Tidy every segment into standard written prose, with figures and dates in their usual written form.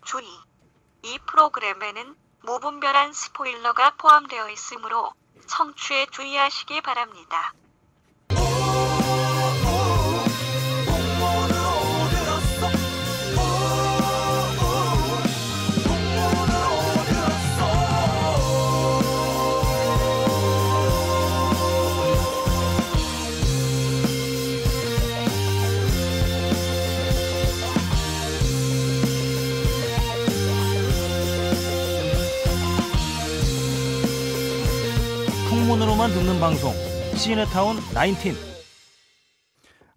주의. 이 프로그램에는 무분별한 스포일러가 포함되어 있으므로 청취에 주의하시기 바랍니다. 풍문으로만 듣는 방송 시네타운 19.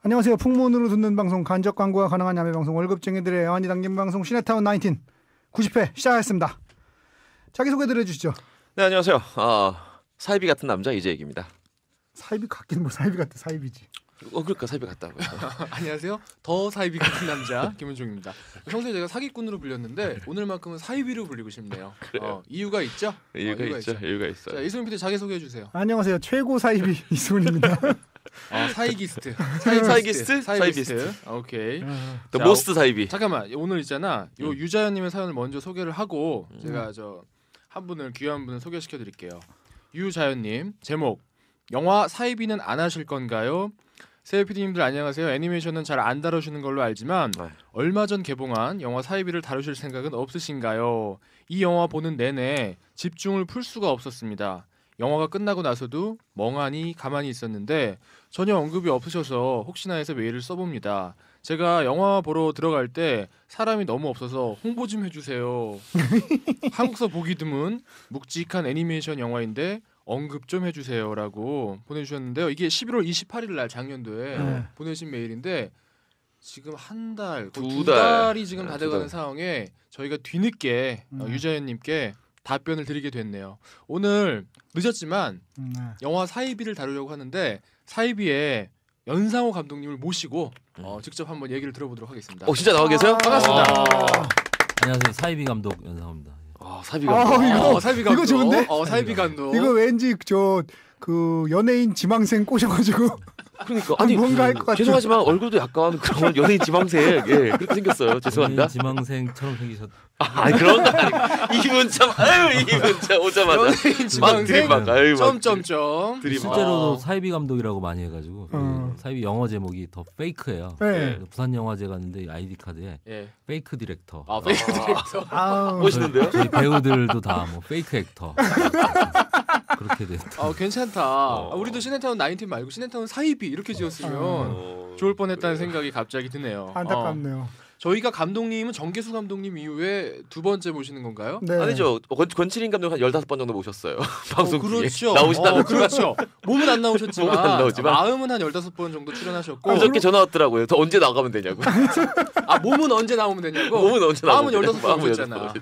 안녕하세요. 풍문으로 듣는 방송, 간접 광고가 가능한 야매 방송, 월급쟁이들의 애환이 담긴 방송 시네타운 19 90회 시작하겠습니다. 자기소개 들어주시죠. 네, 안녕하세요. 사이비 같은 남자 이재익입니다. 사이비 같긴 뭐 사이비 같아. 사이비지. 그러니까 사이비 같다고요. 안녕하세요. 더 사이비 같은 남자 김은종입니다. 평소에 제가 사기꾼으로 불렸는데 오늘만큼은 사이비로 불리고 싶네요. 이유가 있죠? 이유가 있어요. 자, 이수민 PD 자기 소개해 주세요. 안녕하세요. 최고 사이비 이수민입니다. 사이기스트. 사이비스트. 오케이. 더 모스트 사이비. 잠깐만. 오늘 있잖아. 요 유자연님의 사연을 먼저 소개를 하고 제가 한 분을 귀한 분을 소개시켜 드릴게요. 유자연님 제목 영화 사이비는 안 하실 건가요? 세희 PD님들 안녕하세요. 애니메이션은 잘 안 다루시는 걸로 알지만 얼마 전 개봉한 영화 사이비를 다루실 생각은 없으신가요? 이 영화 보는 내내 집중을 풀 수가 없었습니다. 영화가 끝나고 나서도 멍하니 가만히 있었는데 전혀 언급이 없으셔서 혹시나 해서 메일을 써봅니다. 제가 영화 보러 들어갈 때 사람이 너무 없어서 홍보 좀 해주세요. 한국서 보기 드문 묵직한 애니메이션 영화인데 언급 좀 해주세요라고 보내주셨는데요. 이게 11월 28일 날 작년도에 보내신 메일인데 지금 한 달, 두 달이 지금 다 돼가는 상황에 저희가 뒤늦게 유자연님께 답변을 드리게 됐네요. 오늘 늦었지만 영화 사이비를 다루려고 하는데 사이비의 연상호 감독님을 모시고 직접 한번 얘기를 들어보도록 하겠습니다. 진짜 나와 계세요? 반갑습니다. 안녕하세요. 사이비 감독 연상호입니다. 사이비 감독. 사이비 감독. 이거 좋은데? 사이비 감독. 이거 왠지 그 연예인 지망생 꼬셔가지고 그러니까 뭔가 할 것 같아. 죄송하지만 얼굴도 약간 그런 연예인 지망생 그렇게 생겼어요. 죄송합니다. 연예인 지망생처럼 생기셨. 그런 거 아니고 이분 참 이분 참 오자마자 연예인 지망생 점점점. 실제로도 사이비 감독이라고 많이 해가지고 사이비 영어 제목이 더 페이크예요. 네. 부산 영화제 갔는데 아이디 카드에 페이크 디렉터. 페이크 디렉터. 멋있는데요? 저희 배우들도 다 뭐 페이크 액터. 그렇게 됐다. 괜찮다. 우리도 시네타운 19 말고 시네타운 사이비 이렇게 지었으면 좋을 뻔했다는 생각이 갑자기 드네요. 안타깝네요. 저희가 감독님은 정계수 감독님 이후에 두 번째 모시는 건가요? 네. 아니죠. 권칠인 감독 한 15번 정도 모셨어요. 방송 그렇죠. 나오시다가 그렇죠. 몸은 안 나오셨지만 몸은 안 나오지만 마음은 한 15번 정도 출연하셨고 그저께 전화 왔더라고요. 더 언제 나가면 되냐고. 몸은 언제 나오면 되냐고? 몸은 언제 마음은 나오면 15번 오셨잖아.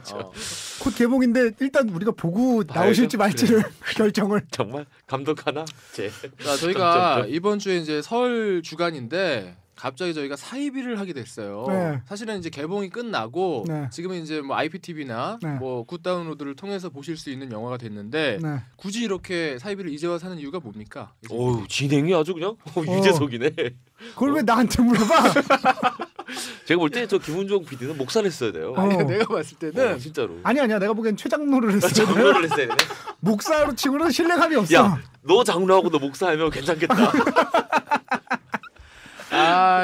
곧 개봉인데 일단 우리가 보고 나오실지 말지를 결정을. 정말 감독 하나? 자, 저희가 이번 주에 이제 설 주간인데 갑자기 저희가 사이비를 하게 됐어요. 네. 사실은 이제 개봉이 끝나고 네. 지금은 이제 뭐 IPTV나 뭐 굿다운로드를 통해서 보실 수 있는 영화가 됐는데 굳이 이렇게 사이비를 이제 와서 하는 이유가 뭡니까? 진행이 아주 그냥 유재석이네. 그걸 왜 나한테 물어봐? 제가 볼 때 저 김은종 PD는 목사를 했어야 돼요. 아니 내가 봤을 때는 진짜로. 아니야. 내가 보기엔 최장로를 했어야 돼. 장로를 했어야 되네. 목사로 치고는 신뢰감이 없어. 야, 너 장로하고 너 목사하면 괜찮겠다.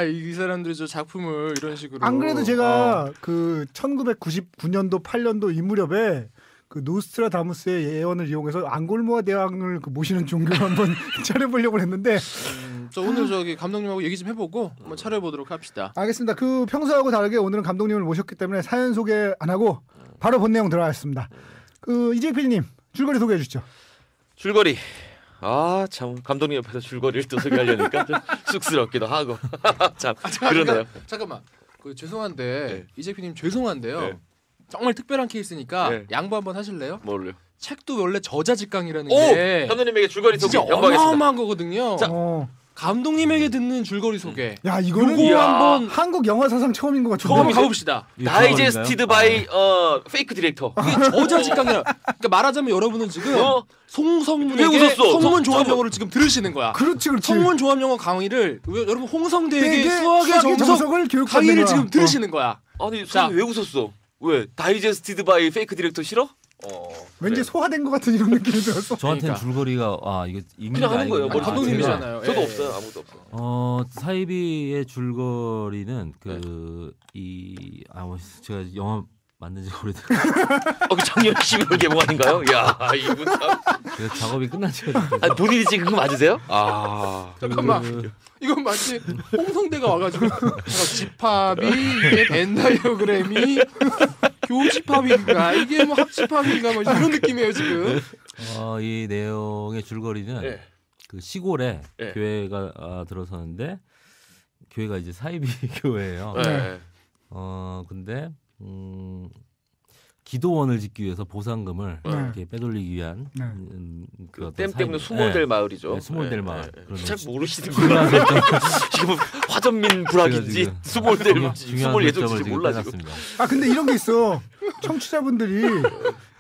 이 사람들이 저 작품을 이런 식으로 안 그래도 제가 그 1999년도 8년도 이 무렵에 그 노스트라다무스의 예언을 이용해서 앙골모아 대왕을 모시는 종교를 한번 차려보려고 했는데 오늘 저기 감독님하고 얘기 좀 해보고 한번 차려보도록 합시다. 알겠습니다. 그 평소하고 다르게 오늘은 감독님을 모셨기 때문에 사연 소개 안 하고 바로 본 내용 들어가겠습니다. 그 이재익 PD님 줄거리 소개해 주시죠. 줄거리. 참 감독님 옆에서 줄거리를 또 소개하려니까 좀 쑥스럽기도 하고 참 그러네요. 잠깐만 죄송한데 이재익 PD님 죄송한데요. 정말 특별한 케이스니까 양보 한번 하실래요? 뭘요? 책도 원래 저자 직강이라는 게 감독님에게 줄거리 소개 진짜 어마어마한 거거든요. 자, 감독님에게 듣는 줄거리 소개. 야 이거는 한번 한국 영화 사상 처음인 것 같은데. 한번 가봅시다. 다이제스티드 바이 페이크 디렉터. 이게 저자직강이라. 그러니까 말하자면 여러분은 지금 송성문에게 왜 웃었어? 성문 조합 영어를 지금 들으시는 거야. 그렇지. 성문 조합 영어 강의를 여러분 홍성대에게 수학의 정석을 교육받는 강의를 거야. 지금 들으시는 거야. 아니 자, 왜 웃었어? 왜 다이제스티드 바이 페이크 디렉터 싫어? 왠지 그래. 소화된 것 같은 이런 느낌이 들었어. 저한테는 그러니까. 줄거리가 이게 있는 게 그냥 하는 거예요. 아니고 머리 감독님이잖아요. 저도 예. 없어요. 아무도 없어. 사이비의 줄거리는 네. 제가 영화 만든 지 오래돼서 그 작년 11월 개봉 아닌가요? 야 이분 참. 제가 작업이 끝난 지가 좀 아니, 본인이 지금 그거 맞으세요? 잠깐만. 이건 마치 홍성대가 와가지고 집합이 이게 벤다이어그램이 교집합인가 이게 뭐 합집합인가 뭐 이런 느낌이에요 지금. 이 내용의 줄거리는 예. 그 시골에 예. 교회가 들어서는데 교회가 이제 사이비 교회예요. 네. 근데 기도원을 짓기 위해서 보상금을 네. 이렇게 빼돌리기 위한 네. 그 어떤 댐 때문에 사이비- 수몰될 네. 마을이죠. 네, 수몰될 마을. 그런 잘 거. 모르시는구나. 지금 화전민 불악인지 제가 지금 수몰될 중요한 수몰 예정인지 지금 몰라 지금. 빼놨습니다. 아 근데 이런 게 있어. 청취자분들이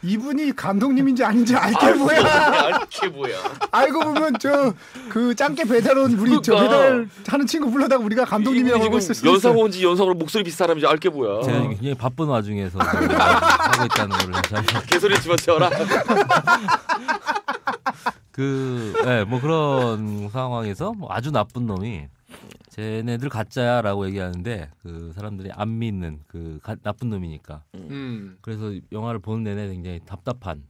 이분이 감독님인지 아닌지 알게 뭐야. 알게 뭐야. 알고 보면 저 그 짱깨 배달원 우리 저 그러니까. 배달하는 친구 불러다가 우리가 감독님이라고 하고 있을 수도 있어. 연상 온지 연상으로 목소리 비슷한 사람인지 알게 뭐야. 제가 굉장히 바쁜 와중에서 하고 있다는 걸 다시 한번 개소리 집어치워라. 뭐 그런 상황에서 뭐 아주 나쁜 놈이 쟤네들 가짜야라고 얘기하는데 그 사람들이 안 믿는 나쁜 놈이니까. 그래서 영화를 보는 내내 굉장히 답답한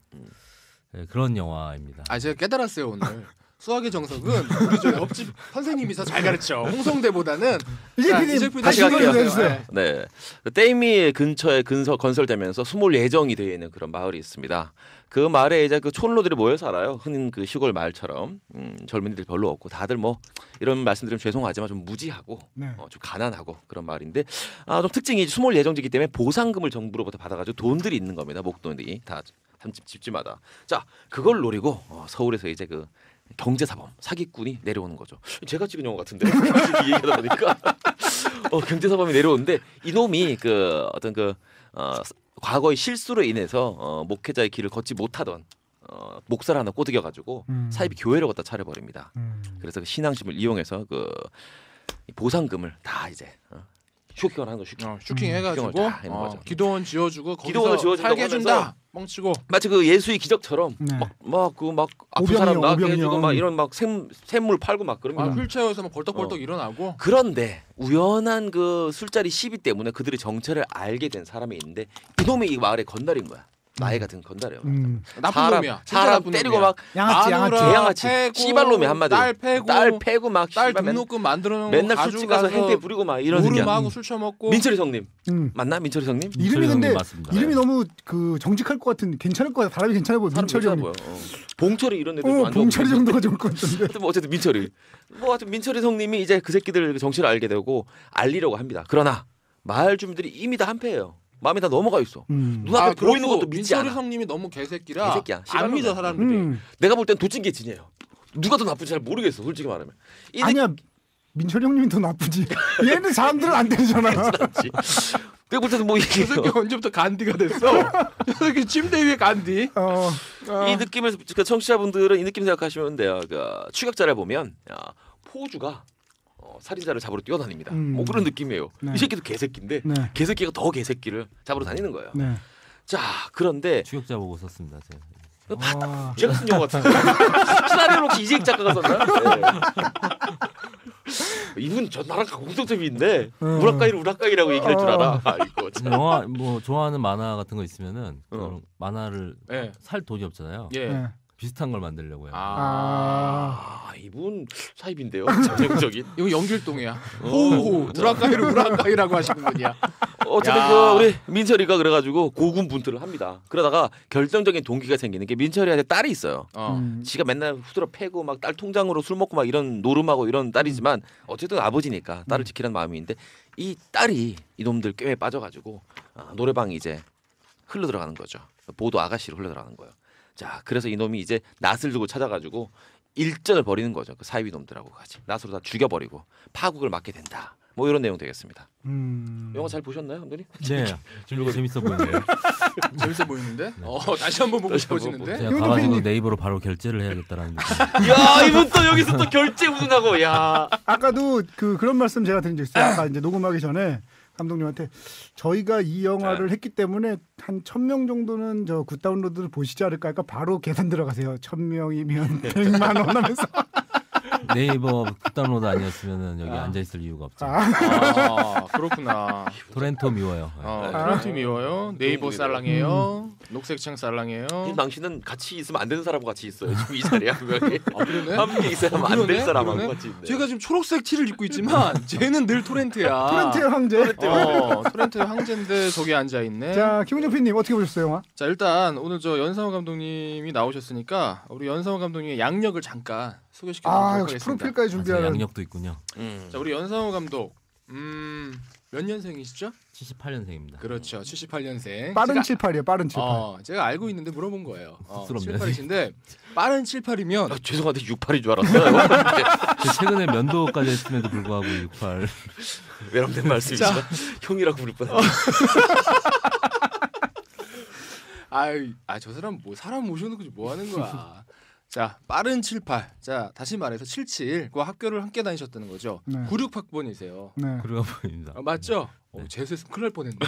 그런 영화입니다. 제가 깨달았어요 오늘. 수학의 정석은 우리 저 옆집 선생님이 더 잘 가르쳐. 홍성대보다는. 이제 자, PD PD 다시 다시 갈게요. 해주세요. 네, 떼미 근처에 건설되면서 수몰 예정이 되어 있는 그런 마을이 있습니다. 그 마을에 이제 그 촌로들이 모여 살아요. 흔히 그 시골 마을처럼 젊은이들 별로 없고 다들 뭐 이런 말씀드리면 죄송하지만 좀 무지하고 네. 좀 가난하고 그런 마을인데 좀 특징이 수몰 예정지기 때문에 보상금을 정부로부터 받아가지고 돈들이 있는 겁니다. 목돈이 다 집집마다. 자 그걸 노리고 서울에서 이제 그 경제사범 사기꾼이 내려오는 거죠. 제가 찍은 영화 같은데 이 얘기하다 보니까 경제사범이 내려오는데 이놈이 그 어떤 과거의 실수로 인해서 목회자의 길을 걷지 못하던 목사를 하나 꼬드겨가지고 사이비 교회를 갖다 차려버립니다. 그래서 그 신앙심을 이용해서 그 보상금을 다 이제 슈킹을 하는 거 슈킹. 슈킹 해가지고 슈킹을 다 해놓은 거죠. 기도원 지어주고 기도원을 거기서 지어준다고 살게 하면서 해준다. 뻥치고. 마치 그 예수의 기적처럼 네. 막 아픈 오병이요, 사람 나게 오병이요. 해주고 막 이런 막 샘물 팔고 막 그럽니다. 휠체어에서 막 벌떡벌떡 일어나고. 그런데 우연한 그 술자리 시비 때문에 그들의 정체를 알게 된 사람이 있는데 이놈이 이 마을의 건달인 거야. 나이 같은 건달이에요. 나쁜 놈이야. 진짜 사람 나쁜 때리고 놈이야. 막 양아치 마누라 양아치. 양아치 패고, 씨발놈이 한마디로 딸 패고 막 딸 씨발 등록금 만들어 놓은 맨날 거 술집 가서 가져가서 행패 부리고 막 이런 새끼야. 노름하고 술 처먹고. 민철이 성님 음. 맞나? 민철이 성님? 이름이 근데 형님 맞습니다. 이름이 너무 그 정직할 것 같은 괜찮을 것 같아. 바람이 괜찮아 보여. 사람 민철이 괜찮아 형. 보여. 봉철이 이런 애들 봉철이 정도가 좋을 것 같은데. 하여튼 뭐 어쨌든 민철이 하여튼 민철이 성님이 이제 그 새끼들 정체를 알게 되고 알리려고 합니다. 그러나 마을 주민들이 이미 다 한패예요. 마음이 다 넘어가 있어. 눈앞에 보이는 것도 믿지 민철이 않아. 성님이 너무 개새끼라 개새끼야. 안 씨발놈이야. 믿어 사람들이. 내가 볼 땐 도찐개찐이에요. 누가 더 나쁜지 잘 모르겠어. 솔직히 말하면. 아니야. 민철이 형님이 더 나쁘지. 얘는 사람들은 안 되잖아. 맞지. 내가 볼 때는 뭐 저 이게 새끼 언제부터 간디가 됐어? 저 새끼 침대 위에 간디. 이 느낌을 그 청취자분들은 이 느낌 생각하시면 돼요. 그 추격자를 보면 포주가 살인자를 잡으러 뛰어다닙니다. 뭐 그런 느낌이에요. 네. 이 새끼도 개새끼인데 네. 개새끼가 더 개새끼를 잡으러 다니는 거예요. 네. 자 그런데 추격자 보고 썼습니다. 제가. 와. 제가 쓴 영화 같은데 시나리오는 혹시 이재익 작가가 썼나? 네. 이분 저 나랑 공통점이 있네. 우라카이라고 얘기할 줄 알아. 이거 참. 영화 뭐 좋아하는 만화 같은 거 있으면은 그런 만화를 예. 살 돈이 없잖아요. 예. 네. 비슷한 걸 만들려고요. 이분 사입인데요. 전형적인. 이거 연길동이야. 호호 우라카이라고 하시는 분이야. 어쨌든 야. 그 우리 민철이가 그래가지고 고군분투를 합니다. 그러다가 결정적인 동기가 생기는 게 민철이한테 딸이 있어요. 지가 맨날 후드러 패고 막 딸 통장으로 술 먹고 막 이런 노름하고 이런 딸이지만 어쨌든 아버지니까 딸을 지키라는 마음이 있는데 이 딸이 이놈들 꾀에 빠져가지고 노래방에 이제 흘러 들어가는 거죠. 보도 아가씨로 흘러 들어가는 거예요. 자 그래서 이놈이 이제 낫을 들고 찾아가지고 일전을 벌이는 거죠. 그 사이비 놈들하고 같이 낫으로 다 죽여버리고 파국을 맞게 된다. 뭐 이런 내용 되겠습니다. 영화 잘 보셨나요, 감독님? 네. 좀 재밌어 보이네요. 재밌어 보이는데? 다시 한번 보고 다시 한번 싶어지는데? 제가 이것도 가가지고 괜히- 네이버로 바로 결제를 해야겠다라는 느낌. 야 이분 또 여기서 또 결제 운운하고 야. 아까도 그런 말씀 제가 드린 적 있어요. 아까 이제 녹음하기 전에 감독님한테 저희가 이 영화를 했기 때문에 한 1,000명 정도는 저 굿다운로드를 보시지 않을까 하니까 바로 계산 들어가세요. 1,000명이면 100만 원 하면서. 네이버 굿다운로드 아니었으면 여기 앉아 있을 이유가 없죠. 아 그렇구나. 토렌토 미워요. 토렌토 미워요. 네이버 쌀랑해요. 녹색창 쌀랑해요. 이 당신은 같이 있으면 안 되는 사람과 같이 있어요. 지금 이 자리에 분명히. 그러네. 함께 있어야만 안 될 사람하고 그러네. 같이 있네. 제가 지금 초록색 티를 입고 있지만 쟤는 늘 토렌트야. 토렌트의 황제. 토렌트의 황제인데 저기 앉아 있네. 자, 김은정 PD님 어떻게 보셨어요, 영화? 자 일단 오늘 저 연상호 감독님이 나오셨으니까 우리 연상호 감독님의 양력을 잠깐 소개시켜드리도록 역시 하겠습니다. 프로필까지 준비하는. 양력도 있군요. 자 우리 연상호 감독 몇 년생이시죠? 78년생입니다. 그렇죠. 78년생. 빠른 78이에요. 빠른 78. 제가 알고 있는데 물어본 거예요. 쑥스럽네요. 78이신데 빠른 78이면 죄송한데 68인 줄 알았어요. 최근에 면도까지 했음에도 불구하고 68. 외람된 말씀이죠. 형이라고 부를 뻔. 저 사람 뭐 사람 모셔놓고 뭐 하는 거야. 자 빠른 78. 자 다시 말해서 77과 학교를 함께 다니셨다는 거죠. 네. 96학번이세요. 네. 그러가 보입니다. 맞죠? 네. 재수했으면 큰일 날 뻔했네.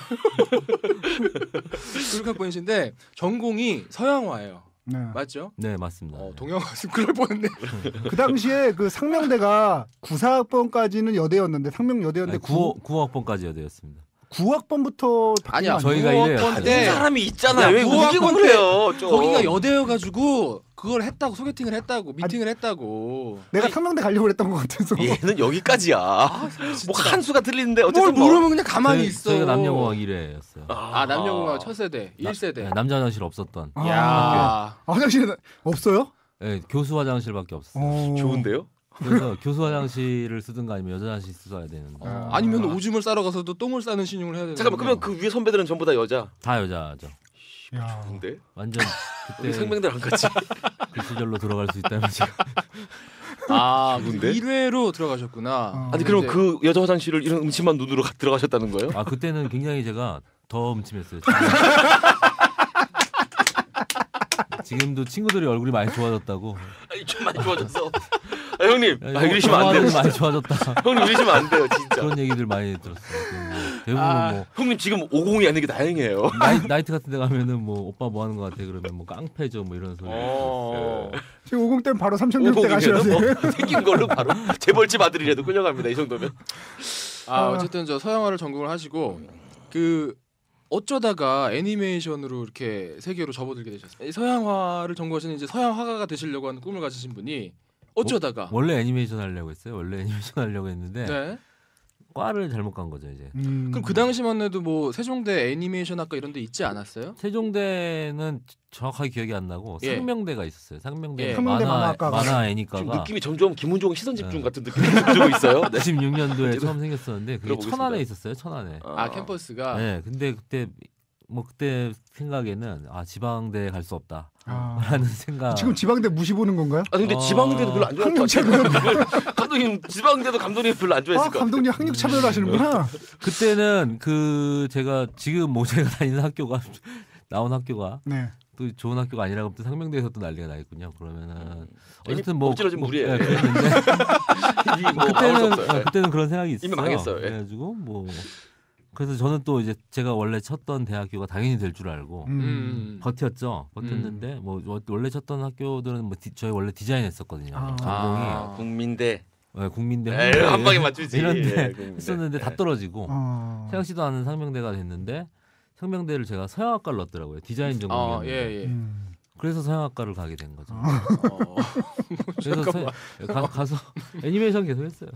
96학번이신데 전공이 서양화예요. 네. 맞죠? 네 맞습니다. 동양화였으면 큰일 날 뻔했네. 그 당시에 그 상명대가 94학번까지는 여대였는데 상명 여대였는데 9학번까지 여대였습니다. 9학번부터 아니야 저희가 이래요. 때 사람이 있잖아요. 왜 9학번 우기고 해요? 좀. 거기가 여대여가지고 그걸 했다고 소개팅을 했다고 미팅을 했다고. 내가 상명대 가려고 했던 것 같아서. 얘는 여기까지야. 뭐 한 수가 틀리는데 뭘 어쨌든 뭐. 모르면 그냥 가만히 있어. 저희가 남녀공학 1회였어요. 남녀공학 첫 세대, 1세대. 남자 화장실 없었던. 야. 화장실에 없어요? 네, 교수 화장실밖에 없었어요. 좋은데요? 그래서 교수 화장실을 쓰든가 아니면 여자 화장실 써야 되는데 아니면 오줌을 싸러 가서도 똥을 싸는 신용을 해야 되는. 잠깐만 그러면 그 위에 선배들은 전부 다 여자. 다 여자죠. 야. 좋은데? 완전 우리 그때 생명들 안 같이. 그 시절로 들어갈 수 있다면 지금 좋은데? 1회로 들어가셨구나. 아니 그럼 그 여자 화장실을 이런 음침한 눈으로 들어가셨다는 거예요? 아 그때는 굉장히 제가 더 음침했어요. 지금도 친구들이 얼굴이 많이 좋아졌다고. 아니 좀 많이 좋아졌어. 형님, 이러시면 안 돼요. 많이 좋아졌다. 형님 이러시면 안 돼요, 진짜. 그런 얘기들 많이 들었어요. 대부분 뭐 형님 지금 50이 아닌 게 다행이에요. 나이트 같은 데 가면은 뭐 오빠 뭐 하는 거 같아 그러면 뭐 깡패죠 뭐 이런 소리. 지금 50 때는 바로 3,600대 가셔야 돼요. 뭐 생긴 걸로 바로 재벌집 아들이라도 끌려갑니다. 이 정도면. 어쨌든 저 서양화를 전공을 하시고 그 어쩌다가 애니메이션으로 이렇게 세계로 접어들게 되셨어요. 이 서양화를 전공하시는 이제 서양 화가가 되시려고 하는 꿈을 가지신 분이 어쩌다가 원래 애니메이션 하려고 했어요. 원래 애니메이션 하려고 했는데 네. 과를 잘못 간 거죠 이제. 그럼 그 당시만 해도 뭐 세종대 애니메이션 학과 이런 데 있지 않았어요? 세종대는 정확하게 기억이 안 나고 예. 상명대가 있었어요. 상명대 예. 상명대 만화 만화학과가. 만화 지금 애니과가 느낌이 점점 김은종 시선 집중 네. 같은 느낌이 들고 있어요. 네. 96년도에 처음 생겼었는데 그게 들어보겠습니다. 천안에 있었어요. 천안에. 캠퍼스가 네, 근데 그때 생각에는 지방대 갈 수 없다. 아. 라는 생각. 지금 지방대 무시 보는 건가요? 근데 지방대도 별로 안 좋아할 것 같아요. 감독님 지방대도 감독님 별로 안 좋아했을 것 같아요. 감독님 학력 차별을 하시는구나. 그때는 제가 지금 제가 다니는 학교가 나온 학교가 네. 또 좋은 학교가 아니라고 또 상명대에서 또 난리가 나 있군요. 그러면은 어쨌든 엎질러진 물이에요. 그랬는데 이미 뭐 나올 수 없어요. 그때는 그런 생각이 있었어요. 이미 망했어요. 예. 그래가지고 그래서 저는 또 이제 제가 원래 쳤던 대학교가 당연히 될 줄 알고 버텼는데 원래 쳤던 학교들은 저희 원래 디자인 했었거든요. 전공이 국민대. 네, 국민대 한 방에 맞추지. 이런데 국민대. 했었는데 다 떨어지고 생각지도 않은 상명대가 됐는데 상명대를 제가 서양학과를 넣었더라고요. 디자인 전공이었는데. 예. 그래서 서양학과를 가게 된 거죠. 그래서 가서 애니메이션 계속 했어요.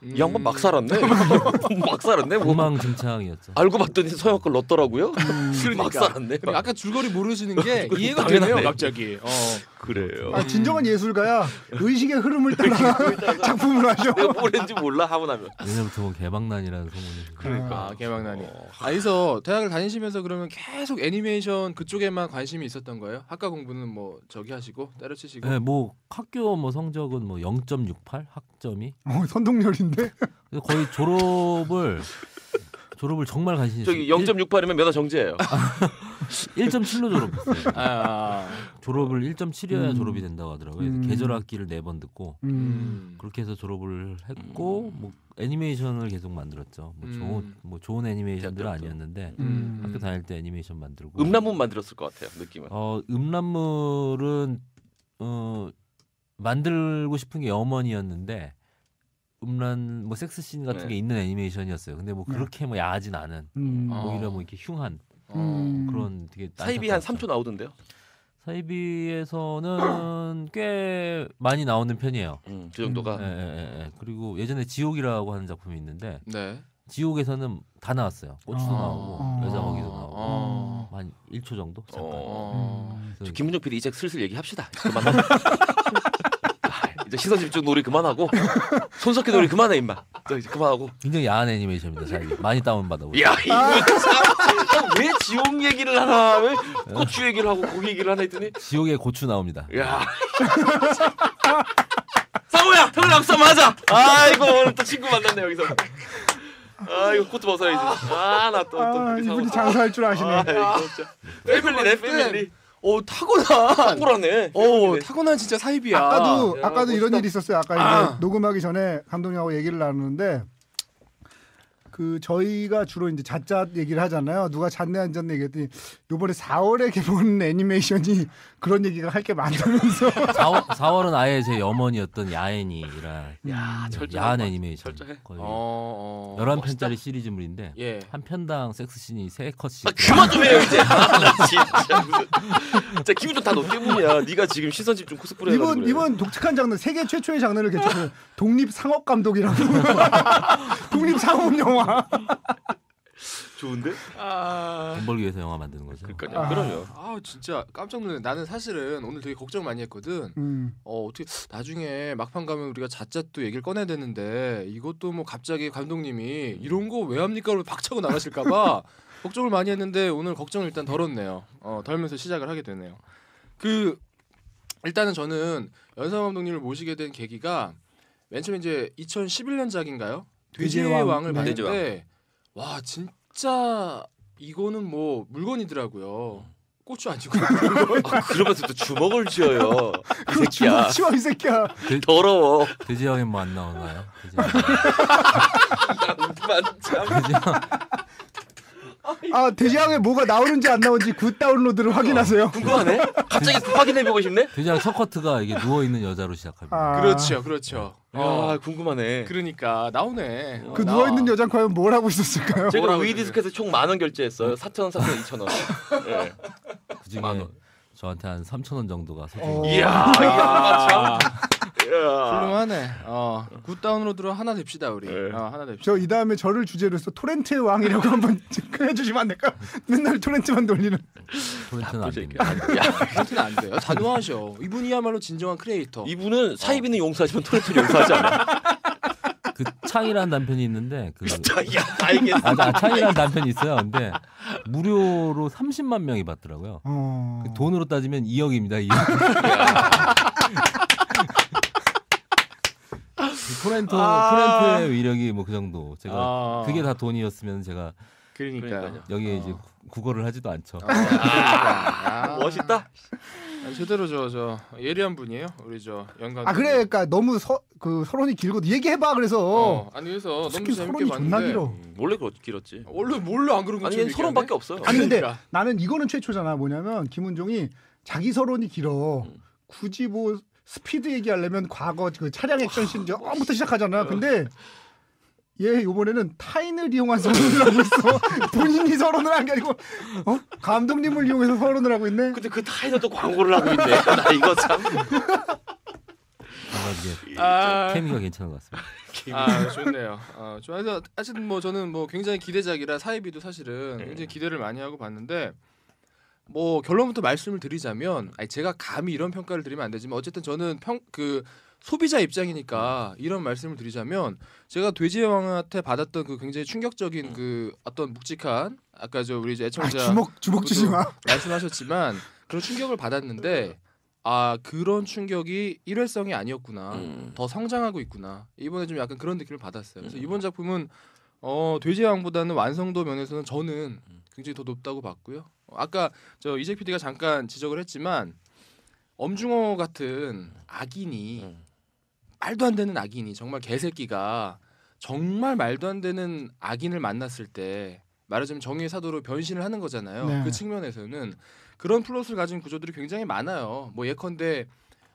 이 양반 막 살았네. 막 살았네. 뭐. 엉망진창이었죠. 알고 봤더니 서양학과를 넣었더라고요. 그러니까. 막 살았네. 아까 줄거리 모르시는 게 이해가 당연하네. 되네요 갑자기. 그래요. 진정한 예술가야 의식의 흐름을 따라 작품을 하셔. 내가 뭘 했는지 몰라 하고 나면. 내년부터 보면 개방난이라는 소문이. 그러니까 개망난이. 그래서 대학을 다니시면서 그러면 계속 애니메이션 그쪽에만 관심이 있었던 거예요? 학과 공부는 뭐 저기 하시고 때려치시고. 네, 학교 성적은 0.68 학점이. 선동열인데. 그래서 거의 졸업을 정말 간신히. 저기 0.68이면 면허 정지예요. 1.7로 졸업했어요. 졸업을 1.7이어야 졸업이 된다고 하더라고요. 그래서 계절 학기를 4번 듣고 그렇게 해서 졸업을 했고 뭐 애니메이션을 계속 만들었죠. 뭐 좋은 애니메이션들은 아니었는데 학교 다닐 때 애니메이션 만들고 음란물 만들었을 것 같아요. 느낌은. 음란물은 만들고 싶은 게 염원이었는데 음란 뭐 섹스씬 같은 게 있는 애니메이션이었어요. 근데 뭐 그렇게 뭐 야하진 않은 오히려 뭐 이렇게 흉한 그런 되게 사이비 한 3초 나오던데요. 사이비에서는 꽤 많이 나오는 편이에요. 그 정도가. 그리고 예전에 지옥이라고 하는 작품이 있는데 네. 지옥에서는 다 나왔어요. 고추도 나오고 여자 먹이도 나오고 한 1초 정도 잠깐. 저 김문정 PD 이제 슬슬 얘기합시다. 그만. 이제 시선 집중 놀이 그만하고 손석희 놀이 그만해 임마. 이제 그만하고. 굉장히 야한 애니메이션입니다. 사이비 많이 다운받아보세요. 야 이거 왜 지옥 얘기를 하나 왜 고추 얘기를 하고 고기 얘기를 하나 했더니 지옥에 고추 나옵니다. 야 상호야 털 앞서 맞아. 아이고 오늘 또 친구 만났네 여기서. 이거 코트 벗어야지. 나 또 이분이 장사할 줄 아시네. 패밀리네 패밀리. 타고난. 쿨하네. 타고난 진짜 사이비야. 아까도 이런 일이 있었어요. 아까 이제 녹음하기 전에 감독님하고 얘기를 나누는데 그 저희가 주로 이제 잣잣 얘기를 하잖아요. 누가 잣내 안 잣내 얘기했더니 요번에 4월에 개봉한 애니메이션이 그런 얘기가 할 게 많다면서. 4월은 아예 제 염원이었던 야애니라 야한 애니메이션 거의 11편짜리 시리즈물인데 한 편당 섹스씬이 3컷씩. 그만 좀 해요 이제. 나 진짜 기분 좀 다 너 때문이야. 네가 지금 시선 집중 코스프레 해가지고 그래. 이번 독특한 장르, 세계 최초의 장르를 개척한 독립 상업 감독이라고. 독립 상업 영화. 좋은데? 돈 벌기 위해서 영화 만드는 거죠. 그러니까요. 그럼요. 진짜 깜짝 놀랐네. 나는 사실은 오늘 되게 걱정 많이 했거든. 어떻게 나중에 막판 가면 우리가 잣잣도 얘기를 꺼내야 되는데 이것도 뭐 갑자기 감독님이 이런 거 왜 합니까? 로 박차고 나가실까봐 걱정을 많이 했는데 오늘 걱정을 일단 덜었네요. 덜면서 시작을 하게 되네요. 일단은 저는 연상 감독님을 모시게 된 계기가 맨 처음에 이제 2011년작인가요? 돼지의 왕을 봤는데 와 진짜 이거는 뭐 물건이더라고요. 고추 아니고 그러면서 또 주먹을 쥐어요. 이 새끼야. 주먹 치워 이 새끼야. 더러워. 돼지왕에 뭐 안 나오나요? 돼지왕에 뭐가 나오는지 안 나오는지 굿 다운로드를 확인하세요. 궁금하네. 갑자기 확인해보고 싶네. 돼지왕 첫 커트가 이게 누워 있는 여자로 시작합니다. 그렇죠. 궁금하네. 그러니까 나오네. 그 누워 있는 여자 과연 뭘 하고 있었을까요? 제가 위디스크에서 총 10,000원 결제했어요. 4,000원, 4,000원, 2,000원. 네. 그중에 저한테 한 3,000원 정도가 소중히. 이야, 참. 훌륭하네. 굿 다운로드로 하나 됩시다 우리. 하나 됩시다. 저 이 다음에 저를 주제로 해서 토렌트의 왕이라고 한번 해주시면 안 될까? 맨날 토렌트만 돌리는. 토렌트는 안 됩니다. 토렌트는 안 돼요. 단호하셔. 이분이야말로 진정한 크리에이터. 이분은 사이비는 용서하지만 토렌트는 용서하지 않아. 그 창이라는 단편이 있는데 알겠어. 창이라는 단편이 있어요. 근데 무료로 30만 명이 봤더라고요. 그 돈으로 따지면 2억입니다. 2억. 토렌트의 위력이 뭐 그 정도. 제가 그게 다 돈이었으면 제가 그러니까요. 여기에 이제 국어를 하지도 않죠. 멋있다. 제대로 저 예리한 분이에요. 우리 저 연관. 그래, 그러니까 너무 서론이 길고 얘기해봐 그래서. 아니 그래서 너무 재밌게 서론이 존나 봤는데. 길어. 원래 길었지. 원래 안 그런 거지. 아니 서론밖에 없어요. 아니 근데 그러니까. 나는 이거는 최초잖아. 뭐냐면 김은종이 자기 서론이 길어. 굳이 뭐 스피드 얘기하려면 과거 그 차량 액션씬 처음부터 시작하잖아. 근데 얘 이번에는 타인을 이용한 서론을 하고 있어. 본인이 서론을 한 게 아니고 감독님을 이용해서 서론을 하고 있네. 근데 그 타인은 또 광고를 하고 있네. 나 이거 참. 케미가 괜찮은 것 같습니다. 좋네요. 좋아서 하여튼 뭐 저는 뭐 굉장히 기대작이라 사이비도 사실은 굉장히 기대를 많이 하고 봤는데 뭐 결론부터 말씀을 드리자면 제가 감히 이런 평가를 드리면 안 되지만 어쨌든 저는 소비자 입장이니까 이런 말씀을 드리자면 제가 돼지의 왕한테 받았던 그 굉장히 충격적인 그 어떤 묵직한 아까 우리 이제 애청자 주먹 주지 마 말씀하셨지만 그런 충격을 받았는데 그런 충격이 일회성이 아니었구나. 더 성장하고 있구나. 이번에 좀 약간 그런 느낌을 받았어요. 그래서 이번 작품은 돼지의 왕보다는 완성도 면에서는 저는 굉장히 더 높다고 봤고요. 아까 저 이재 PD가 잠깐 지적을 했지만 엄중호 같은 악인이 말도 안 되는 악인이 정말 개새끼가 정말 말도 안 되는 악인을 만났을 때 말하자면 정의의 사도로 변신을 하는 거잖아요. 네. 그 측면에서는 그런 플롯을 가진 구조들이 굉장히 많아요. 뭐 예컨대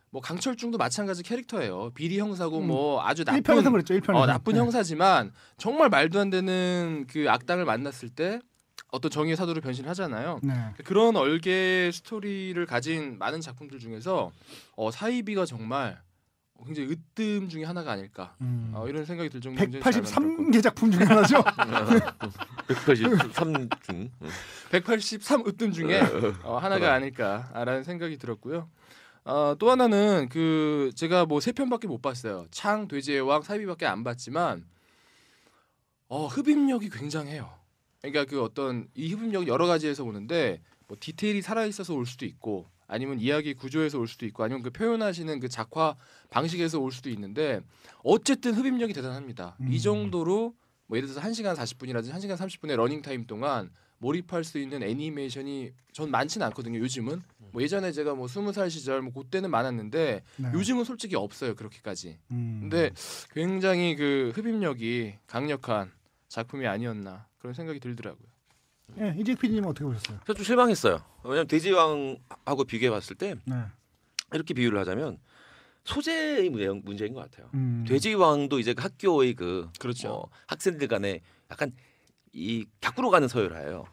뭐 강철중도 마찬가지 캐릭터예요. 비리 형사고 뭐 아주 나쁜 1편에서 그랬죠. 1편에서. 나쁜 형사지만 정말 말도 안 되는 그 악당을 만났을 때 어떤 정의의 사도로 변신을 하잖아요. 네. 그런 얼개 스토리를 가진 많은 작품들 중에서 사이비가 정말 굉장히 으뜸 중에 하나가 아닐까 이런 생각이 들 정도로 183개 작품 중에 하나죠. 183 중. 183 으뜸 중에 하나가 아닐까라는 생각이 들었고요. 또 하나는 그 제가 뭐 3편밖에 못 봤어요. 창, 돼지의 왕, 사이비밖에 안 봤지만 흡입력이 굉장해요. 그러니까 그 어떤 이 흡입력이 여러 가지에서 오는데 뭐 디테일이 살아 있어서 올 수도 있고 아니면 이야기 구조에서 올 수도 있고 아니면 그 표현하시는 그 작화 방식에서 올 수도 있는데 어쨌든 흡입력이 대단합니다. 이 정도로 뭐 예를 들어서 1시간 40분이라든지 1시간 30분의 러닝 타임 동안 몰입할 수 있는 애니메이션이 전 많지는 않거든요. 요즘은 뭐 예전에 제가 뭐 20살 시절 뭐 그때는 많았는데 네. 요즘은 솔직히 없어요. 그렇게까지. 근데 굉장히 그 흡입력이 강력한 작품이 아니었나 그런 생각이 들더라고요. 네, 이재 PD님 어떻게 보셨어요? 저 좀 실망했어요. 왜냐면 돼지왕하고 비교해 봤을 때 네. 이렇게 비유를 하자면 소재의 문제인 것 같아요. 음. 돼지왕도 이제 학교의 그렇죠. 학생들 간에 약간 이 밖으로 가는 서열화예요.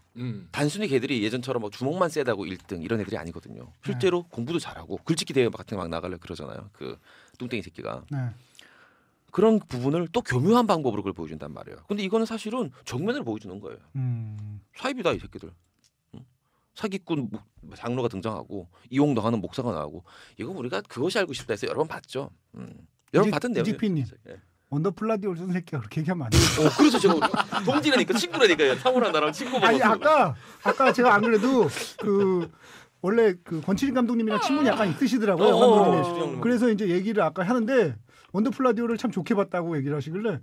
단순히 걔들이 예전처럼 막 주먹만 세다고 1등 이런 애들이 아니거든요. 실제로 공부도 잘하고 글짓기 대회 같은 거 막 나가려 그러잖아요. 그 뚱땡이 새끼가. 네. 그런 부분을 또 교묘한 방법으로 그걸 보여준단 말이에요. 근데 이거는 사실은 정면을 보여주는 거예요. 사입이다 이 새끼들. 사기꾼 장로가 등장하고 이용당하는 목사가 나오고 이거 우리가 그것이 알고 싶다 해서 여러 번 봤죠. 여러 번 봤던 내용이에요. 이지피님 원더풀라디 올슨 새끼가 그렇게 얘기하면 안 돼요. 그래서 제가 동지라니까 친구라니까요. 상우랑 나랑 친구 아니 먹었어. 아까 제가 안 그래도 그 원래 그 권칠인 감독님이랑 친분이 약간 있으시더라고요. 감독님이. 그래서 이제 얘기를 아까 하는데 원더풀라디오를 참 좋게 봤다고 얘기를 하시길래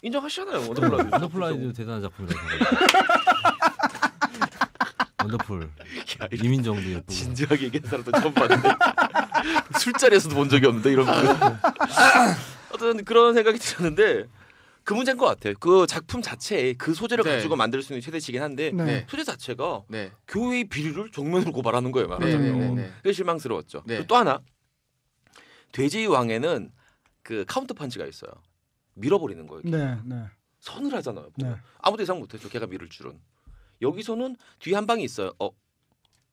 인정하시잖아요. 원더풀라디. 원더풀라디도 대단한 작품이라고 생각해요. 원더풀. 이민정도 예쁘고. 진지하게 얘기한 사람도 처음 봤는데 술자리에서도 본 적이 없는데 이런 거. 어떤 그런 생각이 들었는데 그 문제인 것 같아요. 그 작품 자체에 그 소재를 가지고 만들 수 있는 최대치긴 한데 소재 자체가 교회의 비리를 정면으로 고발하는 거예요. 말하자면. 그게 실망스러웠죠. 또 하나 돼지 왕에는 그 카운터 펀치가 있어요. 밀어버리는 거예요. 선을 하잖아요. 아무도 예상 못했죠. 걔가 밀을 줄은. 여기서는 뒤에 한 방이 있어요.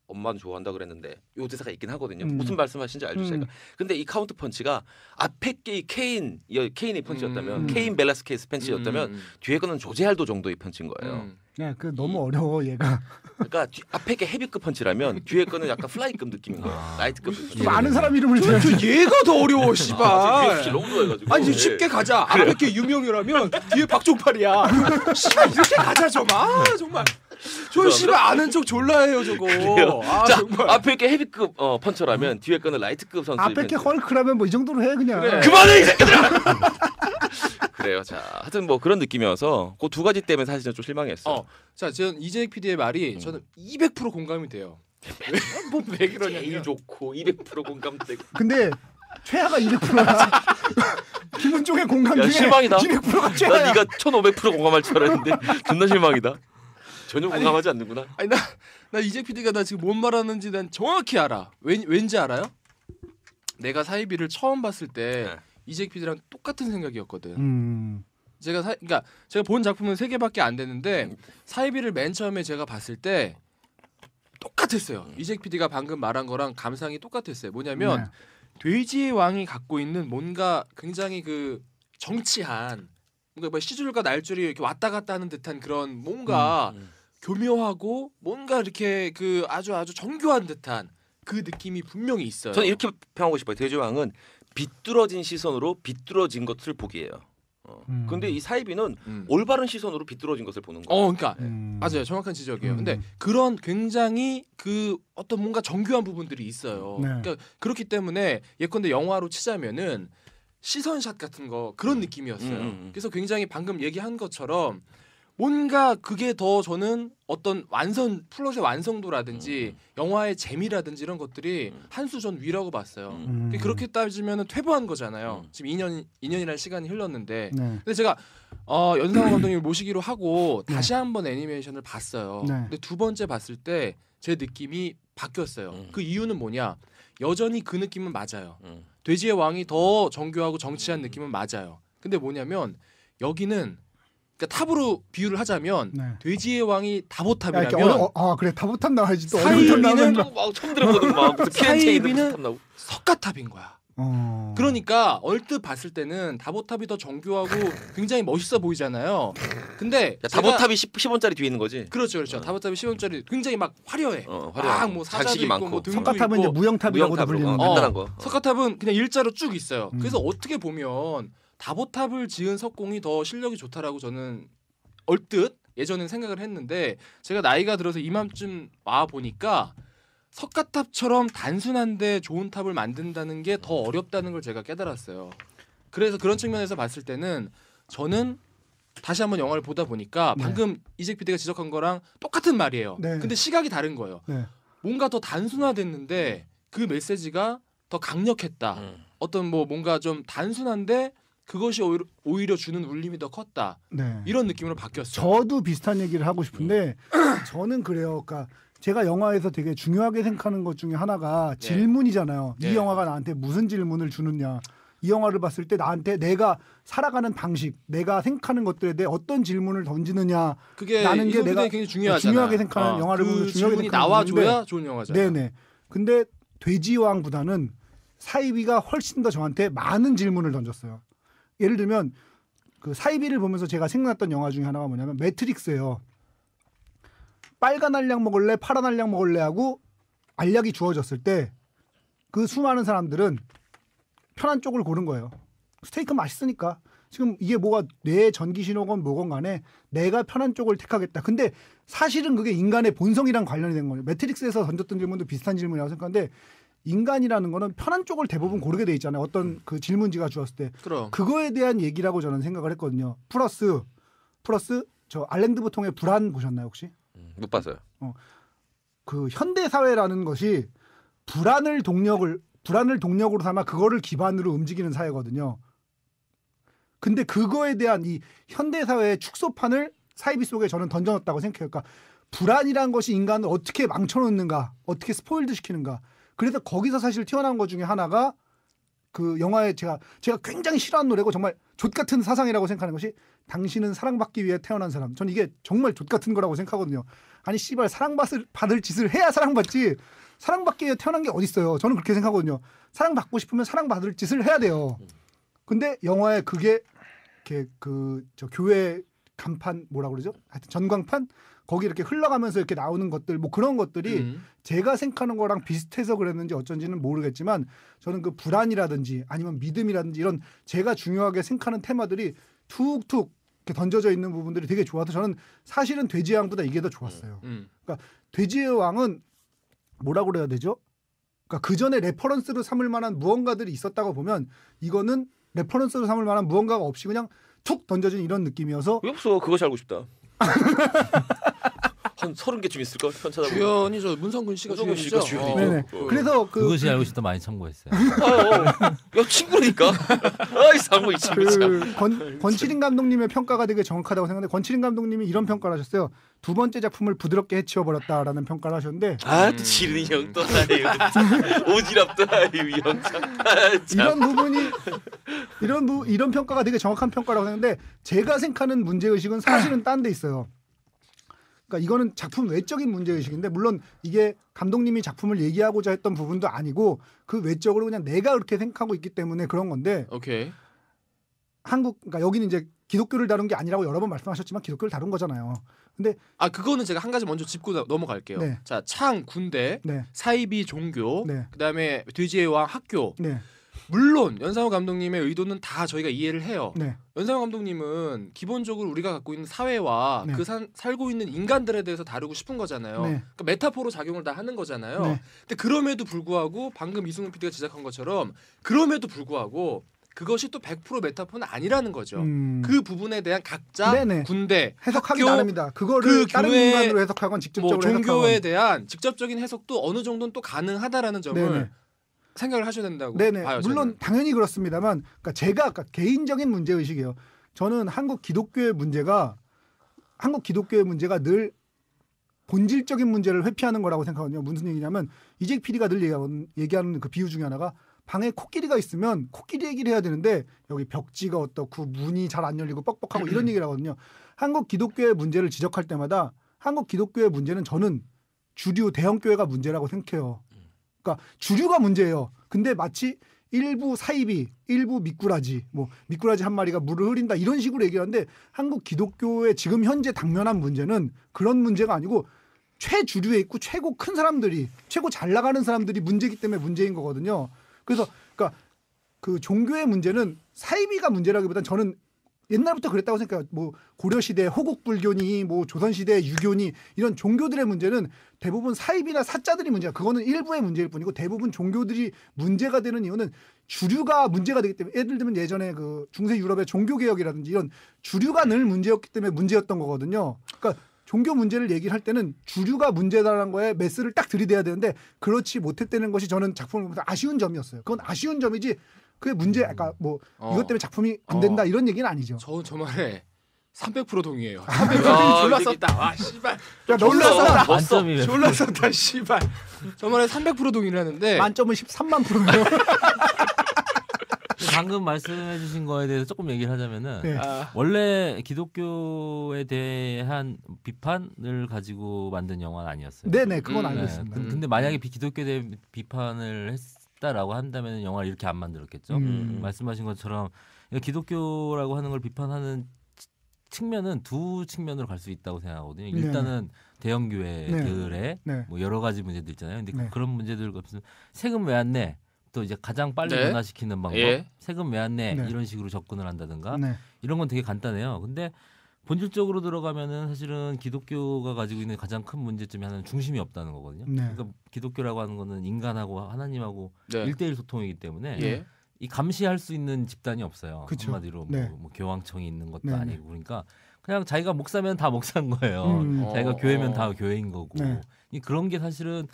엄마는 좋아한다 그랬는데 요 대사가 있긴 하거든요. 무슨 말씀하신지 알죠 제가. 근데 이 카운터 펀치가 앞에 게 케인의 펀치였다면 케인 벨라스케스 펀치였다면 뒤에 거는 조제할도 정도의 펀치인 거예요. 그 너무 어려워 얘가. 그러니까 앞에 게 헤비급 펀치라면 뒤에 거는 약간 플라이급 느낌인 거예요. 라이트급. 좀 아는 사람 이름을 저 얘가 더 어려워 씨발. 너무 좋아해가지고. 아니 쉽게 가자. 앞에 게 유명이라면 뒤에 박종팔이야. 씨발 이렇게 가자 좀. 정말. 저 씨발 아는 척 졸라해요 저거. 자 정말. 앞에 게 헤비급 펀처라면 뒤에 거는 라이트급 선수. 앞에 게 헐크라면 뭐 이 정도로 해 그냥. 그래. 그만해 이 새끼들아. 그래요. 자 하여튼 뭐 그런 느낌이어서 그 두 가지 때문에 사실은 좀 실망했어요. 자 저는 이재익 PD의 말이 저는 200% 공감이 돼요. 왜 그러냐면 제일 좋고 200% 공감되고. 근데 최하가 200%야. 김은종의 공감 중에 실망이다. 200%가 나 최하야. 네가 1500% 공감할 줄 알았는데 존나 실망이다. 전혀 공감하지 않는구나. 아니 나 이재익 PD가 나 지금 뭔 말하는지 난 정확히 알아. 왠지 알아요? 내가 사이비를 처음 봤을 때 이재익 PD랑 똑같은 생각이었거든. 그러니까 제가 본 작품은 3개밖에 안 되는데 사이비를 맨 처음에 제가 봤을 때 똑같았어요. 이재익 PD가 방금 말한 거랑 감상이 똑같았어요. 뭐냐면 돼지의 왕이 갖고 있는 뭔가 굉장히 그 정치한 뭔가 뭐 시줄과 날줄이 이렇게 왔다 갔다 하는 듯한 그런 뭔가 교묘하고 뭔가 이렇게 그 아주 정교한 듯한 그 느낌이 분명히 있어요. 저는 이렇게 평하고 싶어요. 돼지왕은 비뚤어진 시선으로 비뚤어진 것을 보기예요. 근데 이 사이비는 올바른 시선으로 비뚤어진 것을 보는 거예요. 그러니까 맞아요, 정확한 지적이에요. 근데 그런 굉장히 그 어떤 뭔가 정교한 부분들이 있어요. 그러니까 그렇기 때문에 예컨대 영화로 치자면은 시선샷 같은 거 그런 느낌이었어요. 그래서 굉장히 방금 얘기한 것처럼 뭔가 그게 더 저는 어떤 플롯의 완성도라든지 영화의 재미라든지 이런 것들이 한 수 전 위라고 봤어요. 그렇게 따지면 퇴보한 거잖아요. 지금 2년이라는 시간이 흘렀는데. 네. 근데 제가 연상호 감독님을 모시기로 하고 다시 한번 애니메이션을 봤어요. 네. 근데 두 번째 봤을 때 제 느낌이 바뀌었어요. 그 이유는 뭐냐? 여전히 그 느낌은 맞아요. 돼지의 왕이 더 정교하고 정치한 느낌은 맞아요. 근데 뭐냐면 여기는 그러니까 탑으로 비유를 하자면 네. 돼지의 왕이 야, 다보탑이라면 이렇게 그래 다보탑 나와야지 또 사이비는 막 처음 들어보는 막 사이비는 석가탑인 거야. 어. 그러니까 얼뜻 봤을 때는 다보탑이 더 정교하고 굉장히 멋있어 보이잖아요. 근데 다보탑이 10원짜리 뒤에 있는 거지. 그렇죠. 다보탑이 10원짜리 굉장히 막 화려해. 화려해. 막 뭐 사자도 장식이 있고 많고. 뭐 등도 석가탑은 이제 있고. 무형탑이라고도 불리는 간단한 거. 석가탑은 그냥 일자로 쭉 있어요. 그래서 어떻게 보면 다보탑을 지은 석공이 더 실력이 좋다라고 저는 얼뜻 예전엔 생각을 했는데 제가 나이가 들어서 이맘쯤 와 보니까 석가탑처럼 단순한데 좋은 탑을 만든다는 게 더 어렵다는 걸 제가 깨달았어요. 그래서 그런 측면에서 봤을 때는 저는 다시 한번 영화를 보다 보니까 네. 방금 이재 PD가 지적한 거랑 똑같은 말이에요. 네. 근데 시각이 다른 거예요. 네. 뭔가 더 단순화됐는데 그 메시지가 더 강력했다. 어떤 뭐 뭔가 좀 단순한데 그것이 오히려 주는 울림이 더 컸다. 네. 이런 느낌으로 바뀌었어요. 저도 비슷한 얘기를 하고 싶은데 저는 그래요. 그러니까 제가 영화에서 되게 중요하게 생각하는 것 중에 하나가 네. 질문이잖아요. 네. 이 영화가 나한테 무슨 질문을 주느냐. 이 영화를 봤을 때 나한테 내가 살아가는 방식, 내가 생각하는 것들에 대해 어떤 질문을 던지느냐. 그게 라는 게 내가 굉장히 중요하잖아. 중요하게 생각하는 영화를 그 보면 중요하게 질문이 생각하는 나와줘야 좋은 영화잖아. 네네. 근데 돼지왕보다는 사이비가 훨씬 더 저한테 많은 질문을 던졌어요. 예를 들면 그 사이비를 보면서 제가 생각났던 영화 중에 하나가 뭐냐면 매트릭스예요. 빨간 알약 먹을래, 파란 알약 먹을래 하고 알약이 주어졌을 때 그 수많은 사람들은 편한 쪽을 고른 거예요. 스테이크 맛있으니까. 지금 이게 뭐가 뇌 전기 신호건 뭐건 간에 내가 편한 쪽을 택하겠다. 근데 사실은 그게 인간의 본성이랑 관련이 된 거예요. 매트릭스에서 던졌던 질문도 비슷한 질문이라고 생각하는데 인간이라는 거는 편한 쪽을 대부분 고르게 돼 있잖아요. 어떤 그 질문지가 주었을 때. 그럼. 그거에 대한 얘기라고 저는 생각을 했거든요. 플러스 저 알랭드 보통의 불안 보셨나요 혹시? 못 봤어요. 그 현대 사회라는 것이 불안을 동력으로 삼아 그거를 기반으로 움직이는 사회거든요. 근데 그거에 대한 이 현대 사회의 축소판을 사이비 속에 저는 던져놨다고 생각해요. 그러니까 불안이란 것이 인간을 어떻게 망쳐놓는가, 어떻게 스포일드 시키는가. 그래서 거기서 사실 튀어나온 것 중에 하나가 그 영화에 제가 굉장히 싫어하는 노래고 정말 족같은 사상이라고 생각하는 것이 당신은 사랑받기 위해 태어난 사람. 전 이게 정말 족같은 거라고 생각하거든요. 아니 씨발 사랑받을 짓을 해야 사랑받지. 사랑받기 위해 태어난 게 어딨어요. 저는 그렇게 생각하거든요. 사랑받고 싶으면 사랑받을 짓을 해야 돼요. 근데 영화에 그게 이렇게 저 교회 간판 뭐라 그러죠? 하여튼 전광판 거기 이렇게 흘러가면서 이렇게 나오는 것들 뭐 그런 것들이 제가 생각하는 거랑 비슷해서 그랬는지 어쩐지는 모르겠지만 저는 그 불안이라든지 아니면 믿음이라든지 이런 제가 중요하게 생각하는 테마들이 툭툭 이렇게 던져져 있는 부분들이 되게 좋아서 저는 사실은 돼지의 왕보다 이게 더 좋았어요. 그러니까 돼지의 왕은 뭐라고 그래야 되죠? 그러니까 그 전에 레퍼런스로 삼을 만한 무언가들이 있었다고 보면 이거는 레퍼런스로 삼을 만한 무언가가 없이 그냥 툭 던져진 이런 느낌이어서 왜 없어? 그것이 알고 싶다. 한 30개쯤 있을걸? 편 찾아보면. 주연이 저 문성근 씨가 문성근 주연이죠. 씨가 주연이죠. 네네. 그래서 그것이 알고 싶다 많이 참고했어요. 야 친구니까. 아이 상무 이 친구 참. 권칠인 감독님의 평가가 되게 정확하다고 생각하는데 권칠인 감독님이 이런 평가를 하셨어요. 두 번째 작품을 부드럽게 해치워버렸다라는 평가를 하셨는데 또 지르니 형 또 나요. 오지랖 또 나요 이 형. 이런 부분이 이런 평가가 되게 정확한 평가라고 생각하는데 제가 생각하는 문제의식은 사실은 딴 데 있어요. 그러니까 이거는 작품 외적인 문제의식인데 물론 이게 감독님이 작품을 얘기하고자 했던 부분도 아니고 그 외적으로 그냥 내가 그렇게 생각하고 있기 때문에 그런 건데 오케이. 그러니까 여기는 이제 기독교를 다룬 게 아니라고 여러 번 말씀하셨지만 기독교를 다룬 거잖아요. 근데 그거는 제가 한 가지 먼저 짚고 넘어갈게요. 네. 자, 창 군대, 네. 사이비 종교, 네. 그다음에 돼지의 왕 학교. 네. 물론 연상호 감독님의 의도는 다 저희가 이해를 해요. 네. 연상호 감독님은 기본적으로 우리가 갖고 있는 사회와 네. 살고 있는 인간들에 대해서 다루고 싶은 거잖아요. 네. 그러니까 메타포로 작용을 다 하는 거잖아요. 네. 근데 그럼에도 불구하고 방금 이승훈 PD가 지적한 것처럼 그럼에도 불구하고 그것이 또 100% 메타포는 아니라는 거죠. 음. 그 부분에 대한 각자 네네. 군대, 해석하기 학교, 나름입니다. 그거를 그 다른 교회, 공간으로 해석하건 직접적으로 뭐 종교에 해석하건. 대한 직접적인 해석도 어느 정도는 또 가능하다라는 점을 네네. 생각을 하셔야 된다고 네네. 봐요. 물론 저는. 당연히 그렇습니다만, 그러니까 제가 아까 개인적인 문제 의식이에요. 저는 한국 기독교의 문제가 늘 본질적인 문제를 회피하는 거라고 생각하거든요. 무슨 얘기냐면 이재익 PD가 늘 얘기하는 그 비유 중에 하나가 방에 코끼리가 있으면 코끼리 얘기를 해야 되는데 여기 벽지가 어떻고 문이 잘 안 열리고 뻑뻑하고 이런 얘기를 하거든요. 한국 기독교의 문제를 지적할 때마다 한국 기독교의 문제는 저는 주류 대형교회가 문제라고 생각해요. 그러니까 주류가 문제예요. 근데 마치 일부 사이비, 일부 미꾸라지, 뭐 미꾸라지 한 마리가 물을 흐린다 이런 식으로 얘기하는데 한국 기독교의 지금 현재 당면한 문제는 그런 문제가 아니고 최주류에 있고 최고 큰 사람들이, 최고 잘 나가는 사람들이 문제이기 때문에 문제인 거거든요. 그래서 그러니까 그 종교의 문제는 사이비가 문제라기보다는 저는 옛날부터 그랬다고 생각해요. 뭐 고려시대 호국불교니 뭐 조선시대 유교니 이런 종교들의 문제는 대부분 사입이나 사자들이 문제야. 그거는 일부의 문제일 뿐이고 대부분 종교들이 문제가 되는 이유는 주류가 문제가 되기 때문에 예를 들면 예전에 그 중세 유럽의 종교개혁이라든지 이런 주류가 늘 문제였기 때문에 문제였던 거거든요. 그러니까 종교 문제를 얘기를 할 때는 주류가 문제다라는 거에 메스를 딱 들이대야 되는데 그렇지 못했다는 것이 저는 작품을 보면서 아쉬운 점이었어요. 그건 아쉬운 점이지 그게 문제, 아까 뭐 이것 때문에 작품이 안 된다 이런 얘기는 아니죠. 저 말에 300% 동의해요. 300% 졸라 썼다. 와 씨발. 야, 놀랐어. 만점이래. 졸라 썼다 씨발. 저 말에 300% 동의를 하는데 만점은 13만 프로예요. 방금 말씀해주신 거에 대해서 조금 얘기를 하자면은 네. 원래 기독교에 대한 비판을 가지고 만든 영화는 아니었어요. 네네, 그건 알고 네. 있습니다. 근데 만약에 기독교에 대해 비판을 했다라고 한다면 영화를 이렇게 안 만들었겠죠. 말씀하신 것처럼 기독교라고 하는 걸 비판하는 측면은 두 측면으로 갈 수 있다고 생각하거든요. 네. 일단은 대형 교회들의 네. 뭐 여러 가지 문제들 있잖아요. 근데 네. 그런 문제들 없으면 세금 왜 안 내? 또 이제 가장 빨리 네. 변화시키는 방법, 예. 세금 왜 안 내? 네. 이런 식으로 접근을 한다든가 네. 이런 건 되게 간단해요. 근데 본질적으로 들어가면은 사실은 기독교가 가지고 있는 가장 큰 문제점이 하나는 중심이 없다는 거거든요. 네. 그러니까 기독교라고 하는 거는 인간하고 하나님하고 네. 1대1 소통이기 때문에 예. 이 감시할 수 있는 집단이 없어요. 그쵸. 한마디로 네. 뭐 교황청이 있는 것도 네. 아니고 그러니까 그냥 자기가 목사면 다 목사인 거예요. 자기가 어, 교회면 어. 다 교회인 거고 네. 이 그런 게 사실은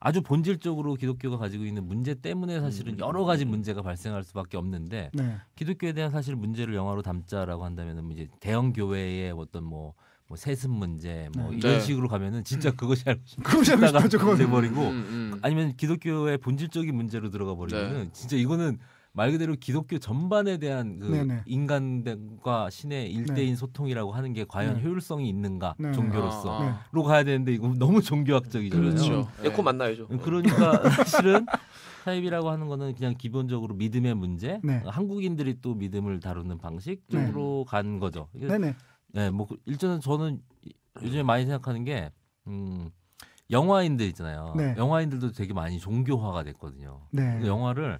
아주 본질적으로 기독교가 가지고 있는 문제 때문에 사실은 여러 가지 문제가 발생할 수밖에 없는데 네. 기독교에 대한 사실 문제를 영화로 담자라고 한다면은 이제 대형 교회의 어떤 뭐 세습 문제 뭐 네. 이런 네. 식으로 가면은 진짜 그것이 알고 그것이 알고 싶다가 싶죠, 그거는. 돼버리고 음. 아니면 기독교의 본질적인 문제로 들어가 버리면은 진짜 이거는 말 그대로 기독교 전반에 대한 그 네네. 인간과 신의 일대인 소통이라고 하는 게 과연 네. 효율성이 있는가 네. 종교로서 네. 로 가야 되는데 이거 너무 종교학적이잖아요. 그렇죠. 에코 만나야죠. 그러니까 사실은 사입이라고 하는 거는 그냥 기본적으로 믿음의 문제, 네. 한국인들이 또 믿음을 다루는 방식 쪽으로 간 거죠. 이게 네네. 네, 뭐 일전은 저는 요즘에 많이 생각하는 게 영화인들 있잖아요. 네. 영화인들도 되게 많이 종교화가 됐거든요. 네. 영화를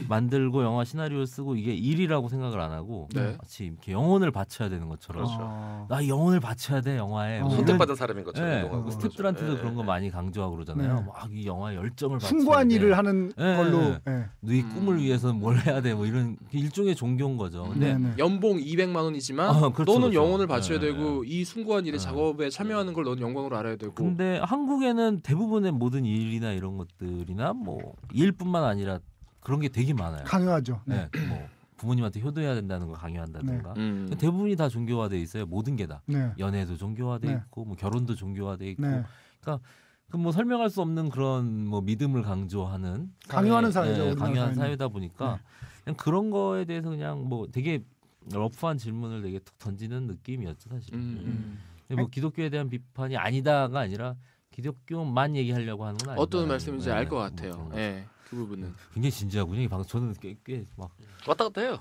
만들고 영화 시나리오 쓰고 이게 일이라고 생각을 안 하고 네. 마치 이렇게 영혼을 바쳐야 되는 것처럼 그렇죠. 나 영혼을 바쳐야 돼 영화에 뭐 이런- 선택받은 사람인 것처럼 네, 행동하고 스태프들한테도 그러죠. 그런 거 많이 강조하고 그러잖아요. 네. 막 이 영화에 열정을 숭고한 바쳐야 돼. 일을 하는 네, 걸로. 네. 네. 너희 꿈을 위해서는 뭘 해야 돼? 뭐 이런 일종의 종교인 거죠. 근데 네네. 연봉 200만 원이지만 그렇죠, 너는 그렇죠. 영혼을 바쳐야 네, 되고 이 숭고한 일의 네. 작업에 참여하는 걸 너는 영광으로 알아야 되고. 근데 한국에는 대부분의 모든 일이나 이런 것들이나 뭐 일뿐만 아니라 그런 게 되게 많아요. 강요하죠. 네. 네, 뭐 부모님한테 효도해야 된다는 걸 강요한다든가. 대부분이 다 종교화돼 있어요. 모든 게 다. 네. 연애도 종교화돼 네. 있고, 뭐 결혼도 종교화돼 있고. 네. 그러니까 그 뭐 설명할 수 없는 그런 뭐 믿음을 강조하는 강요하는 사회, 사회죠, 우리나라 강요하는 사회는. 사회다 보니까 그냥 그런 거에 대해서 그냥 뭐 되게 러프한 질문을 되게 툭 던지는 느낌이었죠 사실. 근데 뭐 기독교에 대한 비판이 아니다가 아니라 기독교만 얘기하려고 하는 건 아니에요. 어떤 말씀인지 알 것 같아요. 예, 그 부분은. 굉장히 진지하군요. 이 방송 저는 꽤막 왔다 갔다 해요.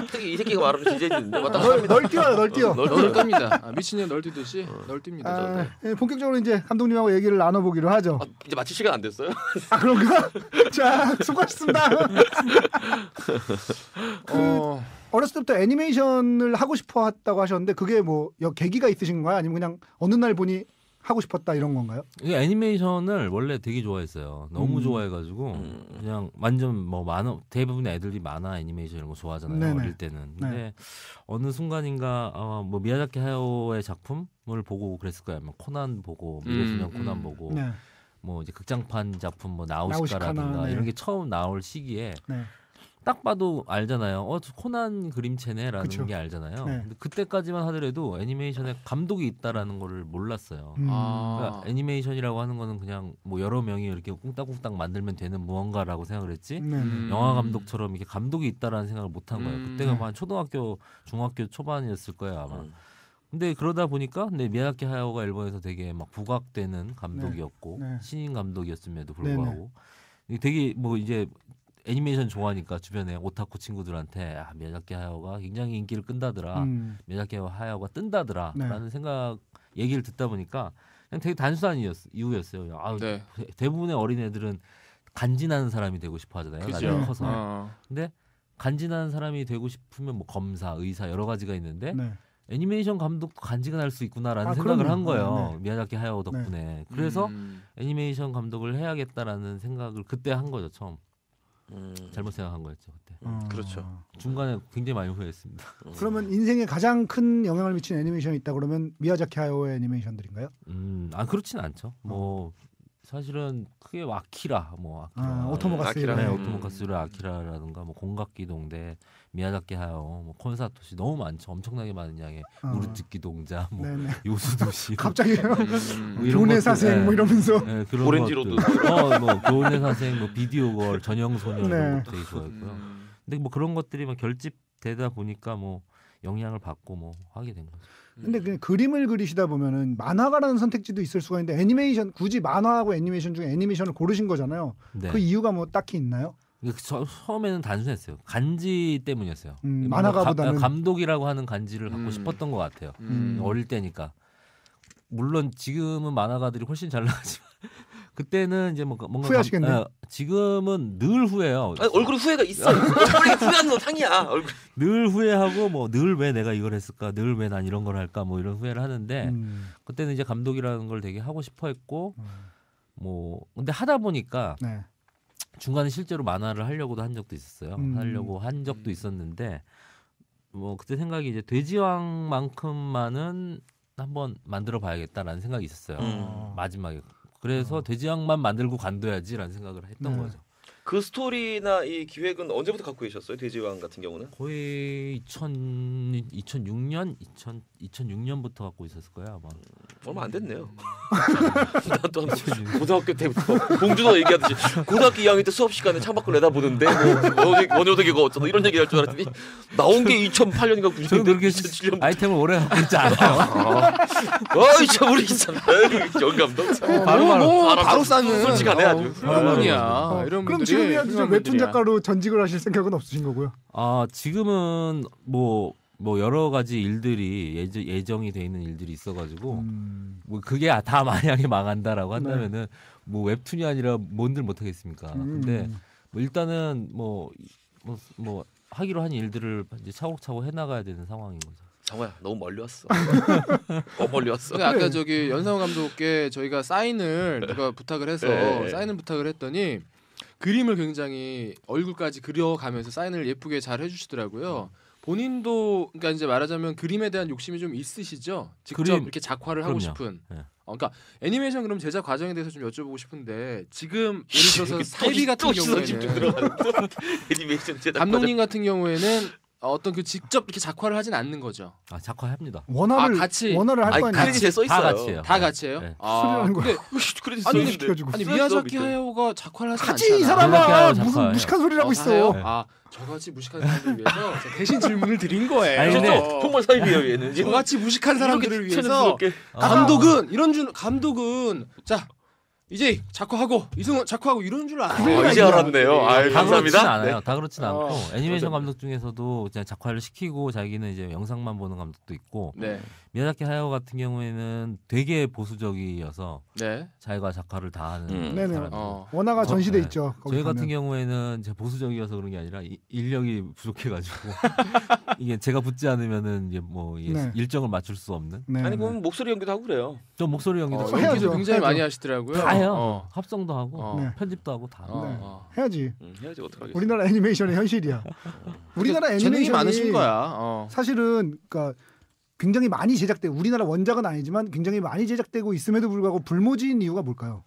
특히 이 새끼가 말하면 진지해지는데 왔다 갔다 합니다. 널 뛰어요, 널 뛰어. 널 뜹니다. 미친년 널 뛰듯이 널 뜁니다. 아, 예, 본격적으로 이제 감독님하고 얘기를 나눠보기로 하죠. 아, 이제 마칠 시간 안 됐어요? 아 그런가? 자, 수고하셨습니다. 어렸을 때부터 애니메이션을 하고 싶어 했다고 하셨는데 그게 뭐 계기가 있으신 건가요? 아니면 그냥 어느 날 보니 하고 싶었다 이런 건가요? 이 애니메이션을 원래 되게 좋아했어요. 너무 좋아해가지고 그냥 완전 뭐 대부분의 애들이 만화 애니메이션 이런 거 좋아하잖아요. 네네. 어릴 때는. 근데 네. 어느 순간인가 뭐 미야자키 하야오의 작품을 보고 그랬을 거예요. 뭐 코난 보고 미래소년 코난 보고 네. 뭐 이제 극장판 작품 뭐 나우시카나, 나우시카라든가 네. 이런 게 처음 나올 시기에 네. 딱 봐도 알잖아요. 저 코난 그림체네라는 그쵸. 게 알잖아요. 네. 근데 그때까지만 하더라도 애니메이션에 감독이 있다라는 거를 몰랐어요. 그러니까 아. 애니메이션이라고 하는 거는 그냥 뭐 여러 명이 이렇게 꿍딱꿍딱 만들면 되는 무언가라고 생각을 했지. 네. 영화 감독처럼 이렇게 감독이 있다라는 생각을 못 한 거예요. 그때가 네. 뭐 한 초등학교, 중학교 초반이었을 거예요 아마. 근데 그러다 보니까 근데 미야자키 하야오가 일본에서 되게 막 부각되는 감독이었고 네. 네. 신인 감독이었음에도 불구하고 이게 되게 뭐 이제 애니메이션 좋아하니까 주변에 오타쿠 친구들한테 미야자키 하야오가 굉장히 인기를 끈다더라. 미야자키 하야오가 뜬다더라라는 네. 생각 얘기를 듣다 보니까 그냥 되게 단순한 이유였어요. 네. 대부분의 어린애들은 간지나는 사람이 되고 싶어 하잖아요. 그죠. 나중에 커서. 어. 근데 간지나는 사람이 되고 싶으면 뭐 검사, 의사 여러 가지가 있는데 네. 애니메이션 감독도 간지가 날 수 있구나라는 아, 생각을 그럼요. 한 거예요. 네, 네. 미야자키 하야오 덕분에. 그래서 음. 애니메이션 감독을 해야겠다라는 생각을 그때 한 거죠. 처음. 잘못 생각한 거였죠 그때. 그렇죠. 중간에 굉장히 많이 후회했습니다. 그러면 인생에 가장 큰 영향을 미친 애니메이션이 있다 그러면 미야자키 하야오의 애니메이션들인가요? 그렇진 않죠. 뭐 사실은 크게 아키라, 뭐 아키라, 오토모가스. 아키라. 네, 네. 오토모가스의 아키라라든가 뭐 공각기동대, 미야자키 하야오, 뭐 콘사토시 너무 많죠. 엄청나게 많은 양의 우르츠키 동자, 뭐 네네. 요수도시, 갑자기 뭐 이런 교내 것들, 사생 뭐 예. 이러면서 네, 그런 오렌지 것들. 로드. 뭐 교내 사생, 뭐 비디오걸, 전형소녀 네. 이런 것도 되게 좋아했고요. 근데 뭐 그런 것들이 막 결집되다 보니까 뭐 영향을 받고 뭐 하게 된 거죠. 근데 그냥 그림을 그리시다 보면은 만화가라는 선택지도 있을 수가 있는데 애니메이션 굳이 만화하고 애니메이션 중에 애니메이션을 고르신 거잖아요. 네. 그 이유가 뭐 딱히 있나요? 처음에는 단순했어요. 간지 때문이었어요. 만화가보다는 감독이라고 하는 간지를 갖고 싶었던 것 같아요. 어릴 때니까. 물론 지금은 만화가들이 훨씬 잘 나가지만 그때는 이제 뭔가 후회하시겠네. 지금은 늘 후회해요. 아니, 얼굴에 후회가 있어. 얼굴에 후회하는 건 상이야. 얼굴. 늘 후회하고 뭐 늘 왜 내가 이걸 했을까, 늘 왜 난 이런 걸 할까, 뭐 이런 후회를 하는데 그때는 이제 감독이라는 걸 되게 하고 싶어했고 뭐 근데 하다 보니까 네. 중간에 실제로 만화를 하려고도 한 적도 있었어요. 하려고 한 적도 있었는데 뭐 그때 생각이 이제 돼지왕만큼만은 한번 만들어 봐야겠다라는 생각이 있었어요. 마지막에. 그래서 돼지왕만 만들고 관둬야지라는 생각을 했던 거죠. 그 스토리나 이 기획은 언제부터 갖고 계셨어요? 돼지왕 같은 경우는? 거의 2006년부터 갖고 있었을 거예요 아마. 얼마 안 됐네요. 나도 고등학교 때부터 봉준호 얘기하듯이 고등학교 2학년 때 수업 시간에 창밖을 내다보는데 뭐 원효덕이가 어쩌다 이런 얘기 할 줄 알았더니 나온 게 2008년인가 9년인가 저는 그렇게 2007년. 아이템을 오래 갖고 있지 않아요. 어이 참 우리 정 감독. 바로 쌓는 솔직하네 아주. 훌륭한 분이야. 이런 그럼 분들이 지금이야 훌륭한 웹툰 분들이야. 작가로 전직을 하실 생각은 없으신 거고요? 지금은 뭐 여러 가지 일들이 예정이 돼 있는 일들이 있어가지고 뭐 그게 다 만약에 망한다라고 한다면은 뭐 웹툰이 아니라 뭔들 못하겠습니까? 근데 뭐 일단은 뭐 하기로 한 일들을 이제 차곡차곡 해나가야 되는 상황인 거죠. 정호야 너무 멀리 왔어. 멀리 왔어. 근데 아까 저기 연상호 감독께 저희가 사인을 누가 부탁을 해서 네. 사인을 부탁을 했더니 그림을 굉장히 얼굴까지 그려가면서 사인을 예쁘게 잘 해주시더라고요. 본인도 그러니까 이제 말하자면 그림에 대한 욕심이 좀 있으시죠? 직접 그림, 이렇게 작화를 하고 그럼요. 싶은. 네. 그러니까 애니메이션 그럼 제작 과정에 대해서 좀 여쭤보고 싶은데 지금 예를 들어서 사이비 같은 경우에는 애니메이션 제작 감독님 같은 경우에는 어떤 그 직접 이렇게 작화를 하진 않는 거죠. 작화합니다. 원화를 같이. 원화를 할 거 아니에요? 크레딧에 써 있어요. 다 같이 해요. 다 같이 해요? 네. 수리하는 거야. 근데 크레딧 아니, 써 있는데. 시켜주고. 아니 써 있어, 미야자키 밑에. 하야오가 작화를 하지 하지 이 않잖아. 사람아 미야자키 무슨 작가예요. 무식한 소리를 하고 있어. 하세요? 네. 저같이 무식한 사람들 위해서 제가 대신 질문을 드린 거예요. 아니, 근데 정말 사입이에요 얘는. 저같이 무식한 사람들을 위해서 천연스럽게. 감독은 자 이제 작화하고 이승훈 작화하고 이런 줄 알아요. 이제 알았네요. 아유, 다 그렇진 감사합니다. 않아요. 네. 다 그렇진 않고 애니메이션 맞아요. 감독 중에서도 그냥 작화를 시키고 자기는 이제 영상만 보는 감독도 있고 네. 미야자키 하야오 같은 경우에는 되게 보수적이어서 네. 자기가 작화를 다 하는 네네. 사람이고 원화가 전시돼 네. 있죠. 거기 저희 같은 가면. 경우에는 제 보수적이어서 그런 게 아니라 인력이 부족해가지고 이게 제가 붙지 않으면은 이제 뭐 이게 네. 일정을 맞출 수 없는. 네, 아니 네. 그럼 목소리 연기도 하고 그래요. 저 목소리 연기도 해야죠. 연기도 굉장히 해야죠. 많이 하시더라고요. 다 해요. 어. 합성도 하고 어. 네. 편집도 하고 다. 어, 네. 어. 해야지. 해야지 어떡하겠어. 우리나라 애니메이션의 현실이야. 우리나라 재능이 애니메이션이 많으신 거야. 어. 사실은 그러니까 굉장히 많이 제작되고 우리나라 원작은 아니지만 굉장히 많이 제작되고 있음에도 불구하고 불모지인 이유가 뭘까요?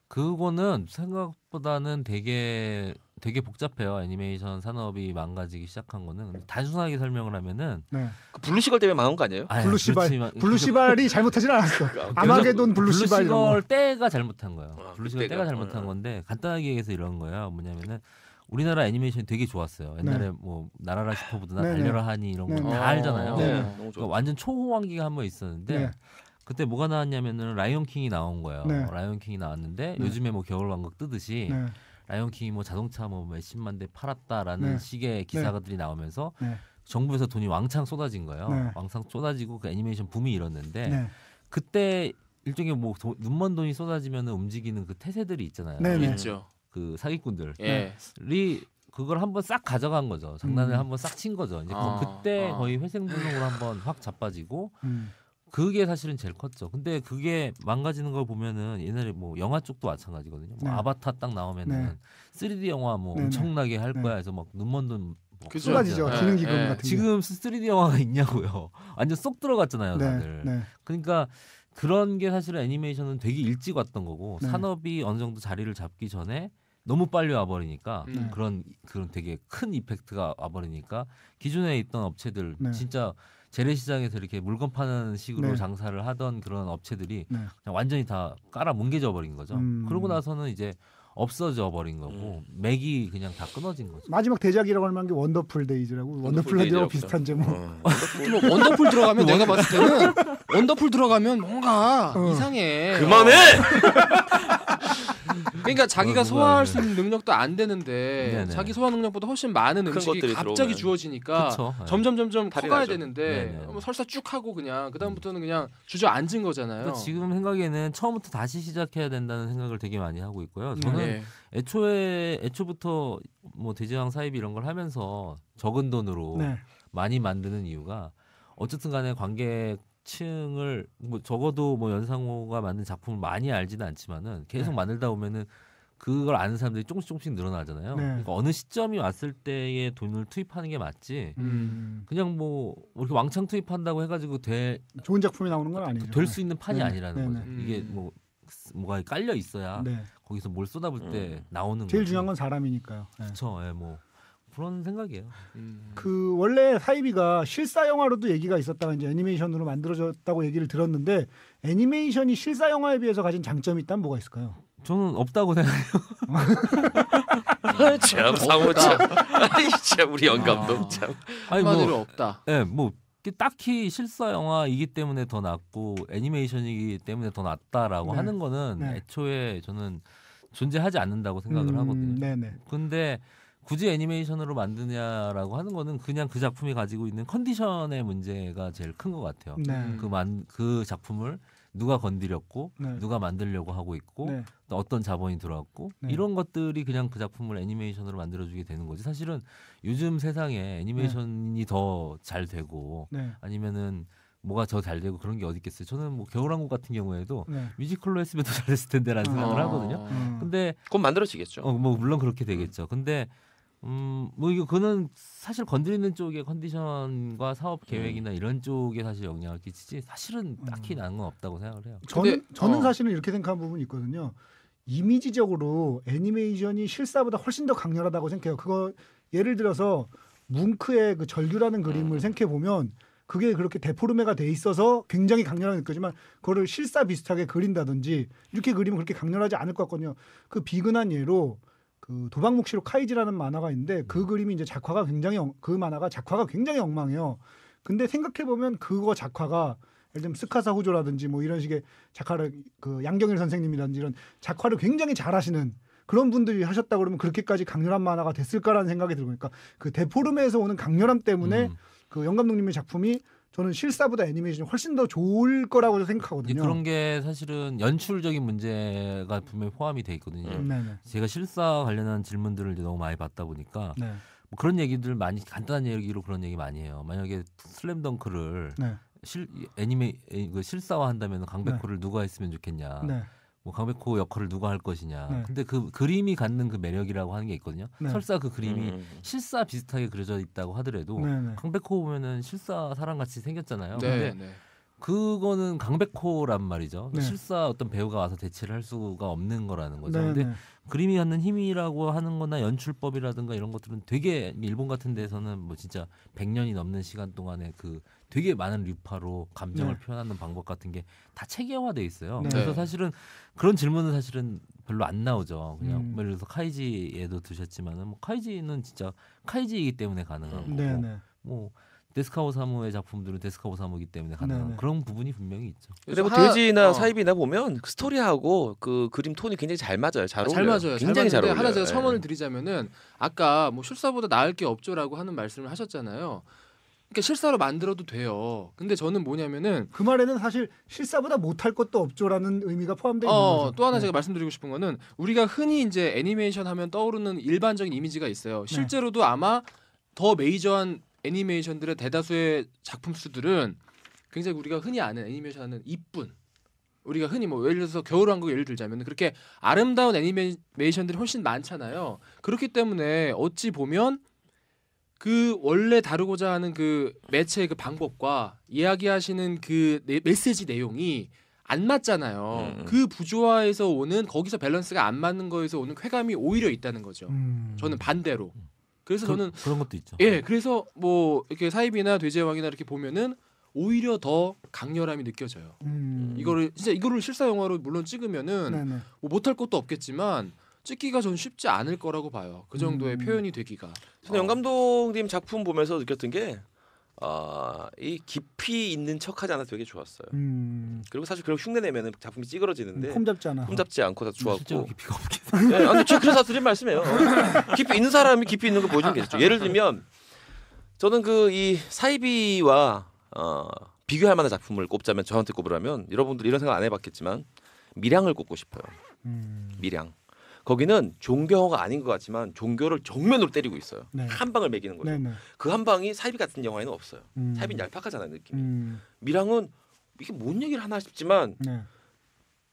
그거는 생각보다는 되게 복잡해요. 애니메이션 산업이 망가지기 시작한 거는 근데 단순하게 설명을 하면은 네. 그 블루시걸 때문에 망한 거 아니에요? 아유, 블루시발 그렇지만 블루시발이 잘못하진 않았어. 아마게돈 블루시발 이런 거. 블루시걸 때가 잘못한 거예요. 아, 블루시걸 그때가. 때가 잘못한 건데 간단하게 얘기해서 이런 거예요. 뭐냐면은 우리나라 애니메이션이 되게 좋았어요. 옛날에 뭐 나라라 슈퍼보드나 네네. 달려라 하니 이런 거 네네. 다 알잖아요. 네. 너무 좋아. 그러니까 완전 초호황기가 한 번 있었는데 네. 그때 뭐가 나왔냐면은 라이온 킹이 나온 거예요. 네. 라이온 킹이 나왔는데 네. 요즘에 뭐 겨울왕국 뜨듯이 네. 라이온 킹이 뭐 자동차 뭐 몇십만 대 팔았다라는 네. 식의 기사들이 나오면서 네. 정부에서 돈이 왕창 쏟아진 거예요. 네. 왕창 쏟아지고 그 애니메이션 붐이 일었는데 네. 그때 일종의 뭐 눈먼 돈이 쏟아지면 움직이는 그 태세들이 있잖아요. 네, 네. 있죠. 그 사기꾼들이 예. 그걸 한번 싹 가져간 거죠. 장난을 음. 한번 싹 친 거죠. 이제 아, 그때 아. 거의 회생불능으로 한번 확 자빠지고 음. 그게 사실은 제일 컸죠. 근데 그게 망가지는 걸 보면은 옛날에 뭐 영화 쪽도 마찬가지거든요. 뭐 네. 아바타 딱 나오면은 네. 3D 영화 뭐 네, 네. 엄청나게 할 네. 거야 해서 막 눈먼 돈 뭐 그죠. 쏟아지죠. 네, 기능 기금 네. 같은 게. 지금 3D 영화가 있냐고요. 완전 쏙 들어갔잖아요, 다들. 네. 네. 그러니까 그런 게 사실은 애니메이션은 되게 일찍 왔던 거고 네. 산업이 어느 정도 자리를 잡기 전에 너무 빨리 와버리니까 네. 그런 되게 큰 이펙트가 와버리니까 기존에 있던 업체들 네. 진짜 재래시장에서 이렇게 물건 파는 식으로 네. 장사를 하던 그런 업체들이 네. 그냥 완전히 다 깔아 뭉개져 버린 거죠. 그러고 나서는 이제 없어져 버린 거고 맥이 그냥 다 끊어진 거죠. 마지막 대작이라고 할 만한 게 원더풀 데이즈라고 원더풀 데이즈하고 비슷한 제목. 뭐 원더풀 들어가면 내가 봤을 때는 원더풀 들어가면 뭔가 이상해. 그만해. 그러니까 자기가 소화할 수 있는 능력도 안 되는데 네네. 자기 소화 능력보다 훨씬 많은 큰 음식이 것들이 갑자기 들어오면. 주어지니까 그쵸. 네. 점점 탈이 커가야 나죠. 되는데 네네. 뭐 설사 쭉 하고 그냥 그다음부터는 그냥 주저앉은 거잖아요. 그러니까 지금 생각에는 처음부터 다시 시작해야 된다는 생각을 되게 많이 하고 있고요. 저는 네. 애초부터 뭐 대지왕 사이비 이런 걸 하면서 적은 돈으로 네. 많이 만드는 이유가 어쨌든 간에 관객층을 뭐 적어도 뭐 연상호가 만든 작품을 많이 알지는 않지만은 계속 네. 만들다 보면은 그걸 아는 사람들이 조금씩 늘어나잖아요. 네. 그러니까 어느 시점이 왔을 때에 돈을 투입하는 게 맞지. 그냥 뭐 이렇게 왕창 투입한다고 해가지고 좋은 작품이 나오는 건 아니죠. 될 수 있는 판이 네. 아니라는 네. 거죠. 네. 이게 뭐가 깔려 있어야 네. 거기서 뭘 쏟아볼 때 나오는 제일 거지. 중요한 건 사람이니까요. 네. 그렇죠. 예, 뭐 그런 생각이에요. 그 원래 사이비가 실사 영화로도 얘기가 있었다가 이제 애니메이션으로 만들어졌다고 얘기를 들었는데 애니메이션이 실사 영화에 비해서 가진 장점이 있다면 뭐가 있을까요? 저는 없다고 생각해요. 참 상호 참. 아이 참 우리 영감도 참. 아니 한마디로 뭐, 없다. 예, 뭐 딱히 실사 영화이기 때문에 더 낫고 애니메이션이기 때문에 더 낫다라고 네. 하는 거는 네. 애초에 저는 존재하지 않는다고 생각을 하거든요. 네네. 근데 굳이 애니메이션으로 만드냐라고 하는 거는 그냥 그 작품이 가지고 있는 컨디션의 문제가 제일 큰 것 같아요. 네. 그 작품을 누가 건드렸고 네. 누가 만들려고 하고 있고 네. 또 어떤 자본이 들어왔고 네. 이런 것들이 그냥 그 작품을 애니메이션으로 만들어주게 되는 거지. 사실은 요즘 세상에 애니메이션이 더 잘 되고 네. 아니면은 뭐가 더 잘 되고 그런 게 어디 있겠어요. 저는 뭐 겨울왕국 같은 경우에도 네. 뮤지컬로 했으면 더 잘했을 텐데라는 생각을 하거든요. 근데 곧 만들어지겠죠. 뭐 물론 그렇게 되겠죠. 근데 뭐 이거 그는 사실 건드리는 쪽의 컨디션과 사업 계획이나 이런 쪽에 사실 영향을 끼치지 사실은 딱히 나는 건 없다고 생각을 해요. 저는 사실은 이렇게 생각한 부분이 있거든요. 이미지적으로 애니메이션이 실사보다 훨씬 더 강렬하다고 생각해요. 그거 예를 들어서 뭉크의 그 절규라는 그림을 생각해 보면 그게 그렇게 데포르메가 돼 있어서 굉장히 강렬하게 느껴지만 그거를 실사 비슷하게 그린다든지 이렇게 그리면 그렇게 강렬하지 않을 것 같거든요. 그 비근한 예로 그 도박묵시록 카이지라는 만화가 있는데 그 그림이 이제 그 만화가 작화가 굉장히 엉망해요. 근데 생각해 보면 그거 작화가 예를 들면 스카사 후조라든지 뭐 이런 식의 작화를 그 양경일 선생님이라든지 이런 작화를 굉장히 잘하시는 그런 분들이 하셨다 그러면 그렇게까지 강렬한 만화가 됐을까라는 생각이 들고 그러니까 그 데포름에서 오는 강렬함 때문에 그 영 감독님의 작품이 저는 실사보다 애니메이션이 훨씬 더 좋을 거라고 생각하거든요. 그런 게 사실은 연출적인 문제가 분명히 포함이 돼 있거든요. 네네. 제가 실사 관련한 질문들을 이제 너무 많이 받다 보니까 네. 뭐 그런 얘기들 많이 간단한 얘기로 그런 얘기 많이 해요. 만약에 슬램덩크를 네. 그 실사화한다면 강백호를 누가 했으면 좋겠냐. 네. 뭐 강백호 역할을 누가 할 것이냐. 네. 근데 그 그림이 갖는 그 매력이라고 하는 게 있거든요. 네. 설사 그 그림이 실사 비슷하게 그려져 있다고 하더라도 네네. 강백호 보면은 실사 사람같이 생겼잖아요. 네, 근데 네. 그거는 강백호란 말이죠. 네. 실사 어떤 배우가 와서 대체를 할 수가 없는 거라는 거죠. 네네. 근데 그림이 갖는 힘이라고 하는 거나 연출법이라든가 이런 것들은 되게 일본 같은 데서는 뭐 진짜 100년이 넘는 시간 동안에 그 되게 많은 류파로 감정을 네. 표현하는 방법 같은 게 다 체계화돼 있어요. 네. 그래서 사실은 그런 질문은 사실은 별로 안 나오죠. 그냥 음. 예를 들어서 카이지에도 두셨지만은 뭐 카이지는 진짜 카이지이기 때문에 가능한 거고 네네. 뭐 데스카 오사무의 작품들은 데스카 오사무이기 때문에 가능한 네네. 그런 부분이 분명히 있죠. 그리고 하나- 돼지나 어. 사이비나 보면 그 스토리하고 그 그림 톤이 굉장히 잘 맞아요. 잘 어울려요. 잘 맞아요. 굉장히 잘 맞는데 어울려요. 하나 제가 예. 첨언을 드리자면은 아까 뭐 실사보다 나을 게 없죠라고 하는 말씀을 하셨잖아요. 그러니까 실사로 만들어도 돼요. 근데 저는 뭐냐면은 그 말에는 사실 실사보다 못할 것도 없죠라는 의미가 포함되어 있는 거죠. 또 하나 네. 제가 말씀드리고 싶은 거는 우리가 흔히 이제 애니메이션 하면 떠오르는 일반적인 이미지가 있어요. 실제로도 아마 더 메이저한 애니메이션들의 대다수의 작품 수들은 굉장히 우리가 흔히 아는 애니메이션 하는 이쁜 우리가 흔히 뭐 예를 들어서 겨울왕국 예를 들자면 그렇게 아름다운 애니메이션들이 훨씬 많잖아요. 그렇기 때문에 어찌 보면 그 원래 다루고자 하는 그 매체의 그 방법과 이야기하시는 그 메시지 내용이 안 맞잖아요. 그 부조화에서 오는 거기서 밸런스가 안 맞는 거에서 오는 쾌감이 오히려 있다는 거죠. 저는 반대로. 그래서 저는 그런 것도 있죠. 예, 그래서 뭐 이렇게 사이비나 돼지의 왕이나 이렇게 보면은 오히려 더 강렬함이 느껴져요. 이거를 진짜 이거를 실사 영화로 물론 찍으면은 네네. 뭐 못할 것도 없겠지만 찍기가 전 쉽지 않을 거라고 봐요. 그 정도의 표현이 되기가. 저는 영 감독님 작품 보면서 느꼈던 게 이 깊이 있는 척하지 않아서 되게 좋았어요. 그리고 사실 그런 흉내 내면은 작품이 찌그러지는데 폼 잡지 않아. 폼 잡지 않고 다 실제로 좋았고. 깊이가 없긴. 네, 아니 제가 그래서 드린 말씀이에요. 깊이 있는 사람이 깊이 있는 거 보여주면 되겠죠. 예를 들면 저는 그 이 사이비와 비교할 만한 작품을 꼽자면 저한테 꼽으라면 여러분들 이런 생각 안 해봤겠지만 밀양을 꼽고 싶어요. 밀양. 거기는 종교가 아닌 것 같지만 종교를 정면으로 때리고 있어요. 네. 한 방을 매기는 거죠. 네네. 그 한 방이 사이비 같은 영화에는 없어요. 사이비는 얄팍하잖아요 느낌이. 밀양은 이게 뭔 얘기를 하나 싶지만 네.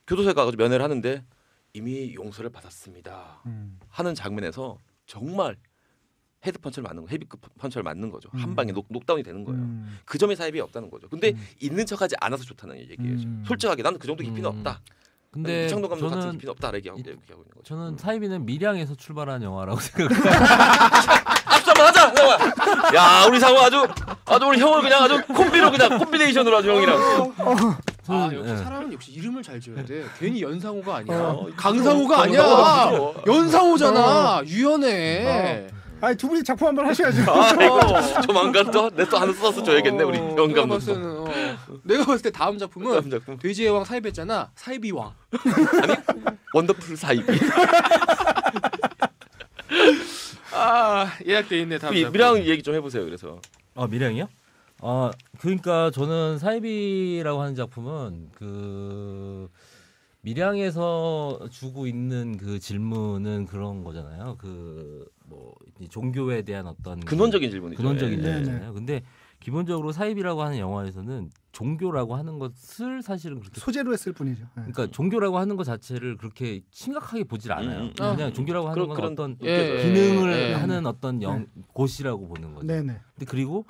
교도소에 가서 면회를 하는데 이미 용서를 받았습니다 하는 장면에서 정말 헤드 펀치를 맞는 거, 헤비급 펀치를 맞는 거죠. 한 방에 녹다운이 되는 거예요. 그 점에 사이비 없다는 거죠. 근데 있는 척하지 않아서 좋다는 얘기예요. 솔직하게 나는 그 정도 깊이는 없다. 근데 이창동 감독 같은 저는 깊이는 없다 얘기하고 있는 거죠. 저는 사이비는 밀양에서 출발한 영화라고 생각해요. 악수 한번 하자. 상호야. 야 우리 상호 아주 우리 형을 그냥 아주 콤비로 그냥 콤비네이션으로 아주 형이랑. 역시 예. 사람은 역시 이름을 잘 지어야 돼. 괜히 연상호가 아니야. 그럼. 강상호가 아니야. 연상호잖아. 유연해. 아니 두 분이 작품 한번 하셔야죠. 조만간 또 내 또 하나 써서 줘야겠네 우리 영 내가 감독. 봤을 때는 내가 봤을 때 다음 작품은 다음 작품 돼지의 왕 사이비했잖아. 사이비 왕. 원더풀 사이비. 예약돼 있네 다음 작품. 미랑 얘기 좀 해보세요. 그래서 밀양이요? 그러니까 저는 사이비라고 하는 작품은 그 밀양에서 주고 있는 그 질문은 그런 거잖아요. 그 뭐 종교에 대한 어떤 근원적인 질문이죠. 근원적인 예. 질문이잖아요. 근데 기본적으로 사이비라고 하는 영화에서는 종교라고 하는 것을 사실은 그렇게 소재로 했을 뿐이죠. 네. 그러니까 종교라고 하는 것 자체를 그렇게 심각하게 보질 않아요. 그냥 종교라고 하는 건 어떤 예, 기능을 예, 예. 하는 어떤 곳이라고 보는 거죠. 네네. 근데 그리고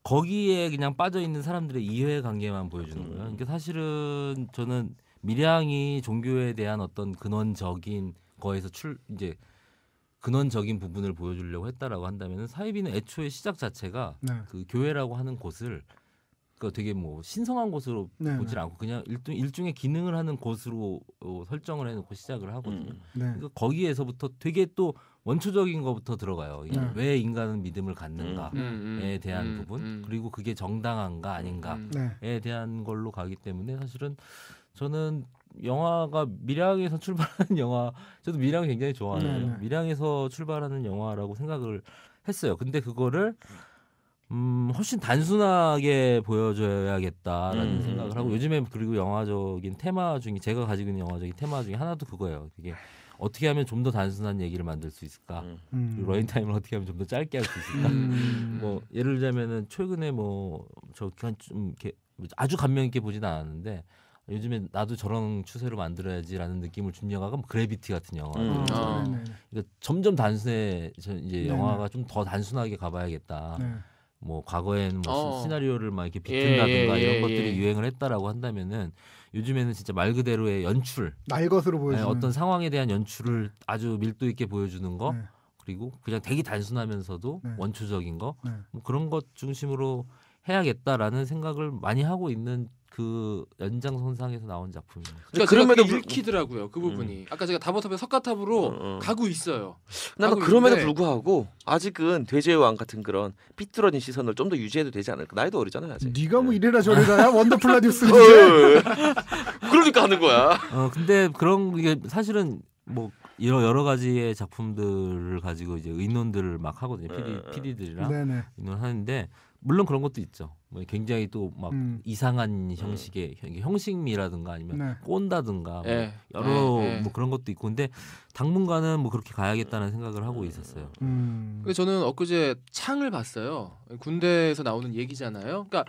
거기에 그냥 빠져 있는 사람들의 이해관계만 보여주는 거예요. 그러니까 사실은 저는 밀양이 종교에 대한 어떤 근원적인 거에서 이제 근원적인 부분을 보여주려고 했다라고 한다면 사이비는 애초에 시작 자체가 네. 그 교회라고 하는 곳을 그 되게 뭐 신성한 곳으로 네, 보질 네. 않고 그냥 일종의 기능을 하는 곳으로 설정을 해놓고 시작을 하거든요. 네. 그러니까 거기에서부터 되게 또 원초적인 것부터 들어가요. 이게 네. 왜 인간은 믿음을 갖는가에 대한 음, 부분 그리고 그게 정당한가 아닌가에 네. 대한 걸로 가기 때문에 사실은 저는 영화가 밀양에서 출발하는 영화 저도 밀양 굉장히 좋아하는데요. 네, 네. 밀양에서 출발하는 영화라고 생각을 했어요. 근데 그거를 훨씬 단순하게 보여줘야겠다라는 생각을 하고 요즘에 그리고 영화적인 테마 중에 제가 가지고 있는 영화적인 테마 중에 하나도 그거예요. 이게 어떻게 하면 좀 더 단순한 얘기를 만들 수 있을까? 그리고 러닝타임을 어떻게 하면 좀 더 짧게 할 수 있을까? 뭐 예를 들자면은 최근에 뭐 저 좀 이렇게 아주 감명 있게 보진 않았는데 요즘에 나도 저런 추세로 만들어야지라는 느낌을 준 영화가 뭐 그래비티 같은 영화. 아. 네, 네, 그러니까 점점 단순해 이제 네, 영화가 좀 더 단순하게 가봐야겠다. 네. 뭐 과거에는 뭐 시나리오를 막 이렇게 예, 비튼다든가 예, 이런 예, 것들이 예. 유행을 했다라고 한다면은 요즘에는 진짜 말 그대로의 연출, 날 것으로 보여주는 어떤 상황에 대한 연출을 아주 밀도 있게 보여주는 거, 네. 그리고 그냥 되게 단순하면서도 네. 원초적인 거, 네. 뭐 그런 것 중심으로 해야겠다라는 생각을 많이 하고 있는 그 연장선상에서 나온 작품입니다. 그러니까 그럼에도 그럼에도 읽히더라고요. 그 부분이. 아까 제가 다보탑의 어, 어. 석가탑으로 가고 있어요. 나는 하고 그럼에도 있는데 불구하고 아직은 돼지의 왕 같은 그런 삐뚤어진 시선을 좀 더 유지해도 되지 않을까. 나이도 어리잖아요 아직. 네가 뭐 이래라 저래라야 원더풀 라디오스인데 그러니까 하는 거야. 근데 그런 게 사실은 뭐 여러 가지의 작품들을 가지고 이제 의논들을 막 하거든요. PD들이랑 네네. 의논하는데 물론 그런 것도 있죠. 뭐 굉장히 또 막 이상한 형식의 형식미라든가 아니면 네. 꼰다든가 뭐 예. 여러 예. 뭐 그런 것도 있고 근데 당분간은 뭐 그렇게 가야겠다는 생각을 하고 있었어요. 근데 저는 엊그제 창을 봤어요. 군대에서 나오는 얘기잖아요. 그러니까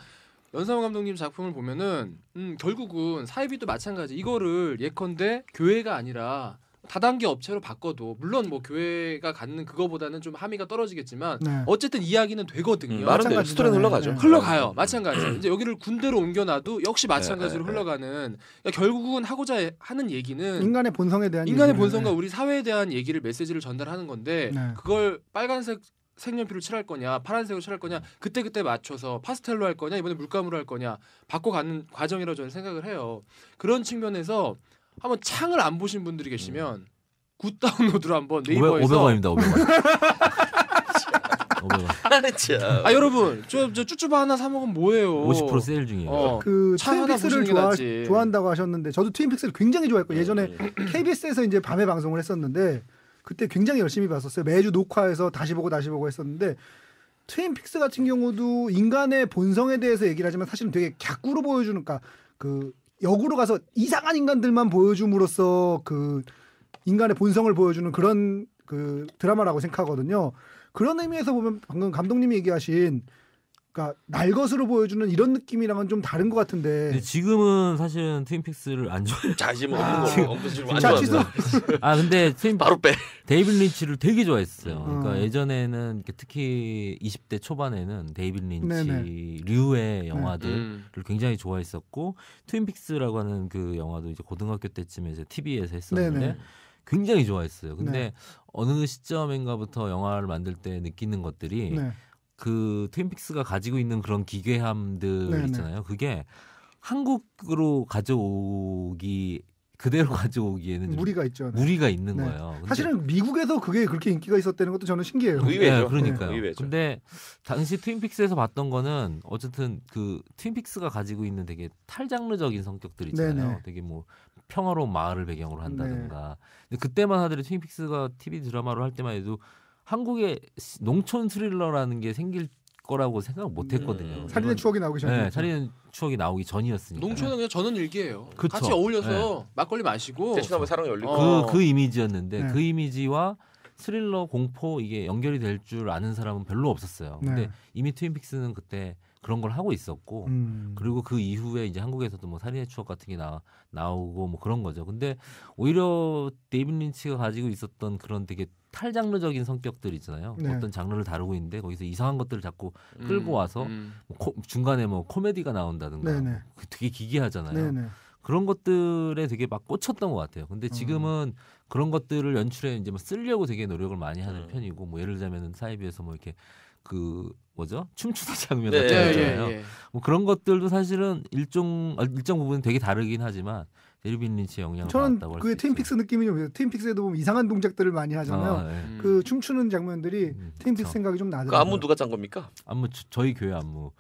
연상호 감독님 작품을 보면은 결국은 사이비도 마찬가지. 이거를 예컨대 교회가 아니라 다단계 업체로 바꿔도 물론 뭐 교회가 갖는 그거보다는 좀 함의가 떨어지겠지만 네. 어쨌든 이야기는 되거든요. 말은 돼요. 마찬가지죠. 스토리는 흘러가죠. 네. 흘러가요. 마찬가지. 이제 여기를 군대로 옮겨놔도 역시 마찬가지로 네. 흘러가는. 그러니까 결국은 하고자 하는 얘기는 인간의 본성에 대한 인간의 얘기를, 본성과 우리 사회에 대한 얘기를 메시지를 전달하는 건데 네. 그걸 빨간색 색연필로 칠할 거냐 파란색으로 칠할 거냐 그때 맞춰서 파스텔로 할 거냐 이번에 물감으로 할 거냐 바꿔가는 과정이라고 저는 생각을 해요. 그런 측면에서 한번 창을 안 보신 분들이 계시면 굿 다운로드로 한번 네이버에서 500원입니다. 500원. 500원. 나는 참. 아 여러분 저 쭈쭈바 하나 사 먹으면 뭐예요? 50% 세일 중이에요. 그 창 하나 트윈픽스를 보시는 게 낫지. 좋아한다고 하셨는데 저도 트윈픽스를 굉장히 좋아했고 예전에 음. KBS에서 이제 밤에 방송을 했었는데 그때 굉장히 열심히 봤었어요. 매주 녹화해서 다시 보고 했었는데 트윈픽스 같은 경우도 인간의 본성에 대해서 얘기를 하지만 사실은 되게 객구로 보여주는 그러니까 그 역으로 가서 이상한 인간들만 보여줌으로써 그 인간의 본성을 보여주는 그런 그 드라마라고 생각하거든요. 그런 의미에서 보면 방금 감독님이 얘기하신 그러니까 날 것으로 보여주는 이런 느낌이랑은 좀 다른 것 같은데. 근데 지금은 사실은 트윈픽스를 안 좋아해요. 자 지금 없는 거 엉뚱 안 자, 좋아하는 취소. 거. 근데 바로 빼. 데이빗 린치를 되게 좋아했어요. 그러니까 어. 예전에는 이렇게 특히 20대 초반에는 데이빗 린치 네네. 류의 영화들을 음. 굉장히 좋아했었고 트윈픽스라고 하는 그 영화도 이제 고등학교 때쯤에 이제 TV에서 했었는데 네네. 굉장히 좋아했어요. 근데 네. 어느 시점인가부터 영화를 만들 때 느끼는 것들이 네. 그 트윈픽스가 가지고 있는 그런 기괴함들 네네. 있잖아요. 그게 한국으로 가져오기 그대로 가져오기에는 좀 무리가 있죠. 네. 무리가 있는 네. 거예요. 근데 사실은 미국에서 그게 그렇게 인기가 있었다는 것도 저는 신기해요. 의외죠. 그러니까요. 의외죠. 근데 당시 트윈픽스에서 봤던 거는 어쨌든 그 트윈픽스가 가지고 있는 되게 탈장르적인 성격들 있잖아요. 네네. 되게 뭐 평화로운 마을을 배경으로 한다든가. 근데 그때만 하더라도 트윈픽스가 TV 드라마로 할 때만 해도 한국에 농촌 스릴러라는 게 생길 거라고 생각 못 했거든요. 살인의 추억이 나오기 전에. 네, 살인의 추억이 나오기 전이었으니까. 농촌은 그냥 저는 일기예요. 그쵸. 같이 어울려서 막걸리 마시고 대추나무 사랑이 열리고. 그 이미지였는데 네. 그 이미지와 스릴러 공포 이게 연결이 될 줄 아는 사람은 별로 없었어요. 근데 네. 이미 트윈픽스는 그때 그런 걸 하고 있었고 그리고 그 이후에 이제 한국에서도 뭐 살인의 추억 같은 게 나오고 뭐 그런 거죠. 근데 오히려 데이빗 린치가 가지고 있었던 그런 되게 탈장르적인 성격들 있잖아요. 네. 어떤 장르를 다루고 있는데 거기서 이상한 것들을 자꾸 끌고 와서 뭐 중간에 뭐 코미디가 나온다든가 네네. 되게 기괴하잖아요. 네네. 그런 것들에 되게 막 꽂혔던 것 같아요. 근데 지금은 그런 것들을 연출에 이제 뭐 쓰려고 되게 노력을 많이 하는 편이고 뭐 예를 들자면은 사이비에서 뭐 이렇게 그 뭐죠? 춤추는 장면 네, 같은 거 예, 있잖아요. 예. 뭐 그런 것들도 사실은 일정 부분 되게 다르긴 하지만 데이비드 린치의 영향을 저는 받았다고 할 수 그 있죠. 트윈픽스 느낌이 좀 있어요. 트윈픽스에도 보면 이상한 동작들을 많이 하잖아요. 네. 그 춤추는 장면들이 트윈픽스 그쵸. 생각이 좀 그 나더라고요. 안무 누가 짠 겁니까? 안무 저희 교회 안무.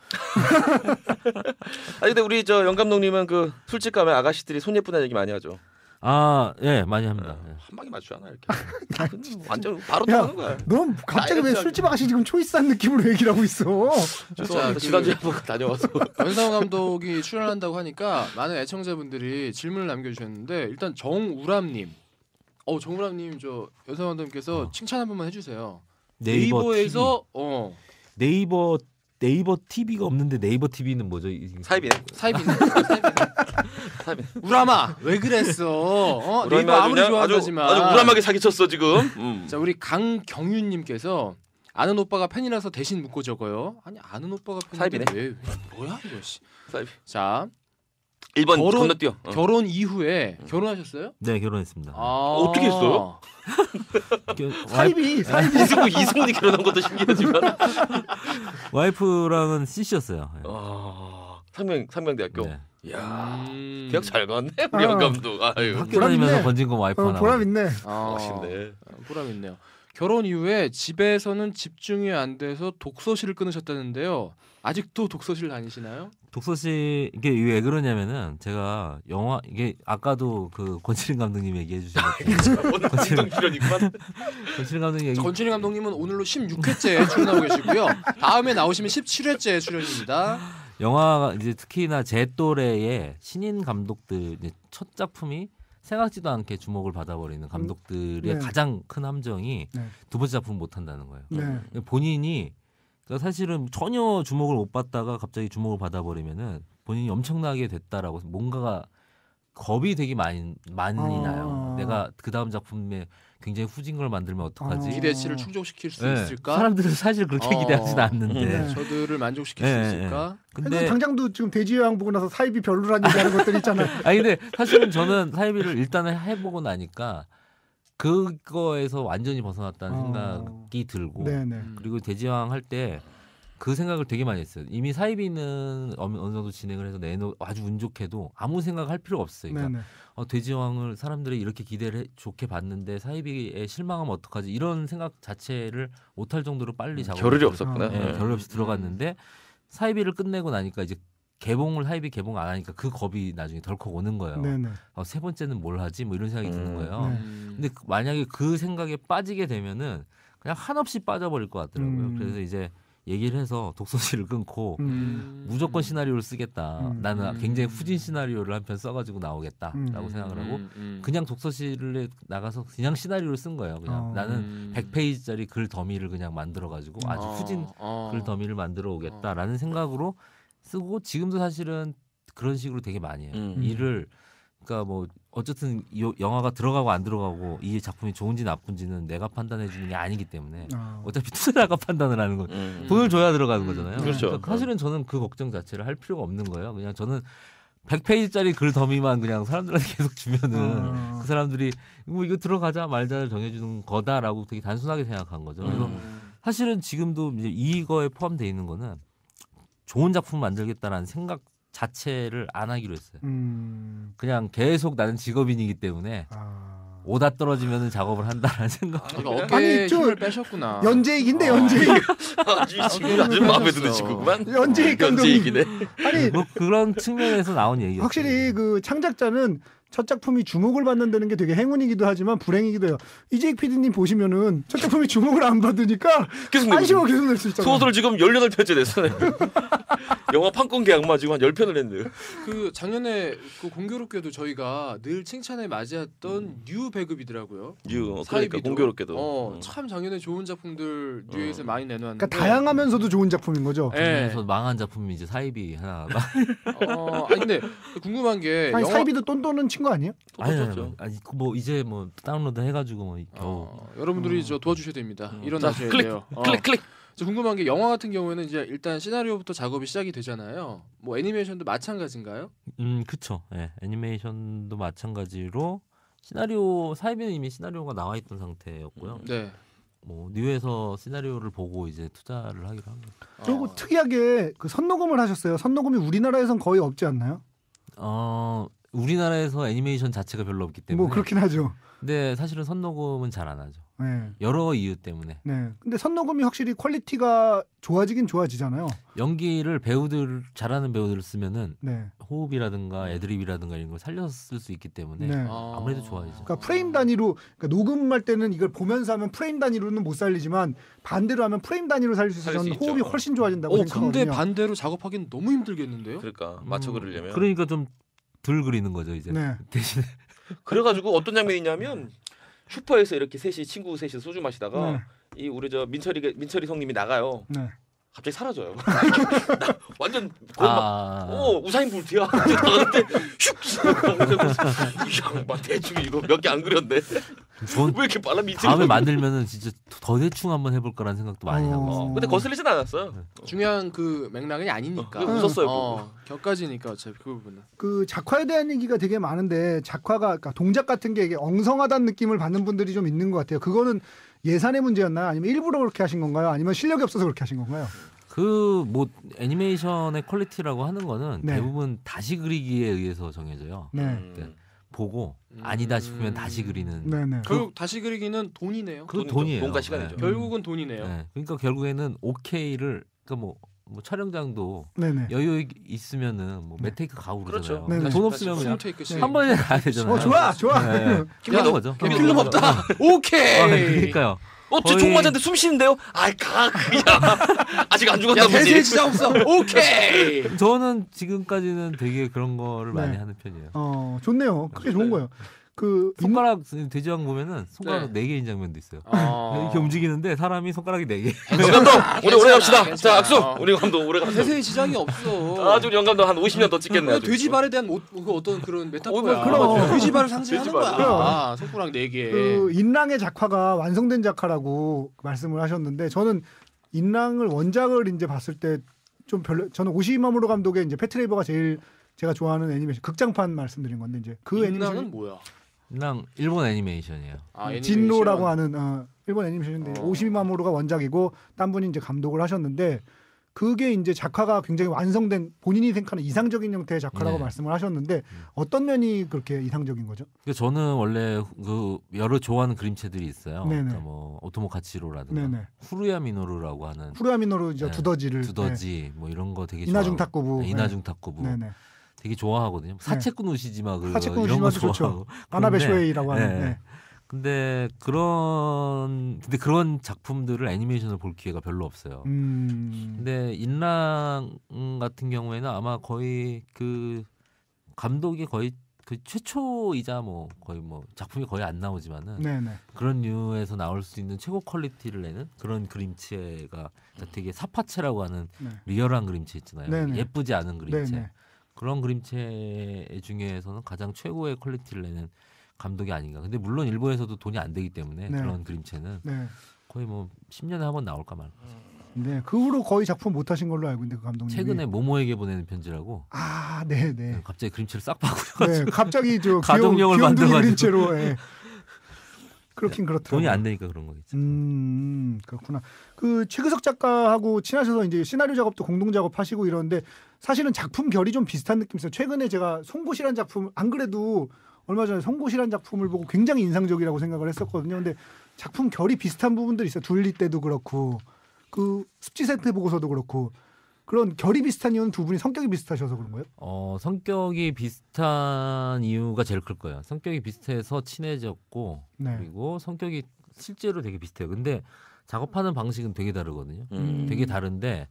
아니 근데 우리 저 영 감독님은 그 술집 가면 아가씨들이 손 예쁘다는 얘기 많이 하죠. 예, 많이 합니다. 예. 한 방에 맞추지 않아 이렇게. 완전 바로 야, 통하는 거야. 넌 갑자기 왜 다이어트 술집 아가씨 지금 초이스한 느낌으로 얘기를 하고 있어? 자, 지난주에 한번 다녀와서 연상호 감독이 출연한다고 하니까 많은 애청자분들이 질문을 남겨주셨는데 일단 정우람님, 정우람님 저 연상호 감독님께서 칭찬 한 번만 해주세요. 네이버에서 네이버 TV가 없는데 네이버 TV는 뭐죠? 사이비네. 사이비네. 사이비네. 우람아 왜 그랬어? 우람이 네이버 아무리 그냥 좋아한다지만 아주 우람하게 사기쳤어 지금. 자 우리 강경윤님께서 아는 오빠가 팬이라서 대신 묻고 적어요. 아니 아는 오빠가 팬인데 사이비네. 왜 뭐야 이거 씨. 사이비. 자 1번 결혼- 건너뛰어. 결혼 이후에 결혼하셨어요? 네, 결혼했습니다. 어떻게 했어요? 사이비 이승훈이 결혼한 것도 신기하지만. 와이프랑은 CC였어요. 예. 상명대학교. 네. 이야 음. 대학 잘 갔네 우리 영 감독. 아유 학교 보람 다니면서 있네. 건진 거 와이프 하나. 보람 있네. 멋있네. 보람 있네요. 결혼 이후에 집에서는 집중이 안 돼서 독서실을 끊으셨다는데요. 아직도 독서실 다니시나요? 독서실 이게 왜 그러냐면은 제가 영화 이게 아까도 그 권칠인 감독님 얘기해 주신 것처럼 오늘 감독 출연이구만. 권칠인 감독님 얘기 권춘희 감독님은 오늘로 16회째 출연하고 계시고요. 다음에 나오시면 17회째 출연입니다. 영화가 이제 특히나 제 또래의 신인 감독들 이제 첫 작품이 생각지도 않게 주목을 받아버리는 감독들의 네. 가장 큰 함정이 네. 두 번째 작품 못 한다는 거예요. 네. 본인이 그러니까 사실은 전혀 주목을 못 받다가 갑자기 주목을 받아버리면은 본인이 엄청나게 됐다라고 뭔가가 겁이 되게 많이 나요. 내가 그 다음 작품에 굉장히 후진 걸 만들면 어떡하지? 기대치를 충족시킬 수 네, 있을까? 사람들은 사실 그렇게 기대하진 않는데. 네. 저들을 만족시킬 네, 수 있을까? 근데 근데 당장도 지금 대지여왕 보고 나서 사이비 별로라는 얘기하는 것들 있잖아. 아니 근데 사실은 저는 사이비를 일단은 해보고 나니까 그거에서 완전히 벗어났다는 생각이 들고 네네. 그리고 대지왕 할 때 그 생각을 되게 많이 했어요. 이미 사이비는 어느 정도 진행을 해서 아주 운 좋게도 아무 생각할 필요가 없어요. 그러니까 네네. 돼지왕을 사람들이 이렇게 기대를 좋게 봤는데 사이비에 실망하면 어떡하지 이런 생각 자체를 못할 정도로 빨리 작업을 겨를이 없었구나. 네, 결을 없이 들어갔는데 사이비를 끝내고 나니까 이제 사이비 개봉 안 하니까 그 겁이 나중에 덜컥 오는 거예요. 네네. 세 번째는 뭘 하지 뭐 이런 생각이 드는 거예요. 네. 근데 만약에 그 생각에 빠지게 되면은 그냥 한없이 빠져버릴 것 같더라고요. 그래서 이제 얘기를 해서 독서실을 끊고 무조건 시나리오를 쓰겠다. 나는 굉장히 후진 시나리오를 한 편 써가지고 나오겠다라고 생각을 하고 그냥 독서실에 나가서 그냥 시나리오를 쓴 거예요. 그냥 나는 100페이지짜리 글 더미를 그냥 만들어가지고 아주 후진 글 더미를 만들어 오겠다라는 생각으로 쓰고 지금도 사실은 그런 식으로 되게 많이 해요. 일을 그러니까 뭐 어쨌든 이 영화가 들어가고 안 들어가고 이 작품이 좋은지 나쁜지는 내가 판단해 주는 게 아니기 때문에 어차피 투자자가 판단을 하는 거 돈을 줘야 들어가는 거잖아요. 그렇죠. 그러니까 사실은 저는 그 걱정 자체를 할 필요가 없는 거예요. 그냥 저는 100페이지짜리 글 더미만 그냥 사람들한테 계속 주면은 그 사람들이 뭐 이거 들어가자 말자를 정해주는 거다라고 되게 단순하게 생각한 거죠. 그래서 사실은 지금도 이제 이거에 포함되어 있는 거는 좋은 작품 만들겠다라는 생각 자체를 안 하기로 했어요. 그냥 계속 나는 직업인이기 때문에 오다 떨어지면 작업을 한다라는 생각. 그러니까 아니, 어깨에 저 힘을 빼셨구나. 연재익인데 연재익. 이 친구는 아주 마음에 드는 친구구만. 연재익 감독님. 연재익이네. 아니 뭐 그런 측면에서 나온 얘기였어요. 확실히 그 창작자는 첫 작품이 주목을 받는다는 게 되게 행운이기도 하지만 불행이기도 해요. 이재익 PD님 보시면은 첫 작품이 주목을 안 받으니까 계속 안심하고 계속 낼 수 있잖아요. 소설 지금 18편째 냈어요. 영화 판권 계약만 지금 한 10편을 했네요. 그 작년에 그 공교롭게도 저희가 늘 칭찬에 맞이했던 뉴 배급이더라고요. 그러니까 사이비도. 공교롭게도. 참 작년에 좋은 작품들 뉴에서 많이 내놓았는데. 그러니까 다양하면서도 좋은 작품인 거죠. 예. 그래서 망한 작품이 이제 사이비 하나가. 아니 근데 궁금한 게 아니 사이비도 돈도는 친 거 아니에요? 아니 뭐 이제 뭐 다운로드 해가지고 뭐 겨우. 여러분들이 저 도와주셔야 됩니다. 일어나셔야 클릭, 돼요. 클릭. 저 궁금한 게 영화 같은 경우에는 이제 일단 시나리오부터 작업이 시작이 되잖아요. 뭐 애니메이션도 마찬가지인가요? 그쵸. 예, 애니메이션도 마찬가지로 시나리오 사이비는 이미 시나리오가 나와 있던 상태였고요. 네. 뭐 뉴에서 시나리오를 보고 이제 투자를 하기로 한 거죠. 그리고 특이하게 그 선녹음을 하셨어요. 선녹음이 우리나라에선 거의 없지 않나요? 우리나라에서 애니메이션 자체가 별로 없기 때문에. 뭐 그렇긴 하죠. 근데 사실은 선녹음은 잘 안 하죠. 네. 여러 이유 때문에. 네. 근데 선녹음이 확실히 퀄리티가 좋아지긴 좋아지잖아요. 연기를 배우들 잘하는 배우들을 쓰면은 네. 호흡이라든가 애드립이라든가 이런 걸 살려서 쓸 수 있기 때문에 네. 아무래도 좋아지죠. 그러니까 프레임 단위로 그러니까 녹음할 때는 이걸 보면서 하면 프레임 단위로는 못 살리지만 반대로 하면 프레임 단위로 살릴 수 있어서 살릴 수 저는 호흡이 있죠. 훨씬 좋아진다고 근데 생각하거든요. 반대로 작업하기는 너무 힘들겠는데요? 그러니까 맞춰 그리려면. 그러니까 좀 덜 그리는 거죠 이제. 네. 대신에 그래가지고 어떤 장면이 있냐면 슈퍼에서 이렇게 친구 셋이 소주 마시다가 네. 이 우리 저 민철이 성님이 나가요. 네. 갑자기 사라져요. 나 완전 거의 막 우사인 볼트야. 나갔는데 슉. 막 대충 이거 몇 개 안 그렸는데 전 왜 이렇게 빨라 민철이. 다음에 만들면은 진짜 더 대충 한번 해볼 거라는 생각도 많이 하고 있어요. 근데 거슬리진 않았어요. 중요한 그 맥락이 아니니까. 웃었어요. 격가지니까 어차피 그 부분은. 그 작화에 대한 얘기가 되게 많은데 작화가 그러니까 동작 같은 게 이게 엉성하다는 느낌을 받는 분들이 좀 있는 것 같아요. 그거는 예산의 문제였나요? 아니면 일부러 그렇게 하신 건가요? 아니면 실력이 없어서 그렇게 하신 건가요? 그 뭐 애니메이션의 퀄리티라고 하는 거는 네. 대부분 다시 그리기에 의해서 정해져요. 네. 그러니까 보고 아니다 싶으면 다시 그리는. 네네. 결국 다시 그리기는 돈이네요. 그 돈이죠. 돈이에요. 돈과 시간이죠. 네. 결국은 돈이네요. 네. 그러니까 결국에는 오케이를 그러니까 뭐 촬영장도 네네. 여유 있으면은 뭐 매테이크 가고 그렇죠. 그러잖아요. 네네. 돈 없으면 그냥 테이크 씨. 한 번에 가야 되잖아요. 좋아. 네. 그런 거죠. 필름 없다. 오케이. 그러니까요. 총 맞았는데 숨 쉬는데요? 아이 가 그냥 아직 안 죽었나 야 보지. 대세 진짜 없어. 오케이. 저는 지금까지는 되게 그런 거를 많이 네. 하는 편이에요. 좋네요. 그게 좋은 거예요. 그 손가락 돼지왕 보면은 손가락 네. 4개인 장면도 있어요. 어. 이렇게 움직이는데 사람이 손가락이 4개. 감독 우리 오래 갑시다. 괜찮아. 자 악수. 우리 감독 오래 갑시다. 대세에 지장이 없어. 아주 영감독 한 50년 더 찍겠네. 아주. 돼지발에 대한 그 어떤 그런 메타포야. 그럼. 돼지발을 상징하는 돼지발. 거야. 손가락 4개. 그 인랑의 작화가 완성된 작화라고 말씀을 하셨는데 저는 인랑을 원작을 이제 봤을 때 좀 별로 저는 오시마무로 감독의 이제 패트레이버가 제일 제가 좋아하는 애니메이션 극장판 말씀드린 건데 이제 그 인랑은 애니메이션 뭐야? 그냥 일본 애니메이션이에요. 진로라고 하는 일본 애니메이션인데 어. 오시마무로가 원작이고 딴 분이 이제 감독을 하셨는데 그게 이제 작화가 굉장히 완성된 본인이 생각하는 이상적인 형태의 작화라고 네. 말씀을 하셨는데 어떤 면이 그렇게 이상적인 거죠? 그러니까 저는 원래 그 여러 좋아하는 그림체들이 있어요. 네네. 그러니까 뭐 오토모 가치로라든가 네네. 후루야 미노루라고 하는 후루야미노루 이제 네. 두더지를 두더지 뭐 이런 거 되게 이나중 좋아하고. 탁구부 네, 이나중 탁구부 네네. 되게 좋아하거든요. 사채꾼 우시지마 그 사채꾼 이런 거 우시지마도 좋아하고. 좋죠. 아나베 그런데, 쇼헤이라고 하는 네. 네. 근데 그런 작품들을 애니메이션을 볼 기회가 별로 없어요. 근데 인랑 같은 경우에는 아마 거의 그 감독이 거의 그 최초이자 뭐 거의 뭐 작품이 거의 안 나오지만은 네네. 그런 류에서 나올 수 있는 최고 퀄리티를 내는 그런 그림체가 되게 사파체라고 하는 네. 리얼한 그림체 있잖아요. 네네. 예쁘지 않은 그림체. 네네. 그런 그림체 중에서는 가장 최고의 퀄리티를 내는 감독이 아닌가. 근데 물론 일본에서도 돈이 안 되기 때문에 네. 그런 그림체는 네. 거의 뭐 10년에 한 번 나올까 말까. 네. 그 후로 거의 작품 못 하신 걸로 알고 있는데 그 감독님이 최근에 모모에게 보내는 편지라고 네네. 갑자기 그림체를 싹 바꾸고 네, 갑자기 저 가족용을 귀염둥이 만들어가지고. 그림체로 예. 그렇긴 그렇더라고요. 돈이 안 되니까 그런 거겠죠. 그렇구나. 그 최규석 작가하고 친하셔서 이제 시나리오 작업도 공동 작업하시고 이러는데 사실은 작품 결이 좀 비슷한 느낌이 있어요. 최근에 제가 송곳이라는 작품 안 그래도 얼마 전에 송곳이라는 작품을 보고 굉장히 인상적이라고 생각을 했었거든요. 근데 작품 결이 비슷한 부분들이 있어요. 둘리 때도 그렇고 그 습지 세트 보고서도 그렇고 그런 결이 비슷한 이유는 두 분이 성격이 비슷하셔서 그런 거예요? 성격이 비슷한 이유가 제일 클 거예요. 성격이 비슷해서 친해졌고 네. 그리고 성격이 실제로 되게 비슷해요. 근데 작업하는 방식은 되게 다르거든요. 되게 다른데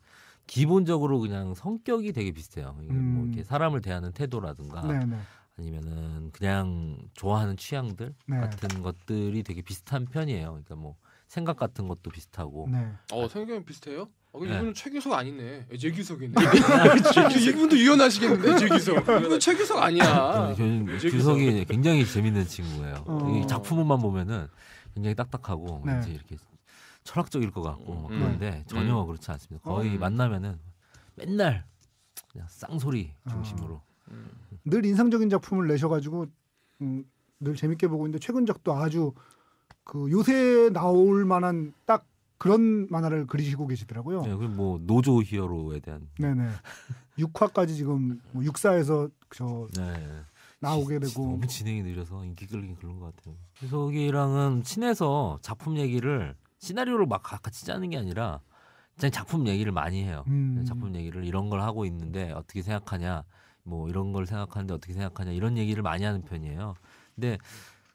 기본적으로 그냥 성격이 되게 비슷해요. 이게 뭐 이렇게 사람을 대하는 태도라든가 네네. 아니면은 그냥 좋아하는 취향들 네. 같은 것들이 되게 비슷한 편이에요. 그러니까 뭐 생각 같은 것도 비슷하고. 네. 성격이 비슷해요? 근데 네. 이분은 최규석 아니네. 제규석이네. 이분도 유연하시겠는데 제규석. 이분은 최규석 아니야. 규석이 굉장히 재밌는 친구예요. 어. 이 작품만 보면은 굉장히 딱딱하고 네. 왠지 이렇게 철학적일 것 같고 막 음. 그런데 전혀 그렇지 않습니다. 거의 만나면은 맨날 그냥 쌍소리 중심으로. 늘 인상적인 작품을 내셔가지고 늘 재밌게 보고 있는데 최근작도 아주 그 요새 나올 만한 딱 그런 만화를 그리시고 계시더라고요. 네, 그리고 뭐 노조 히어로에 대한. 네네. 6화까지 지금 뭐 6사에서 저 네. 나오게 되고. 너무 진행이 느려서 인기 끌긴 그런 것 같아요. 희석이랑은 친해서 작품 얘기를 시나리오를 막 같이 짜는 게 아니라 그냥 작품 얘기를 많이 해요. 작품 얘기를 이런 걸 하고 있는데 어떻게 생각하냐, 뭐 이런 걸 생각하는데 어떻게 생각하냐 이런 얘기를 많이 하는 편이에요. 근데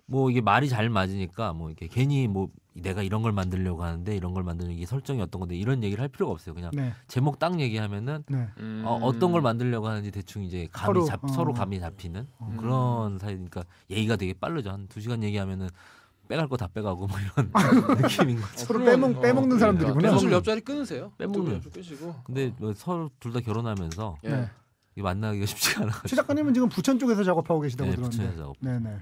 뭐 이게 말이 잘 맞으니까 뭐 이렇게 괜히 뭐 내가 이런 걸 만들려고 하는데 이런 걸 만드는 게 설정이 어떤 건데 이런 얘기를 할 필요가 없어요. 그냥 네. 제목 딱 얘기하면은 네. 어떤 걸 만들려고 하는지 대충 이제 감이 서로 감이 잡히는 그런 사이니까 얘기가 되게 빠르죠. 한 2시간 얘기하면은 빼갈 거 다 빼가고 뭐 이런 느낌인 거죠. 서로 빼먹는 사람들이구나. 사실 옆자리 끊으세요. 빼먹는. 끄시고. 근데 뭐 서로 둘 다 결혼하면서 예. 네. 이게 만나기가 쉽지가 않아. 최 작가님은 지금 부천 쪽에서 작업하고 계시다고 네, 들었는데. 부천에서 작업. 네네.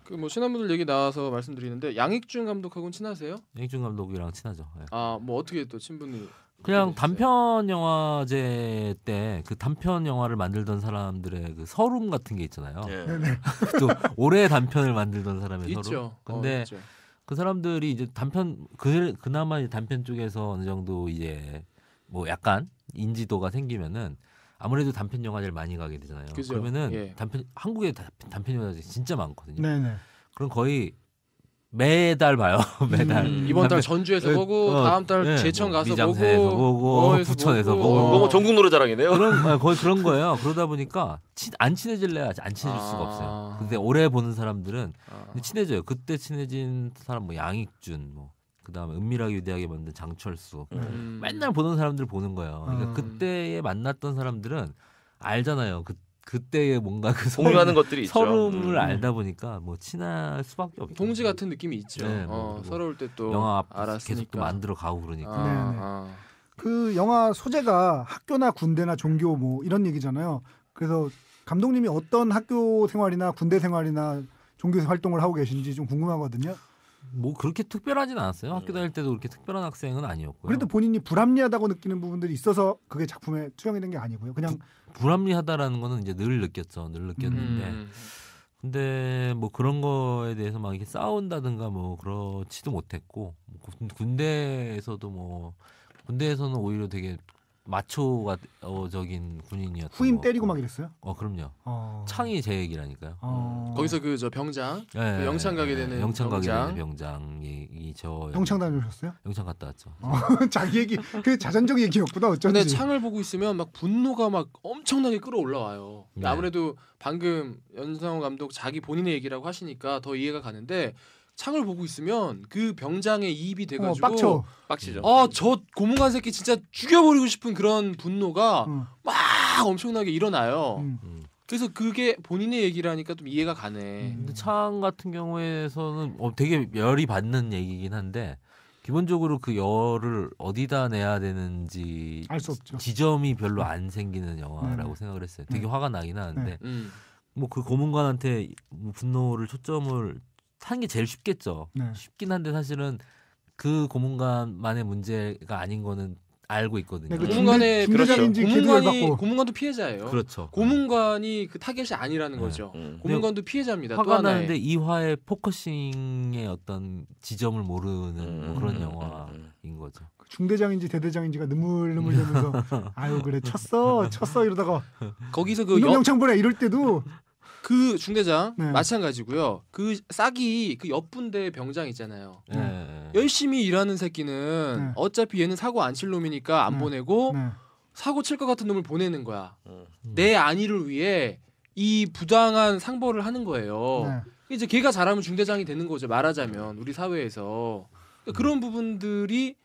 그 뭐 친한 분들 얘기 나와서 말씀드리는데 양익준 감독하고는 친하세요? 양익준 감독이랑 친하죠. 네. 아 뭐 어떻게 또 친분이? 그냥 어떻게 단편 영화제 때 그 단편 영화를 만들던 사람들의 그 서름 같은 게 있잖아요. 예. 네네. 또 올해 단편을 만들던 사람의 서름. 있죠. 근데 있죠. 그 사람들이 이제 단편 그나마 이제 단편 쪽에서 어느 정도 이제 뭐 약간 인지도가 생기면은 아무래도 단편 영화제를 많이 가게 되잖아요. 그죠. 그러면은 예. 한국에 단편 영화제 진짜 많거든요. 네네. 그럼 거의 매달 봐요. 매달. 이번 달 단편- 전주에서 네, 보고 다음 달 네, 제천 뭐 가서 미장센에서 보고 어에서 부천에서 보고. 보고. 너무 전국 노래자랑이네요. 거의 그런 거예요. 그러다 보니까 안 친해질래 안 친해질 수가 없어요. 근데 오래 보는 사람들은 근데 친해져요. 그때 친해진 사람 뭐 양익준 뭐 그다음에 은밀하게 위대하게 만든 장철수 맨날 보는 사람들 보는 거예요. 그러니까 그때에 만났던 사람들은 알잖아요. 그때의 뭔가 그 공유하는 것들이 있죠. 서름을 알다 보니까 뭐 친할 수밖에 없죠. 동지 같은 느낌이 있죠. 네, 뭐 그리고 서러울 때 또 영화 알았으니까. 계속 또 만들어 가고 그러니까. 네네. 그 영화 소재가 학교나 군대나 종교 뭐 이런 얘기잖아요. 그래서 감독님이 어떤 학교 생활이나 군대 생활이나 종교 활동을 하고 계신지 좀 궁금하거든요. 뭐 그렇게 특별하진 않았어요. 학교 다닐 때도 그렇게 특별한 학생은 아니었고요. 그래도 본인이 불합리하다고 느끼는 부분들이 있어서 그게 작품에 투영이 된 게 아니고요. 그냥 불합리하다라는 거는 이제 늘 느꼈죠. 늘 느꼈는데 근데 뭐 그런 거에 대해서 막 이렇게 싸운다든가 뭐 그렇지도 못했고 군대에서도 뭐 군대에서는 오히려 되게 마초적인 군인이었던 후임 것 때리고 같고. 막 이랬어요. 그럼요. 어. 창이 제 얘기라니까요. 거기서 그 저 병장 그 영창 가게 되는 영창 가게 병장. 되는 병장이 저 영창 다녀오셨어요? 영창 갔다 왔죠. 자기 얘기 그 자전적 얘기였구나 어쩐지. 근데 창을 보고 있으면 막 분노가 막 엄청나게 끌어올라와요. 네. 아무래도 방금 연상호 감독 자기 본인의 얘기라고 하시니까 더 이해가 가는데 창을 보고 있으면 그 병장의 이입이 돼가지고 빡쳐. 빡치죠. 저 고문관 새끼 진짜 죽여버리고 싶은 그런 분노가 응. 막 엄청나게 일어나요. 음. 그래서 그게 본인의 얘기라니까 좀 이해가 가네. 근데 창 같은 경우에서는 되게 열이 받는 얘기긴 한데 기본적으로 그 열을 어디다 내야 되는지 알 수 없죠. 지점이 별로 안 생기는 영화라고 네. 생각을 했어요. 되게 화가 나긴 하는데 네. 뭐 그 고문관한테 뭐 분노를 초점을 하는 게 제일 쉽겠죠. 네. 쉽긴 한데 사실은 그 고문관만의 문제가 아닌 거는 알고 있거든요. 네, 그 고문관의 중대장인지 고문관이 고문관도 피해자예요. 그렇죠. 고문관이 그 타겟이 아니라는 네. 거죠. 고문관도 피해자입니다. 또 화가 하나의. 나는데 이 화의 포커싱의 어떤 지점을 모르는 뭐 그런 영화인 거죠. 중대장인지 대대장인지가 느물느물 되면서 아유 그래 쳤어 이러다가 거기서 그 이놈 영창 보내 이럴 때도 그 중대장 네. 마찬가지고요. 그 싹이 그 옆분대 병장 있잖아요. 네. 열심히 일하는 새끼는 네. 어차피 얘는 사고 안 칠 놈이니까 안 네. 보내고 네. 사고 칠 것 같은 놈을 보내는 거야. 내 안위를 위해 이 부당한 상벌을 하는 거예요. 네. 이제 걔가 잘하면 중대장이 되는 거죠. 말하자면 우리 사회에서 그러니까 그런 부분들이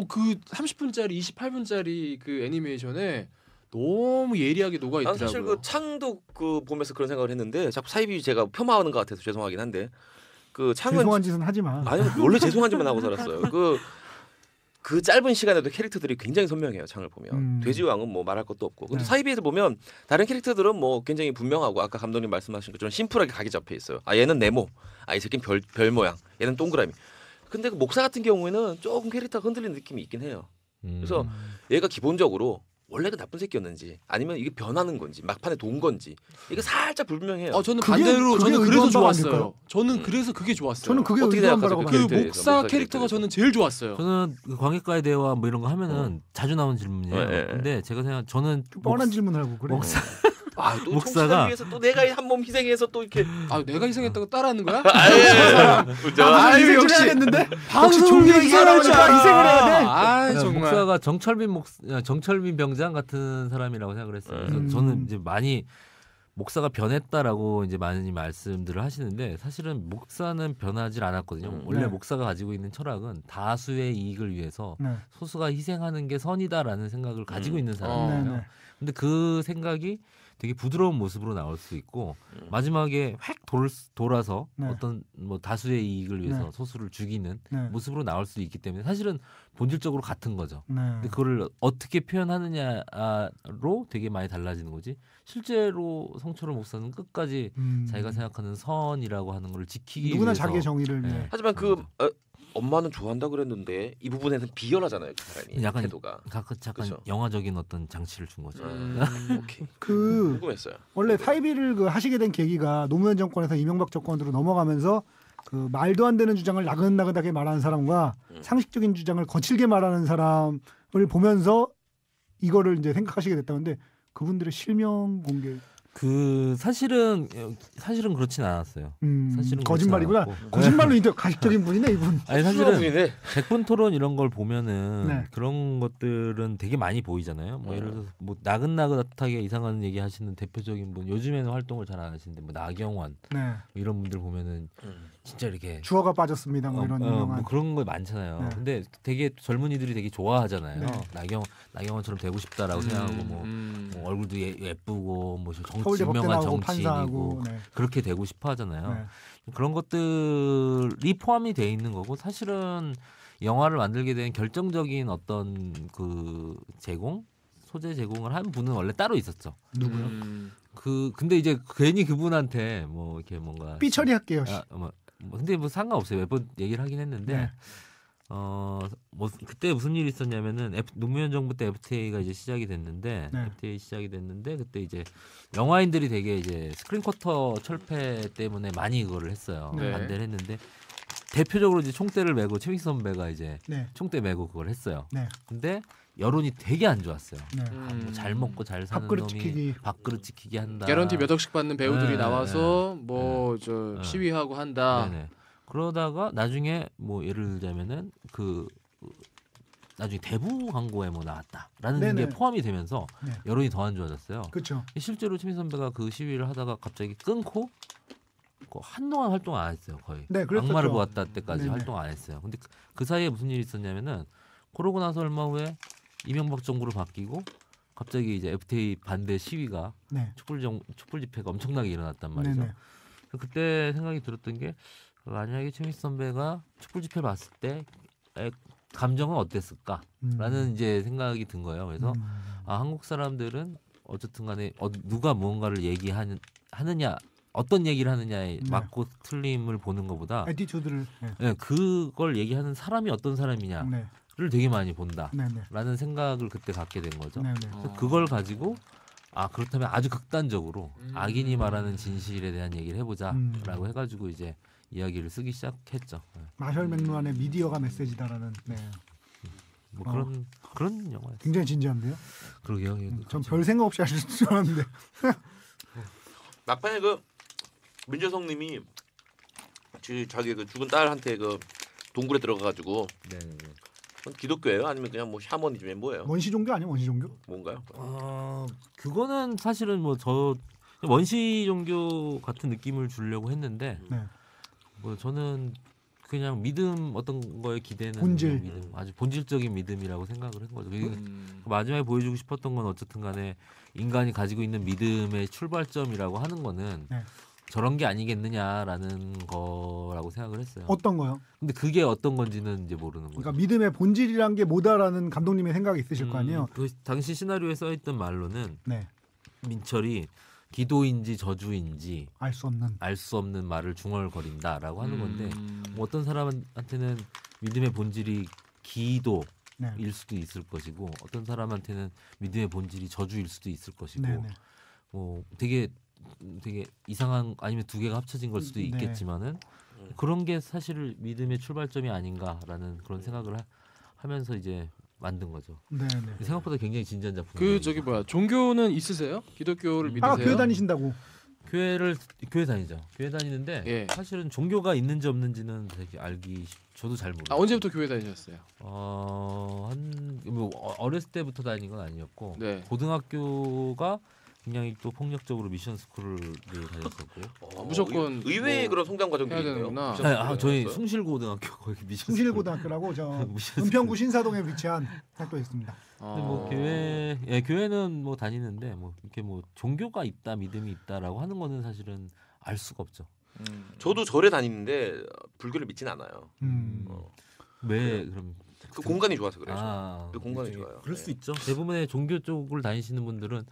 그 30분짜리 28분짜리 그 애니메이션에 너무 예리하게 녹아 난 있더라고요. 사실 그 창도 그 보면서 그런 생각을 했는데 자꾸 사이비 제가 폄하하는 것 같아서 죄송하긴 한데 그 창은 죄송한 짓은 하지 마. 아니 원래 죄송한 짓만 하고 살았어요. 그 짧은 시간에도 캐릭터들이 굉장히 선명해요. 창을 보면 돼지왕은 뭐 말할 것도 없고 근데 네. 사이비에서 보면 다른 캐릭터들은 뭐 굉장히 분명하고 아까 감독님 말씀하신 것처럼 심플하게 각이 잡혀 있어요. 얘는 네모, 이 새끼는 별 모양, 얘는 동그라미. 근데 그 목사 같은 경우에는 조금 캐릭터가 흔들리는 느낌이 있긴 해요. 그래서 얘가 기본적으로 원래가 나쁜 새끼였는지 아니면 이게 변하는 건지 막판에 돈 건지 이게 살짝 불분명해요. 저는 그게- 반대로 그게 저는 그래서 의도한 바가 좋았어요. 아닐까요? 저는 그래서 그게 좋았어요. 저는 그게 어떻게 의도한 생각하세요? 바라고 그 봐요. 그 캐릭터에서, 목사 목사 캐릭터가 캐릭터에서. 저는 제일 좋았어요. 저는 그 광해과의 대화 뭐 이런 거 하면은 자주 나오는 질문이에요. 네. 근데 제가 생각 저는 뻔한 질문을 하고 그래. 목사 또 목사가- 목사가 위해서 또 내가 한 몸 희생해서 또 이렇게 내가 희생했다고 따라하는 거야? 아유 역시 했는데 역시 종교 얘기하다 보니까 희생을 해야 돼. 아 정말. 목사가 정철민 병장 같은 사람이라고 생각을 했어요. 그래서 음. 저는 이제 많이 목사가 변했다라고 이제 많이 말씀들을 하시는데 사실은 목사는 변하지 않았거든요. 원래 네. 목사가 가지고 있는 철학은 다수의 이익을 위해서 네. 소수가 희생하는 게 선이다라는 생각을 가지고 있는 네, 사람이에요. 네. 근데 그 생각이 되게 부드러운 모습으로 나올 수 있고 마지막에 획 돌아서 네. 어떤 뭐 다수의 이익을 위해서 네. 소수를 죽이는 네. 모습으로 나올 수 있기 때문에 사실은 본질적으로 같은 거죠. 네. 근데 그거를 어떻게 표현하느냐로 되게 많이 달라지는 거지. 실제로 성철호 목사는 끝까지 자기가 생각하는 선이라고 하는 걸 지키기 누구나 위해서 자기의 정의를 네. 위해. 하지만 엄마는 좋아한다 그랬는데 이 부분에서는 비열하잖아요. 그 사람이 약간 태도가. 약간 그쵸. 영화적인 어떤 장치를 준 거죠. 오케이. 그 궁금했어요. 원래 사이비를 그 하시게 된 계기가 노무현 정권에서 이명박 정권으로 넘어가면서 그 말도 안 되는 주장을 나긋나긋하게 말하는 사람과 상식적인 주장을 거칠게 말하는 사람을 보면서 이거를 이제 생각하시게 됐다는데 그분들의 실명 공개. 그 사실은 그렇진 않았어요. 사실은 거짓말이구나. 그렇지 않았고. 거짓말로 인터 가식적인 분이네 이분. 아니 사실은 분이네. 백분 토론 이런 걸 보면은 네. 그런 것들은 되게 많이 보이잖아요. 뭐 예를 들어서 뭐 나긋나긋하게 이상한 얘기 하시는 대표적인 분 요즘에는 활동을 잘 안 하시는데 뭐 나경원 네. 뭐 이런 분들 보면은 진짜 이렇게 주어가 빠졌습니다. 뭐 이런 유명한. 뭐 그런 거 많잖아요. 네. 근데 되게 젊은이들이 되게 좋아하잖아요. 네. 나경원처럼 되고 싶다라고 생각하고 뭐 얼굴도 예쁘고 뭐 서울대 법대 유명한 나오고 정치인이고 판사하고. 네. 그렇게 되고 싶어 하잖아요. 네. 그런 것들이 포함이 돼 있는 거고 사실은 영화를 만들게 된 결정적인 어떤 그 소재 제공을 한 분은 원래 따로 있었죠. 누구요? 근데 이제 괜히 그분한테 뭐 이렇게 뭔가 삐 처리할게요. 근데 뭐 상관없어요. 몇 번 얘기를 하긴 했는데 네. 뭐 그때 무슨 일이 있었냐면은 노무현 정부 때 FTA가 이제 시작이 됐는데 네. FTA 시작이 됐는데 그때 이제 영화인들이 되게 이제 스크린 쿼터 철폐 때문에 많이 그거를 했어요. 네. 반대를 했는데 대표적으로 이제 총대를 메고 최민수 선배가 이제 네. 총대 메고 그걸 했어요. 네. 근데 여론이 되게 안 좋았어요. 네. 뭐 잘 먹고 잘 사는 밥그릇 놈이 지키기. 밥그릇 지키기 한다. 개런티 몇 억씩 받는 배우들이 네, 나와서 뭐 저 네. 시위하고 한다. 네네. 그러다가 나중에 뭐 예를 들자면은 나중에 대부 광고에 뭐 나왔다라는 네네. 게 포함이 되면서 네. 여론이 더 안 좋아졌어요. 그렇죠. 실제로 최민 선배가 그 시위를 하다가 갑자기 끊고 한동안 활동 안 했어요. 거의. 네, 그랬었죠. 악마를 보았다 때까지 네네. 활동 안 했어요. 근데 그 사이에 무슨 일이 있었냐면은 그러고 나서 얼마 후에 이명박 정부로 바뀌고 갑자기 이제 FTA 반대 시위가 네. 촛불 집회가 엄청나게 일어났단 말이죠. 네네. 그때 생각이 들었던 게 만약에 최민수 선배가 촛불 집회 봤을 때 감정은 어땠을까라는 이제 생각이 든 거예요. 그래서 한국 사람들은 어쨌든 간에 누가 무언가를 하느냐 어떤 얘기를 하느냐에 네. 맞고 틀림을 보는 것보다 애티튜드를. 네. 네, 그걸 얘기하는 사람이 어떤 사람이냐를 네. 되게 많이 본다라는 네네. 생각을 그때 갖게 된 거죠. 네네. 그래서 그걸 가지고 그렇다면 아주 극단적으로 악인이 말하는 진실에 대한 얘기를 해보자라고 해가지고 이제 이야기를 쓰기 시작했죠. 네. 마셜 맥루한의 미디어가 메시지다라는. 네. 뭐 그런 영화였어요. 굉장히 진지한데요. 그러게요. 전 별 생각 없이 하실 줄 알았는데. 막판에 그 민재성님이 자기 그 죽은 딸한테 그 동굴에 들어가가지고 네네. 기독교예요? 아니면 그냥 뭐 샤머니즘이 뭐예요? 원시 종교 아니야 원시 종교? 뭔가요? 그거는 사실은 뭐 저 원시 종교 같은 느낌을 주려고 했는데 네. 뭐 저는 그냥 믿음 어떤 거에 기대는 본질. 그냥 믿음, 아주 본질적인 믿음이라고 생각을 한 거죠. 마지막에 보여주고 싶었던 건 어쨌든 간에 인간이 가지고 있는 믿음의 출발점이라고 하는 거는 네. 저런 게 아니겠느냐라는 거라고 생각을 했어요. 어떤 거요? 근데 그게 어떤 건지는 이제 모르는 거죠. 그러니까 믿음의 본질이란 게 뭐다라는 감독님의 생각이 있으실 거 아니에요. 그 당시 시나리오에 써있던 말로는 네. 민철이 기도인지 저주인지 알 수 없는. 알 수 없는 말을 중얼거린다라고 하는 건데 뭐 어떤 사람한테는 믿음의 본질이 기도 네. 수도 있을 것이고 어떤 사람한테는 믿음의 본질이 저주일 수도 있을 것이고 네, 네. 뭐 되게 이상한 아니면 두 개가 합쳐진 걸 수도 네. 있겠지만은 그런 게 사실 믿음의 출발점이 아닌가라는 그런 생각을 하면서 이제 만든 거죠. 네, 네. 생각보다 굉장히 진지한 작품. 그 저기 뭐야 종교는 있으세요? 기독교를 믿으세요? 아, 교회 다니신다고. 교회 다니죠. 교회 다니는데 예. 사실은 종교가 있는지 없는지는 되게 저도 잘 모르겠어요. 언제부터 교회 다니셨어요? 뭐 어렸을 때부터 다닌 건 아니었고 네. 고등학교가 굉장히 또 폭력적으로 미션 스쿨을 다녔었고 무조건 의외의 뭐 그런 성장 과정들이 해야 있네요. 되는구나. 미션 저희 스쿨이었어요? 숭실고등학교 거기 미션 스쿨. 숭실고등학교라고 저 미션 은평구 신사동에 위치한 학교였습니다. 근데 뭐 교회는 뭐 다니는데 뭐 이렇게 뭐 종교가 있다 믿음이 있다라고 하는 거는 사실은 알 수가 없죠. 저도 절에 다니는데 불교를 믿진 않아요. 왜 그럼 그 공간이 좋아서 그래요. 그 공간이 일종의 좋아요. 그럴 네. 수 있죠. 대부분의 종교 쪽을 다니시는 분들은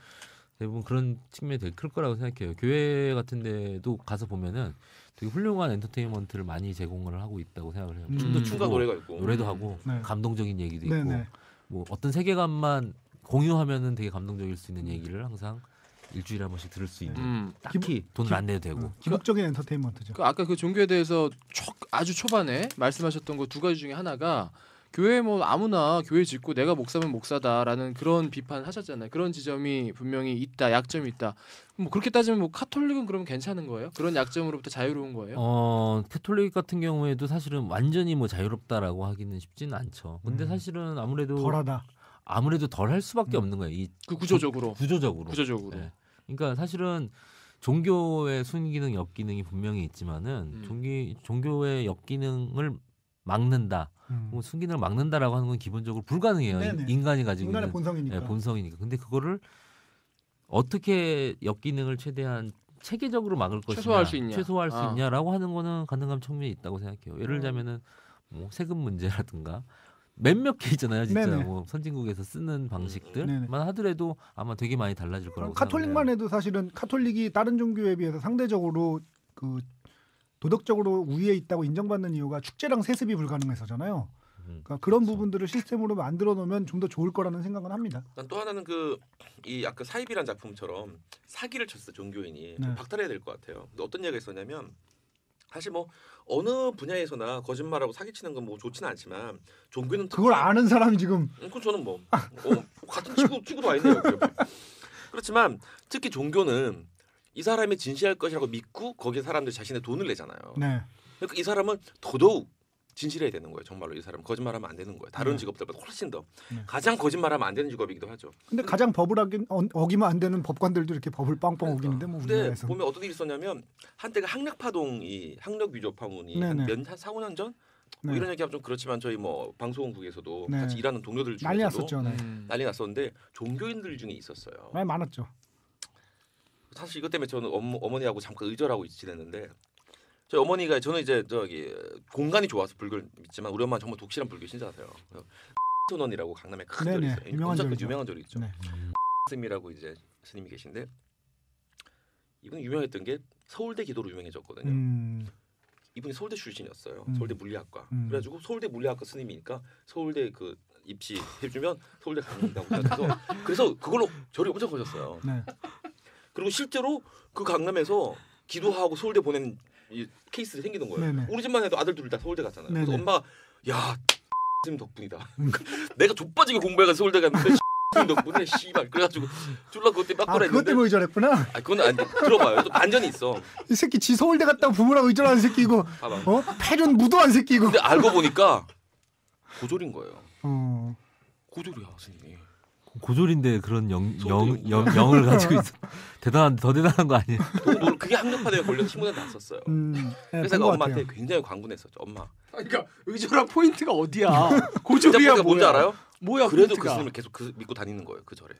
대부분 그런 측면이 되게 클 거라고 생각해요. 교회 같은 데도 가서 보면은 되게 훌륭한 엔터테인먼트를 많이 제공을 하고 있다고 생각을 해요. 춤도 춤과 추고 노래가 있고 노래도 하고 네. 감동적인 얘기도 있고 네네. 뭐 어떤 세계관만 공유하면은 되게 감동적일 수 있는 얘기를 항상 일주일에 한 번씩 들을 수 있는 딱히 돈을 안 내도 되고 기복적인 엔터테인먼트죠. 그 아까 그 종교에 대해서 아주 초반에 말씀하셨던 거 두 가지 중에 하나가 교회 뭐 아무나 교회 짓고 내가 목사면 목사다라는 그런 비판 하셨잖아요. 그런 지점이 분명히 있다, 약점이 있다. 뭐 그렇게 따지면 뭐 카톨릭은 그러면 괜찮은 거예요? 그런 약점으로부터 자유로운 거예요? 캐톨릭 같은 경우에도 사실은 완전히 뭐 자유롭다라고 하기는 쉽지는 않죠. 근데 사실은 덜하다. 아무래도 덜 할 수밖에 없는 거예요. 이 그 구조적으로. 구조적으로. 네. 그러니까 사실은 종교의 순기능, 역기능이 분명히 있지만은 종교의 역기능을 막는다, 뭐 순기능을 막는다라고 하는 건 기본적으로 불가능해요. 네네. 인간이 가지고 인간의 있는 본성이니까. 본성이니까. 근데 그거를 어떻게 역기능을 최대한 체계적으로 막을 것이냐, 최소화할 수 있냐. 있냐라고 하는 거는 가능한 측면이 있다고 생각해요. 예를 들자면은 뭐 세금 문제라든가 몇몇 개 있잖아요, 진짜 네네. 뭐 선진국에서 쓰는 방식들만 네네. 하더라도 아마 되게 많이 달라질 거라고 카톨릭만 해도 사실은 카톨릭이 다른 종교에 비해서 상대적으로 그 도덕적으로 우위에 있다고 인정받는 이유가 축제랑 세습이 불가능해서잖아요. 그러니까 그런 부분들을 시스템으로 만들어 놓으면 좀 더 좋을 거라는 생각은 합니다. 난 또 하나는 이 아까 사입이란 작품처럼 사기를 쳤어 종교인이 좀 네. 박탈해야 될 것 같아요. 근데 어떤 얘기가 있었냐면 사실 뭐 어느 분야에서나 거짓말하고 사기치는 건 뭐 좋지는 않지만 종교는 그걸 아는 사람이 지금 그건 저는 뭐 같은 치고도 아니네요. 그렇지만 특히 종교는 이 사람이 진실할 것이라고 믿고 거기에 사람들이 자신의 돈을 내잖아요. 네. 그러니까 이 사람은 더더욱 진실해야 되는 거예요. 정말로 이 사람 거짓말하면 안 되는 거예요. 다른 직업들보다 훨씬 더 가장 거짓말하면 안 되는 직업이기도 하죠. 근데 가장 법을 어기면 안 되는 법관들도 이렇게 법을 빵빵 어기는데 뭐 근데 우리나라에서. 보면 어떤 일이 있었냐면 한때가 학력파동이 학력 위조 파문이 네네. 한 4, 5년 전 뭐 네. 이런 얘기하면 좀 그렇지만 저희 뭐 방송국에서도 네. 같이 일하는 동료들 중에서도 난리 났었죠. 네. 난리 났었는데 종교인들 중에 있었어요. 많이 많았죠. 사실 이것 때문에 저는 어머니하고 잠깐 의절하고 지냈는데 저희 어머니가 저는 이제 저기 공간이 좋아서 불교를 믿지만 우리 엄마는 정말 독실한 불교 신자세요. 선원이라고 강남에 큰 절이 네네. 있어요. 유명한 엄청 절이죠. 유명한 절이 있죠. 네. 스님이라고 이제 스님이 계신데 이분이 유명했던 게 서울대 기도로 유명해졌거든요. 이분이 서울대 출신이었어요. 서울대 물리학과. 그래가지고 서울대 물리학과 스님이니까 서울대 그 입시 해주면 서울대 가는다고 생각해서 그래서 그걸로 절이 엄청 커졌어요. 네. 그리고 실제로 그 강남에서 기도하고 서울대 보낸 이 케이스들이 생기는 거예요. 네네. 우리 집만 해도 아들 둘 다 서울대 갔잖아요. 그래서 네네. 엄마가 야 스님 덕분이다. 내가 족빠지게 공부해가 서울대 갔는데 스님 덕분에 씨발 그래가지고 졸라 그것 때문에 빡거라 그것 했는데 때문에 의절했구나. 아 그건 안 돼. 들어봐요. 또 반전이 있어. 이 새끼 지 서울대 갔다고 부모랑 의절하는 새끼고 봐봐. 패륜 무도한 새끼고. 근데 알고 보니까 고졸인 거예요. 고졸이야 스님이. 고졸인데 그런 영을 가지고 있어. 더 대단한 거 아니에요? 그게 학력파대에 걸려서 신문에 났었어요. 네, 그래서 제가 엄마한테 굉장히 광분했었죠. 엄마. 그러니까 의절한 포인트가 어디야? 고졸이야 뭐야? 뭔지 알아요? 뭐야? 그래도 포인트가. 그 스님을 계속 믿고 다니는 거예요. 그 절에.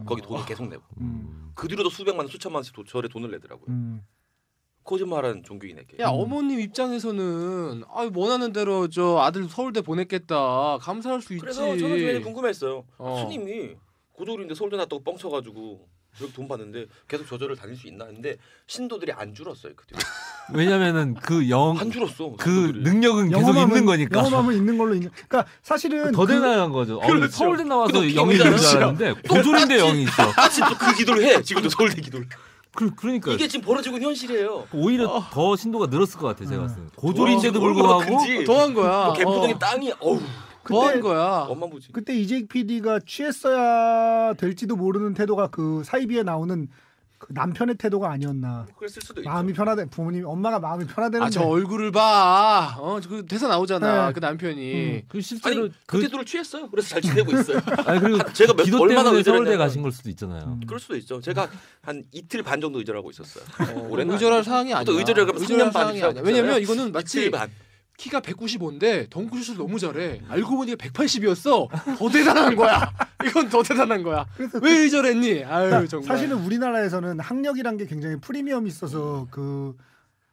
거기 돈을 계속 내고. 음. 그 뒤로도 수백만 원, 수천만 원씩 절에 돈을 내더라고요. 거짓말하는 종교인에게. 야 어머님 입장에서는 원하는 대로 저 아들 서울대 보냈겠다 감사할 수 있지. 그래서 저는 왜 궁금했어요. 어. 스님이 고졸인데 서울대 났다고 뻥쳐가지고 여기 돈 받는데 계속 저절을 다닐 수 있나 했는데 신도들이 안 줄었어요 그 뒤로. 왜냐면은 안 줄었어. 그 신도들이. 능력은 계속 있는 거니까. 영험함은 있는 걸로 인정. 그러니까 사실은 더 대단한 거죠. 그렇죠. 서울대 나와서 근데 영이 되는 줄 기본이잖아. 알았는데 고졸인데 영이 있어. 같이 또 그 기도를 해. 지금도 서울대 기도를. 그러니까 이게 지금 벌어지고 있는 현실이에요. 오히려 더 신도가 늘었을 것 같아요. 제가 봤을 때. 와, 고졸인데도 얼마나 불구하고 큰지. 더한 거야. 뭐 갬성이 땅이 어우 더한 거야. 엄만 보지. 그때 이재익 PD가 취했어야 될지도 모르는 태도가 그 사이비에 나오는 그 남편의 태도가 아니었나. 그랬을 수도 있죠. 마음이 편하대 부모님 엄마가 마음이 편하대는데. 아 저 얼굴을 봐. 그 대사 나오잖아. 네. 그 남편이. 그 실제로 아니 그 태도를 취했어요. 그래서 잘 지내고 있어요. 아니 그리고 제가 기도 얼마나 때문에 의절했냐면 서울대 가신 걸 수도 있잖아요. 그럴 수도 있죠. 제가 한 이틀 반 정도 의절하고 있었어요. 오랜 의절할 사항이 아니야. 또 의절을 그럼 3년 반 사항이 아니야. 왜냐면 이거는 마치 이틀 반. 키가 195인데 덩크 슛을 너무 잘해. 알고 보니까 180이었어. 더 대단한 거야. 이건 더 대단한 거야. 왜 의절했니? 아유 정말. 사실은 우리나라에서는 학력이란 게 굉장히 프리미엄이 있어서 그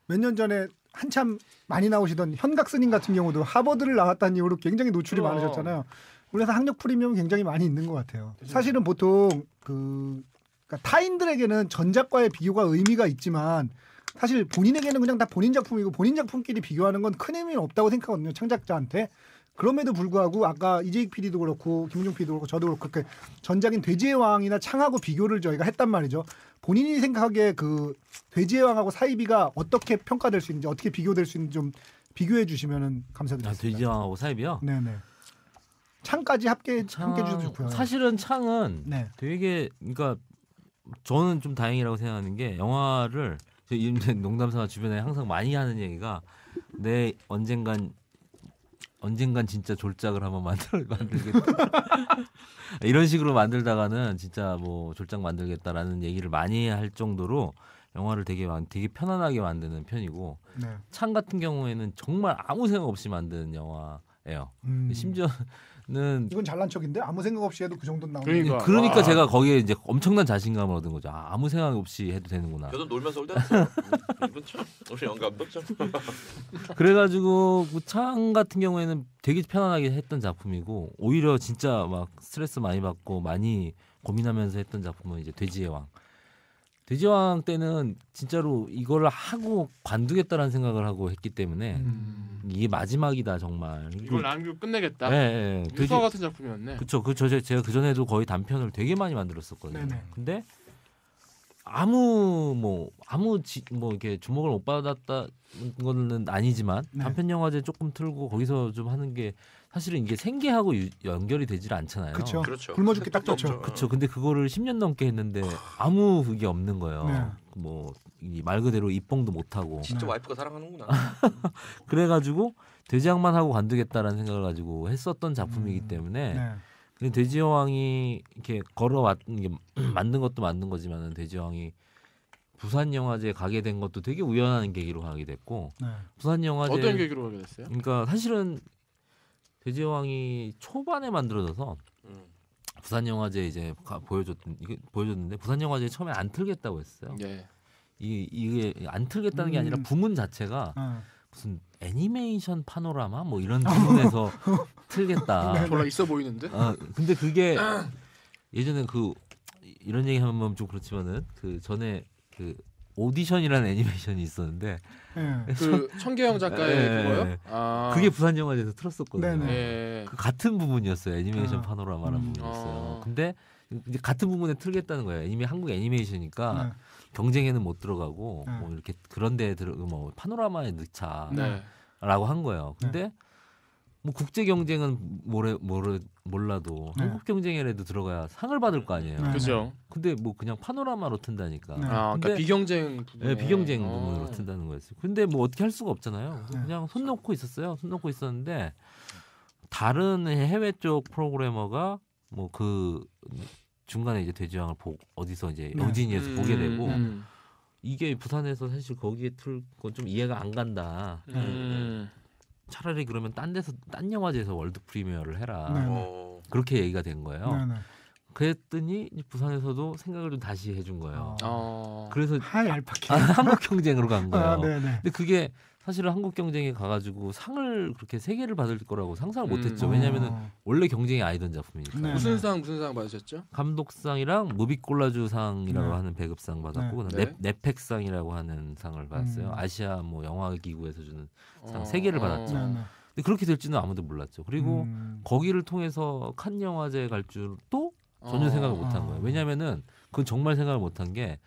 몇 년 전에 한참 많이 나오시던 현각 스님 같은 경우도 하버드를 나왔다는 이유로 굉장히 노출이 그럼. 많으셨잖아요. 우리나라 학력 프리미엄은 굉장히 많이 있는 것 같아요. 사실은 보통 그러니까 타인들에게는 전작과의 비교가 의미가 있지만 사실 본인에게는 그냥 다 본인 작품이고 본인 작품끼리 비교하는 건 큰 의미는 없다고 생각하거든요. 창작자한테. 그럼에도 불구하고 아까 이재익 PD도 그렇고 김은종 PD도 그렇고 저도 그렇고 그렇게 전작인 돼지의 왕이나 창하고 비교를 저희가 했단 말이죠. 본인이 생각하기에 그 돼지의 왕하고 사이비가 어떻게 평가될 수 있는지 어떻게 비교될 수 있는지 좀 비교해 주시면 감사드리겠습니다. 돼지왕하고 사입이요? 네네. 창까지 함께 주셔도 좋고요. 사실은 창은 네. 되게 그러니까 저는 좀 다행이라고 생각하는 게 영화를 농담삼아 주변에 항상 많이 하는 얘기가 내 언젠간 진짜 졸작을 한번 만들겠다 이런 식으로 만들다가는 진짜 뭐 졸작 만들겠다라는 얘기를 많이 할 정도로 영화를 되게 편안하게 만드는 편이고 네. 창 같은 경우에는 정말 아무 생각 없이 만든 영화예요. 심지어는 이건 잘난 척인데 아무 생각 없이 해도 그 정도는 나오는. 그러니까 와. 제가 거기에 이제 엄청난 자신감을 얻은 거죠. 아무 생각 없이 해도 되는구나. 저도 놀면서 올렸어요. 이분 참 우리 영감도 참. 그래가지고 창 같은 경우에는 되게 편안하게 했던 작품이고 오히려 진짜 막 스트레스 많이 받고 많이 고민하면서 했던 작품은 이제 돼지의 왕. 돼지의 왕 때는 진짜로 이걸 하고 관두겠다라는 생각을 하고 했기 때문에 이게 마지막이다 정말. 이걸 남기고 끝내겠다. 네, 유서 같은 작품이었네. 그렇죠. 제가 그 전에도 거의 단편을 되게 많이 만들었었거든요. 네네. 근데 아무 이렇게 주목을 못 받았다는 거는 아니지만 네. 단편 영화제 조금 틀고 거기서 좀 하는 게 사실은 이게 생계하고 연결이 되질 않잖아요. 그렇죠. 그렇죠. 굶어 죽기 딱 좋죠. 그렇죠. 근데 그거를 10년 넘게 했는데 아무 그게 없는 거예요. 네. 뭐 말 그대로 입봉도 못 하고. 진짜 네. 와이프가 사랑하는구나. 그래가지고 돼지왕만 하고 관두겠다라는 생각을 가지고 했었던 작품이기 때문에 네. 근데 돼지여왕이 이렇게 만든 것도 만든 거지만은 돼지여왕이 부산 영화제에 가게 된 것도 되게 우연한 계기로 가게 됐고 네. 부산 영화제 어떤 계기로 가게 됐어요? 그러니까 사실은 돼지여왕이 초반에 만들어져서 부산 영화제 이제 보여줬는데 부산 영화제 처음에 안 틀겠다고 했어요. 예. 이게 안 틀겠다는 게 아니라 부문 자체가 무슨 애니메이션 파노라마 뭐 이런 부분에서 틀겠다. 졸라 있어 보이는데? 근데 그게 예전에 이런 얘기 하면 좀 그렇지만은 그 전에 그 오디션이라는 애니메이션이 있었는데 네. 그 청계영 작가의 예, 그거요? 예. 아. 그게 부산 영화제에서 틀었었거든요. 네네. 예. 그 같은 부분이었어요. 애니메이션 파노라마라는 부분이었어요. 근데 이제 같은 부분에 틀겠다는 거예요. 이미 한국 애니메이션이니까 네. 경쟁에는 못 들어가고 네. 뭐 이렇게 그런데 뭐 파노라마에 넣자라고 네. 한 거예요. 근데 뭐 국제 경쟁은 몰라도 네. 한국 경쟁에라도 들어가야 상을 받을 거 아니에요. 네. 그죠. 근데 뭐 그냥 파노라마로 튼다니까. 네. 아, 그러니까 근데- 비경쟁 부분에. 네, 비경쟁 부분으로 튼다는 거였어요. 근데 뭐 어떻게 할 수가 없잖아요. 네. 그냥 손 놓고 있었어요. 손 놓고 있었는데 다른 해외 쪽 프로그래머가 뭐 그 중간에 이제 돼지왕을 어디서 이제 네. 영진이에서 보게 되고 음. 이게 부산에서 사실 거기에 틀 건 좀 이해가 안 간다. 음. 차라리 그러면 딴 영화제에서 월드 프리미어를 해라. 네. 그렇게 얘기가 된 거예요. 네. 네. 그랬더니 부산에서도 생각을 좀 다시 해준 거예요. 어. 그래서 하이 알파키. 한국 경쟁으로 간 거예요. 아, 네네. 근데 그게 사실은 한국 경쟁에 가가지고 상을 그렇게 3개를 받을 거라고 상상을 못했죠. 왜냐하면은 원래 경쟁이 아니던 작품이니까. 네. 무슨 상 받으셨죠? 감독상이랑 무비꼴라주상이라고 네. 하는 배급상 받았고 네. 네펙상이라고 하는 상을 받았어요. 아시아 뭐 영화기구에서 주는 상 3개를 받았죠. 네, 네. 근데 그렇게 될지는 아무도 몰랐죠. 그리고 거기를 통해서 칸 영화제 갈 줄도 전혀 생각을 못한 거예요. 왜냐하면은 그건 정말 생각을 못한 게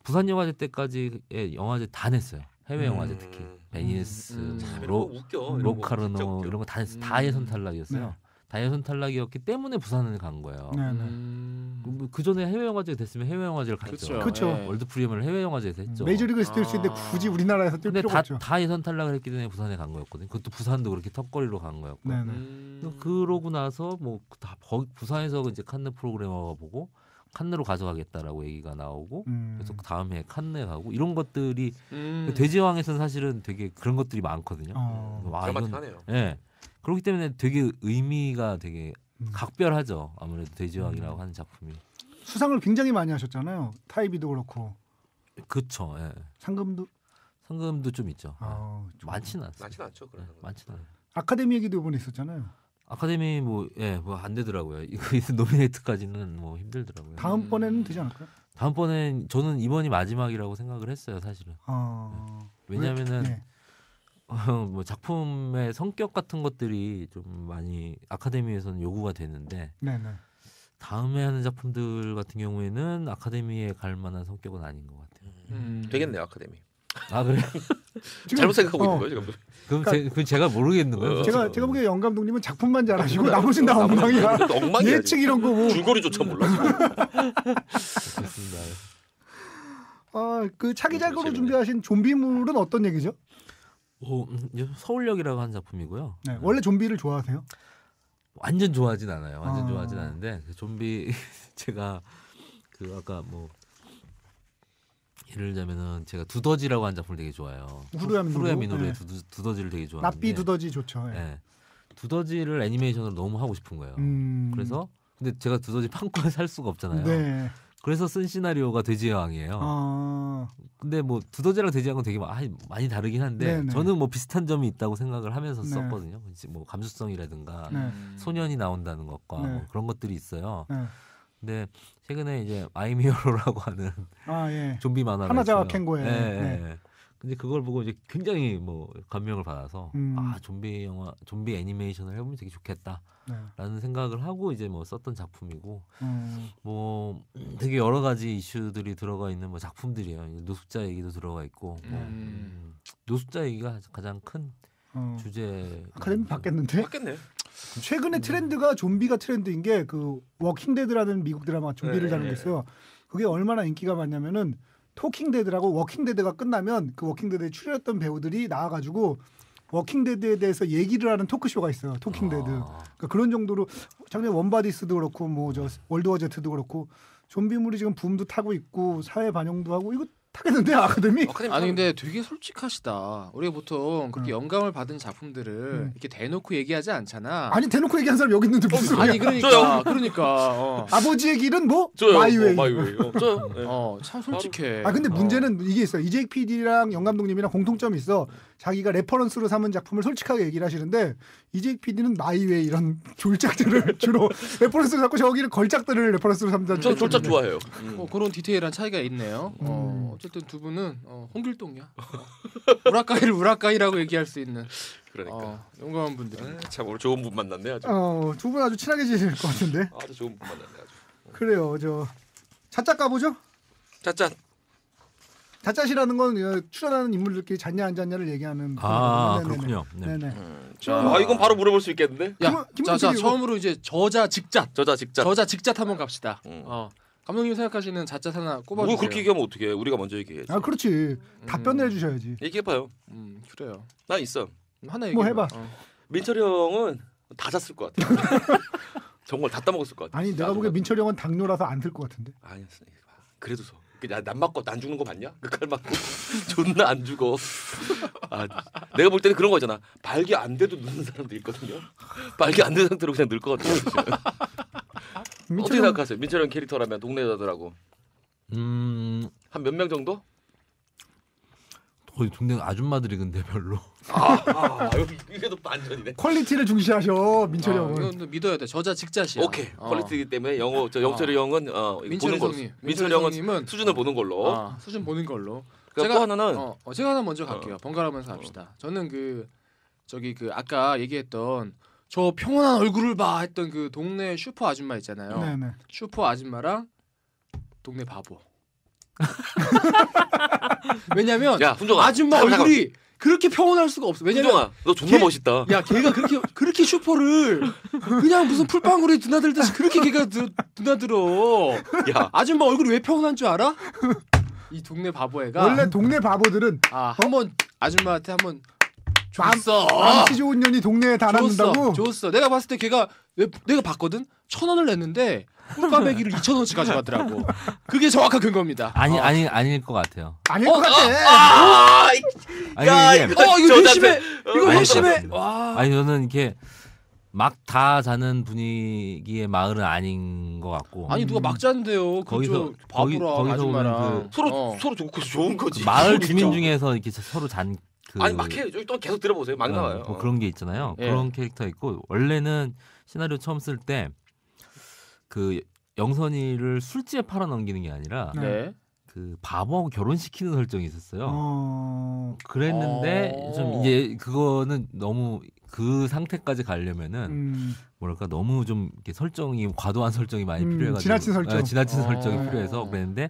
부산 영화제 때까지의 영화제 다 냈어요. 해외 영화제 특히 베니스, 참 이런 거 웃겨. 이런 거 진짜 로카르노 웃겨. 이런 거 다 냈어요. 다 예선 탈락이었어요. 네. 다 예선 탈락이었기 때문에 부산을 간 거예요. 네, 네. 그 전에 해외 영화제 됐으면 해외 영화제를 갔죠. 그쵸. 네. 월드 프리미어를 해외 영화제에서 했죠. 메이저리그에서 뛸 수 있는데 굳이 우리나라에서 뛸 근데 필요가 없죠. 다 예선 탈락을 했기 때문에 부산에 간 거였거든요. 그것도 부산도 그렇게 턱걸이로 간 거였고. 네, 네. 그러고 나서 뭐 다 부산에서 이제 칸느 프로그래머가 보고 칸느로 가져가겠다라고 얘기가 나오고 그래서 그 다음 해 칸느에 가고 이런 것들이 돼지왕에서는 사실은 되게 그런 것들이 많거든요. 와, 이건 드라마틱하네요. 예. 그렇기 때문에 되게 의미가 되게 각별하죠. 아무래도 돼지왕이라고 하는 작품이. 수상을 굉장히 많이 하셨잖아요. 타이비도 그렇고 그렇죠. 예. 상금도 좀 있죠. 예. 많지는 않습니다. 많지는 않죠. 그런 거. 많지는 않아요. 아카데미 얘기도 이번에 있었잖아요. 아카데미 뭐 안 되더라고요. 이거 노미네이트까지는 뭐 힘들더라고요. 다음번에는 되지 않을까요? 다음번엔 저는 이번이 마지막이라고 생각을 했어요, 사실은. 왜냐하면은 네. 뭐 작품의 성격 같은 것들이 좀 많이 아카데미에서는 요구가 되는데 네, 네. 다음에 하는 작품들 같은 경우에는 아카데미에 갈 만한 성격은 아닌 것 같아요. 되겠네요 아카데미. 아 그래요? 잘못 생각하고 있는 거예요 지금. 그럼 그건 제가 모르겠는 거예요. 제가 보기에 영 감독님은 작품만 잘하시고 나머지는 다 엉망이야. 엉망이야. 예측 이런 거 뭐. 줄거리조차 몰라. 그렇습니다. 그 차기작으로 재밌네. 준비하신 좀비물은 어떤 얘기죠? 서울역이라고 하는 작품이고요. 네, 원래 좀비를 좋아하세요? 완전 좋아하진 않아요. 완전 아. 좋아하진 않은데 그 좀비 제가 그 아까 뭐 예를 들자면은 제가 두더지라고 하는 작품을 되게 좋아해요. 후루야 미노루의 네. 두더지를 되게 좋아하는데 납비 두더지 좋죠. 예. 네. 두더지를 애니메이션으로 너무 하고 싶은 거예요. 그래서 근데 제가 두더지 판권을 살 수가 없잖아요. 네. 그래서 쓴 시나리오가 돼지의 왕이에요. 근데 뭐 두더지랑 돼지의 왕은 되게 많이 다르긴 한데 네네. 저는 뭐 비슷한 점이 있다고 생각을 하면서 네. 썼거든요. 뭐 감수성이라든가 네. 소년이 나온다는 것과 네. 뭐 그런 것들이 있어요. 네. 근데 최근에 이제 아이미어로라고 하는 예. 좀비 만화가 하나자와 있어요. 캥거의. 예, 네. 예. 근데 그걸 보고 이제 굉장히 뭐 감명을 받아서 좀비 영화, 좀비 애니메이션을 해보면 되게 좋겠다라는 네. 생각을 하고 이제 뭐 썼던 작품이고 뭐 되게 여러 가지 이슈들이 들어가 있는 뭐 작품들이에요. 노숙자 얘기도 들어가 있고 노숙자 얘기가 가장 큰 주제. 아카데미 바뀌었는데? 바뀌었네. 최근에 트렌드가 좀비가 트렌드인 게 그 워킹데드라는 미국 드라마 좀비를 네, 다룬 게 네. 있어요. 그게 얼마나 인기가 많냐면은 토킹데드라고 워킹데드가 끝나면 그 워킹데드에 출연했던 배우들이 나와가지고 워킹데드에 대해서 얘기를 하는 토크쇼가 있어요. 토킹데드. 그러니까 그런 정도로 작년에 원바디스도 그렇고 뭐 저 월드워 제트도 그렇고 좀비물이 지금 붐도 타고 있고 사회 반영도 하고 이거 타겠는데 아카데미? 아니 근데 되게 솔직하시다. 우리가 보통 그렇게 영감을 받은 작품들을 이렇게 대놓고 얘기하지 않잖아. 아니 대놓고 얘기한 사람 여기 있는데 무슨 소리야? 아니 그러니까 아버지의 길은 뭐 저요. 마이웨이. 마이웨이. 저요. 네. 참 솔직해. 근데 문제는 이게 있어요. 이재익 PD랑 영 감독님이랑 공통점이 있어. 자기가 레퍼런스로 삼은 작품을 솔직하게 얘기를 하시는데 이재익 PD는 마이웨이 이런 졸작들을 주로 레퍼런스로 삼고 저기는 걸작들을 레퍼런스로 삼다. 전 졸작 좋아해요. 그런 디테일한 차이가 있네요. 어쨌든 두 분은 홍길동이야. 우라카이를 우라카이라고 얘기할 수 있는 그러니까. 용감한 분들이. 참 오늘 좋은 분 만났네 아주. 두 분 아주 친하게 지낼 것 같은데. 아주 좋은 분 만났네 아주. 그래요. 저 자짜 까보죠. 짜짠. 자짜시라는 건 출연하는 인물들끼리 잤냐 안 잤냐를 얘기하는. 그렇군요. 네. 네네. 이건 바로 물어볼 수 있겠는데? 야, 자 처음으로 이제 저자 직잣 한번 갑시다. 감독님 생각하시는 자짜 하나 꼽아주세요. 뭐 그렇게 얘기하면 어떡해? 우리가 먼저 얘기해야지. 그렇지. 답변을 해주셔야지. 얘기해봐요. 그래요. 나 있어. 하나 얘기해. 뭐 해봐. 민철이 형은 다 잤을 것 같아. 정말 다 따먹었을 것 같아. 아니 내가 보기에 민철이 형은 당뇨라서 안 들 것 같은데. 아니었어. 그래도 서. 난 맞고 난 죽는 거 봤냐? 그 칼 맞고 존나 안 죽어. 내가 볼 때는 그런 거잖아. 발기 안 돼도 늙는 사람도 있거든요. 발기 안 된 상태로 그냥 늙 것 같아요. 어떻게 생각하세요? 민철이 형 캐릭터라면 동네 여자들하고 한 몇 명 정도? 거의 동네 아줌마들이 근데 별로. 여기 이게 또 반전이네. 퀄리티를 중시하셔 민철이 형은. 이건 믿어야 돼. 저자 직자시야. 오케이. 퀄리티이기 때문에 영철이 형은 보는 걸로. 민철이 형은 수준을 보는 걸로. 수준 보는 걸로. 그러니까 또 하나는 제가 하나 먼저 갈게요. 번갈아가면서 합시다. 저는 그 아까 얘기했던 저 평온한 얼굴을 봐 했던 그 동네 슈퍼 아줌마 있잖아요. 네네. 슈퍼 아줌마랑 동네 바보. 왜냐면 야, 훈정아. 아줌마 잠깐만. 얼굴이 그렇게 평온할 수가 없어. 왜냐면 훈정아, 너 존나 멋있다. 야 걔가 그렇게 슈퍼를 그냥 무슨 풀방울에 드나들듯이 그렇게 걔가 드나들어. 야, 아줌마 얼굴이 왜 평온한 줄 알아? 이 동네 바보 애가 원래 동네 바보들은 한번 아줌마한테 한번 줬어. 남치 좋은 년이 동네에 달아난다고. 줬어. 내가 봤을 때 걔가 내가 봤거든. 1,000원을 냈는데 꿀까베기를 2,000원씩 가져가더라고. 그게 정확한 근거입니다. 아닐 것 같아요. 아닐 것 같아. 아니, 이거 회심해. 이거 회심해. 와. 아니 저는 이렇게 막 다 자는 분위기의 마을은 아닌 것 같고. 아니 누가 막 자는데요. 거기서 바보랑 아줌마랑 서로 좋고 좋은 거지. 마을 주민 중에서 이렇게 서로 잔. 아니 막해 또 계속 들어보세요. 막 나와요. 뭐 그런 게 있잖아요. 예. 그런 캐릭터 있고 원래는 시나리오 처음 쓸 때 그 영선이를 술집에 팔아 넘기는 게 아니라 네. 그 바보하고 결혼시키는 설정이 있었어요. 그랬는데 어. 좀 이제 그거는 너무 그 상태까지 가려면은 뭐랄까 너무 좀 이렇게 설정이 과도한 설정이 많이 필요해가지고 지나친 설정. 지나친 설정이 어. 필요해서 그랬는데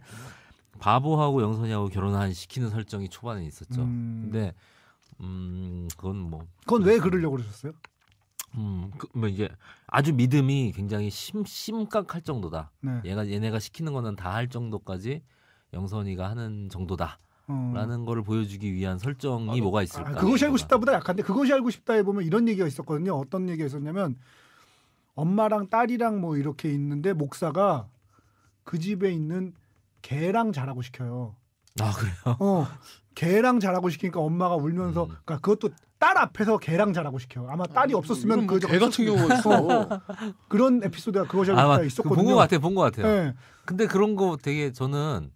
바보하고 영선이하고 결혼한 시키는 설정이 초반에 있었죠. 근데 그건 왜 그러려고 그러셨어요? 뭐 이게 아주 믿음이 굉장히 심각할 정도다. 네. 얘네가 시키는 거는 다 할 정도까지 영선이가 하는 정도다라는 거를 보여주기 위한 설정이 뭐가 있을까? 그것이 알고 싶다보다 약한데 그것이 알고 싶다에 보면 이런 얘기가 있었거든요. 어떤 얘기가 있었냐면 엄마랑 딸이랑 뭐 이렇게 있는데 목사가 그 집에 있는 개랑 자라고 시켜요. 아 그래요? 개랑 자라고 시키니까 엄마가 울면서 그러니까 그것도 딸 앞에서 개랑 자라고 시켜. 아마 딸이 없었으면 뭐 개 같은 경우가 있어. 그런 에피소드가 그것이 알고 싶다 있었거든요. 본 것 같아요. 네. 근데 그런 거 되게 저는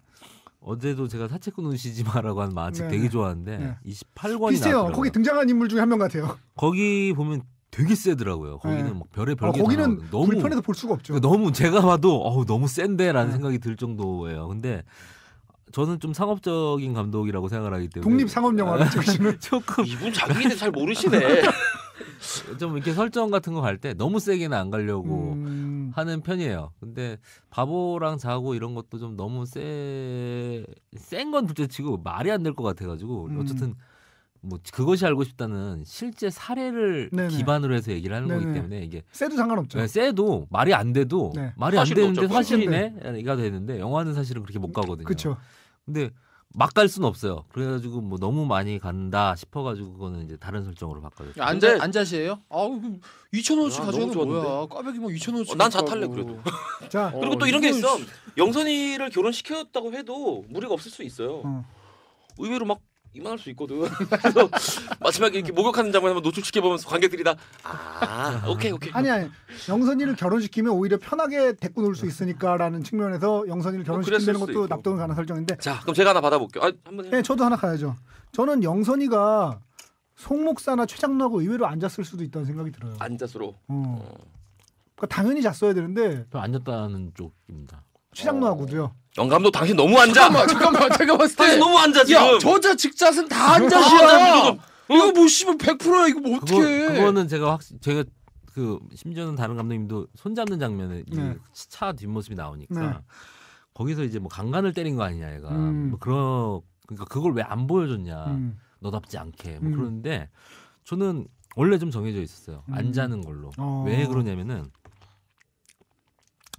어제도 제가 사채꾼 우시지 마라고 한 만화책 되게 좋아하는데 28권이 비슷해요. 나왔더라고요. 거기 등장한 인물 중에 한 명 같아요. 거기 보면 되게 세더라고요. 거기는 막 별의 별게 거기는 너무 불편해서 볼 수가 없죠. 너무 제가 봐도 너무 센데라는 생각이 들 정도예요. 근데 저는 좀 상업적인 감독이라고 생각을 하기 때문에 독립 상업 영화를 찍으시는 조금 이분 자기 일에 잘 모르시네. 좀 이렇게 설정 같은 거 갈 때 너무 세게는 안 가려고 하는 편이에요. 근데 바보랑 자고 이런 것도 좀 너무 센 건 둘째치고 말이 안 될 것 같아가지고 어쨌든 뭐 그것이 알고 싶다는 실제 사례를 네네. 기반으로 해서 얘기를 하는 거기 네네. 때문에 이게 세도 상관없죠. 세도 말이 안 돼도 네. 말이 안 되는데 없죠. 사실이네가 되는데 영화는 사실은 그렇게 못 가거든요. 그렇죠. 근데 막 갈 수는 없어요. 그래가지고 뭐 너무 많이 간다 싶어가지고 그거는 이제 다른 설정으로 바꿔줬죠. 안자시에요? 2,000원씩 야, 가져가는 너무 뭐야? 꽈배기 뭐 2,000원씩. 난 자 탈래 그래도. 자, 그리고 또 이런 게 이거 있어. 영선이를 결혼시켰다고 해도 무리가 없을 수 있어요. 의외로 막 이만할 수 있거든. 그래서 마지막에 이렇게 목욕하는 장면 한번 노출시켜 보면서 관객들이 다 오케이. 아니 영선이를 결혼시키면 오히려 편하게 데리고 놀 수 있으니까라는 측면에서 영선이를 결혼시키는 그랬을 것도 수도 납득은 가는 설정인데. 자, 그럼 제가 하나 받아볼게요. 한번 해. 네, 저도 하나 가야죠. 저는 영선이가 송 목사나 최장로하고 의외로 안 잤을 수도 있다는 생각이 들어요. 앉아서로. 그러니까 당연히 잤어야 되는데 저 앉았다는 쪽입니다. 최장로하고도요. 영감도 당신 너무 앉아. 잠깐만 제가 봤을 때 당신 너무 앉아 지금. 야 저자 직자는 다 안자시야. 이거 뭐 씨발 100%야. 이거 뭐 어떻게? 그거는 제가 그 심지어는 다른 감독님도 손 잡는 장면에 네. 차 뒷모습이 나오니까 네. 거기서 이제 뭐 강간을 때린 거 아니냐 얘가 뭐 그러니까 그걸 왜 안 보여줬냐 너답지 않게 뭐 그러는데 저는 원래 좀 정해져 있었어요. 안 자는 걸로. 왜 그러냐면은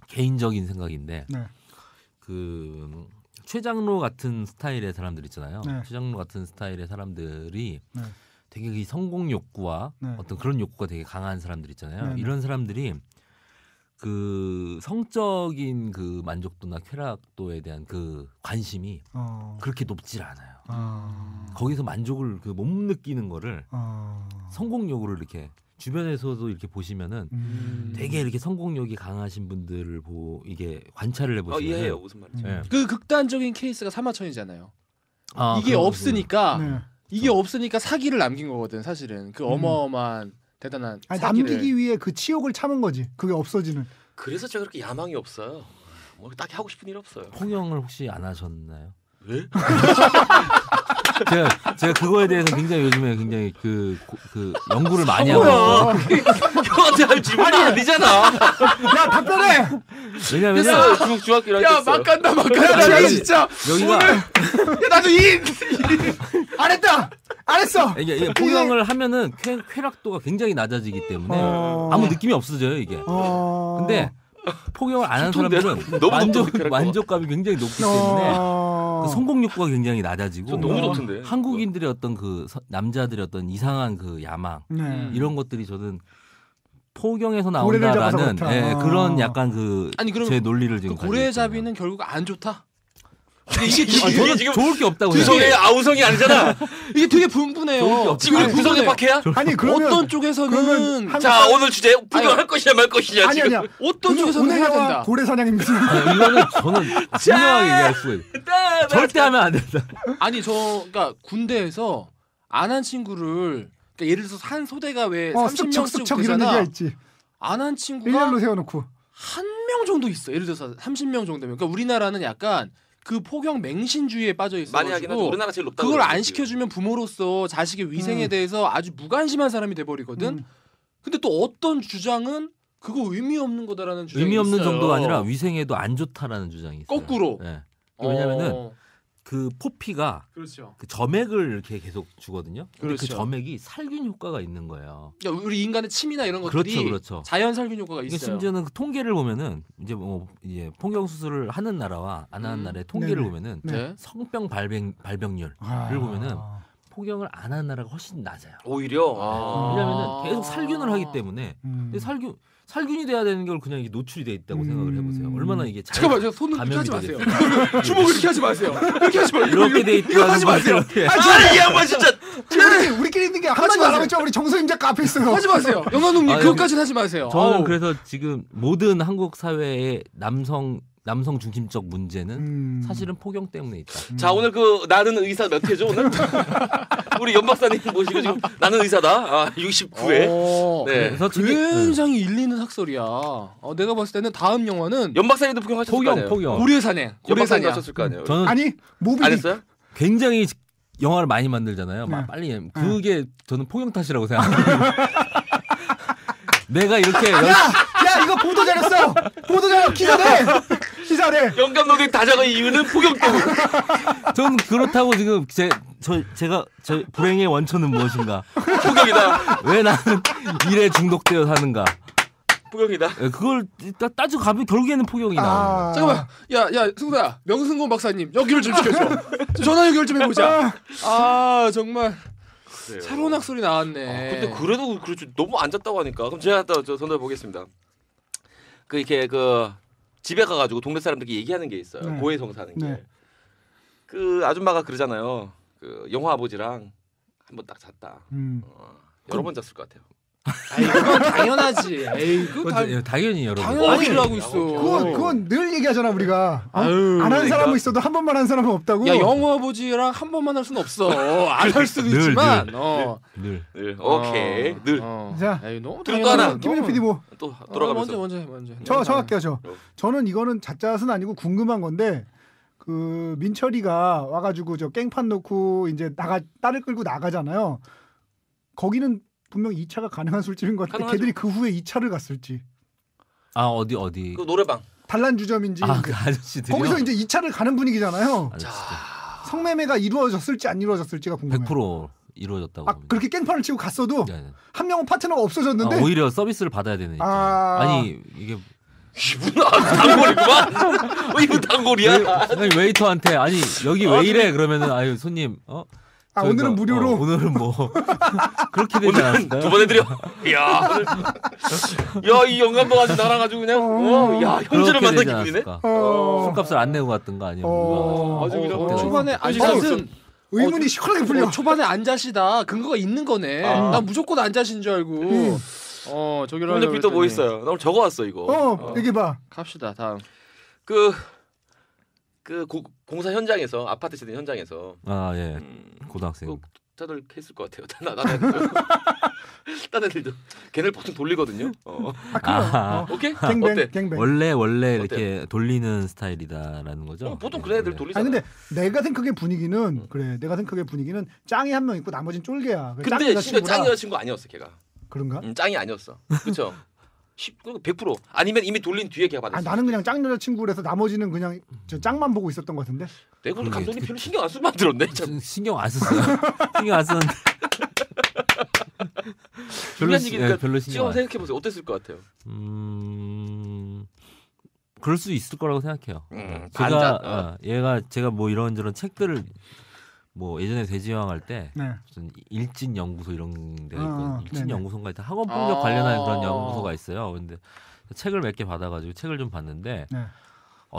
개인적인 생각인데 네. 그 최장로 같은 스타일의 사람들 있잖아요. 네. 최장로 같은 스타일의 사람들이 네. 되게 이 성공 욕구와 네. 어떤 그런 욕구가 되게 강한 사람들 있잖아요. 네. 이런 사람들이 그 성적인 그 만족도나 쾌락도에 대한 그 관심이 그렇게 높질 않아요. 거기서 만족을 그 못 느끼는 거를 성공 욕구를 이렇게 주변에서도 이렇게 보시면은 되게 이렇게 성공욕이 강하신 분들을 이게 관찰을 해보시면 이해해요 무슨 말인지. 네. 그 극단적인 케이스가 사마천이잖아요. 이게 그렇군요. 없으니까 네. 이게 없으니까 사기를 남긴 거거든 사실은 그 어마어마한 대단한 아니, 사기를. 남기기 위해 그 치욕을 참은 거지. 그게 없어지는. 그래서 제가 그렇게 야망이 없어요. 뭐 딱히 하고 싶은 일 없어요. 폭영을 혹시 안 하셨나요? 왜? 제가 그거에 대해서 굉장히 요즘에 굉장히 그 연구를 많이 하고 있어요. 형한테 할 질문이 아니잖아. 야 답변해. 왜냐면은 중학교 야 막 간다 막 간다 아니, 나 아니, 진짜 여기가 야 나도 안 했다. 안 했어. 이게 폭영을 하면은 쾌락도가 굉장히 낮아지기 때문에 아무 느낌이 없어져요 이게. 근데 폭영을 안 하는 사람들은 너무 높던데, 만족감이 굉장히 높기 때문에 그 성공 욕구가 굉장히 낮아지고 전 너무 좋던데. 한국인들의 어떤 그 남자들의 어떤 이상한 그 야망 네. 이런 것들이 저는 포경에서 고래를 잡아서 나온다라는 그렇다. 그런 약간 그 아니, 그럼 제 논리를 지금 그 고래잡이는 결국 안 좋다. 이게 저는 지금 좋을 게 없다고 구성의 생각해요. 아우성이 아니잖아. 이게 되게 좋을 게 분분해요. 없지. 지금 우리 아니, 구성의 분분해. 박해야? 아니 그러면 어떤 쪽에서는 그러면 자 오늘 주제 폭영할 것이냐 말 것이냐 아니 지금. 아니야. 어떤 쪽에서는 오늘 해야 영화 된다. 고래 사냥입니다. 아니, 이거는 저는 분명하게 얘기할 수가 있어요. 절대 하면 안 된다. 아니 그러니까 군대에서 안 한 친구를 그러니까 예를 들어서 한 소대가 왜 30명씩 쓱척 이런 되잖아. 얘기가 있지. 안 한 친구가 일렬로 세워놓고. 한 명 정도 있어. 예를 들어서 30명 정도면. 그러니까 우리나라는 약간 그 포경 맹신주의에 빠져 많이 하긴 하죠. 있어가지고 우리나라 제일 높다. 그걸 안 시켜주면 부모로서 자식의 위생에 대해서 아주 무관심한 사람이 돼버리거든. 근데 또 어떤 주장은 그거 의미 없는 거다라는 주장이 의미 없는 있어요. 정도가 아니라 위생에도 안 좋다라는 주장이 있어요. 거꾸로. 네. 왜냐면은 어, 그 포피가 그렇죠. 그 점액을 이렇게 계속 주거든요. 근데 그 그렇죠. 점액이 살균 효과가 있는 거예요. 그러니까 우리 인간의 침이나 이런 것들이 그렇죠, 그렇죠. 자연 살균 효과가 이게 있어요. 심지어는 그 통계를 보면은 이제 뭐 이제 폭경 수술을 하는 나라와 안 하는 나라의 통계를 네네. 보면은 네. 성병 발병률을 보면은 폭경을 안 하는 나라가 훨씬 낮아요. 오히려. 왜냐면은 계속 살균을 하기 때문에. 근데 살균이 돼야 되는 걸 그냥 이게 노출이 돼 있다고 생각을 해보세요. 얼마나 이게 잠깐만, 제가 손을 이렇게 하지 감염이 마세요. 주먹을 이렇게 하지 마세요. 이렇게 하지 마세요. 이렇게 돼 이거 하지 마세요. 아니 이 양반 진짜. 우리끼리 있는 게 한마디도 안 하고 있죠. 우리 정소임 작가 앞에 있어요. 하지 마세요. 영환웅님 아, 그것까지는 하지 마세요. 저는 아우. 그래서 지금 모든 한국 사회의 남성 중심적 문제는 사실은 폭경 때문에 있다. 자 오늘 그 나는 의사 몇 회죠 오늘? 우리 연 박사님 모시고 지금 나는 의사다. 아 69회. 네. 그래서 굉장히 일리는 학설이야. 내가 봤을 때는 다음 영화는 연 박사님도 폭영하셨을 거 아니에요? 폭경. 고래사냥. 연 박사님 고래사냥. 하셨을 거 아니에요? 저는 아니 모비 안 했어요? 굉장히 영화를 많이 만들잖아요. 막 네. 빨리 그게 저는 폭경 탓이라고 생각해요. 내가 이렇게 야 이거 보도 잘했어. 보도 잘 기사래. 영감 노동 다 적은 이유는 폭영 때문에. 저는 그렇다고 지금 제가 불행의 원천은 무엇인가? 폭영이다. 왜 나는 일에 중독되어 사는가? 폭영이다. 그걸 따지고 가면 결국에는 폭경이 나와요. 잠깐만. 야 승우야. 명승곤 박사님 연결 좀 시켜줘. 전화 연결 좀 해보자. 아 정말 그래요. 새로운 학설이 나왔네. 근데 그래도 그렇죠. 너무 앉았다고 하니까. 그럼 제가 또 전달 보겠습니다. 그 이렇게 그 집에 가가지고 동네 사람들끼리 얘기하는 게 있어요. 네. 고해성 사는 게. 네. 그 아줌마가 그러잖아요. 그 영화 아버지랑 한번 딱 잤다. 여러 번 잤을 것 같아요. 아이, 그건 당연하지. 에이, 그거 당연히 여러분. 당연히 하고 있어. 그건 늘 얘기하잖아 우리가. 아유, 안 한 그러니까. 사람은 있어도 한 번만 한 사람은 없다고. 야 영호 아버지랑 한 번만 할 수는 없어. 안 할 수도 늘, 있지만. 늘. 늘 오케이 늘. 자, 에이, 너무 그리고 또 하나. 김민재 PD 뭐. 또 돌아가면서. 먼저. 저 할게요 저. 저는 이거는 잣잣은 아니고 궁금한 건데 그 민철이가 와가지고 저 깽판 놓고 이제 딸을 끌고 나가잖아요. 거기는 분명 2차가 가능한 술집인 것 같은데 가능하죠. 걔들이 그 후에 2차를 갔을지. 아 어디? 그 노래방. 단란주점인지. 그 아저씨들이요? 거기서 이제 2차를 가는 분위기잖아요. 아저씨들. 성매매가 이루어졌을지 안 이루어졌을지가 궁금해요. 100% 이루어졌다고 아 봅니다. 그렇게 깽판을 치고 갔어도 네. 한 명은 파트너가 없어졌는데. 오히려 서비스를 받아야 되는 입장. 아니 이게 이분 단골이구만. 이분 단골이야. 아니, 웨이터한테 아니 여기 왜 이래 그러면은 아유 손님 저희가, 오늘은 무료로. 오늘은 뭐 그렇게 되지 오늘 않았을까요? 두 번 해드려. 야이 영감도 아주 나랑 아주 그냥 야 현질을 만난 기분이네. 술값을 안 내고 갔던가 아니면 아주 그냥 초반에 아주 안잣은 의문이 시원하게 풀려. 초반에 안잣이다. 근거가 있는 거네. 난 무조건 안잣인 줄 알고. 저기로 근데 하려고 또뭐 했더니. 있어요? 나 오늘 적어왔어 이거. 얘기해봐. 갑시다 다음. 그 그 공사 현장에서 아파트 세대 현장에서 아 예. 고등학생. 그 다들 했을 것 같아요. 다른 애들도 걔네를 보통 돌리거든요. 그래요. 오케이? 갱뱅 어때? 갱뱅. 원래 어때요? 이렇게 돌리는 스타일이다라는 거죠. 보통 그런 애들 원래. 돌리잖아. 아니 근데 내가 생각의 분위기는 그래. 내가 생각의 분위기는 짱이 한 명 있고 나머지는 쫄개야. 짱 근데 심지어 여자친구라- 짱 여자친구 아니었어 걔가. 그런가? 짱이 아니었어. 그렇죠. 100% 아니면 이미 돌린 뒤에 걔가 받았어. 아 나는 그냥 짱 여자친구라서 나머지는 그냥 저 짱만 보고 있었던 것 같은데. 내가 보는 그러게. 감독님 별로 신경 안 쓰고 만들었네. 참. 신경 안 썼어요. 신경 안 썼는데. 중요한 얘기니까 별로 지금 신경 안. 생각해 보세요. 어땠을 것 같아요? 그럴 수 있을 거라고 생각해요. 반전. 얘가 제가 뭐 이런저런 책들을 뭐 예전에 대지왕 할 때 네. 무슨 일진 연구소 이런 데가 있거든요. 일진 네네. 연구소인가 하여튼 학원 폭력 관련한 그런 연구소가 있어요. 근데 책을 몇 개 받아가지고 책을 좀 봤는데 네.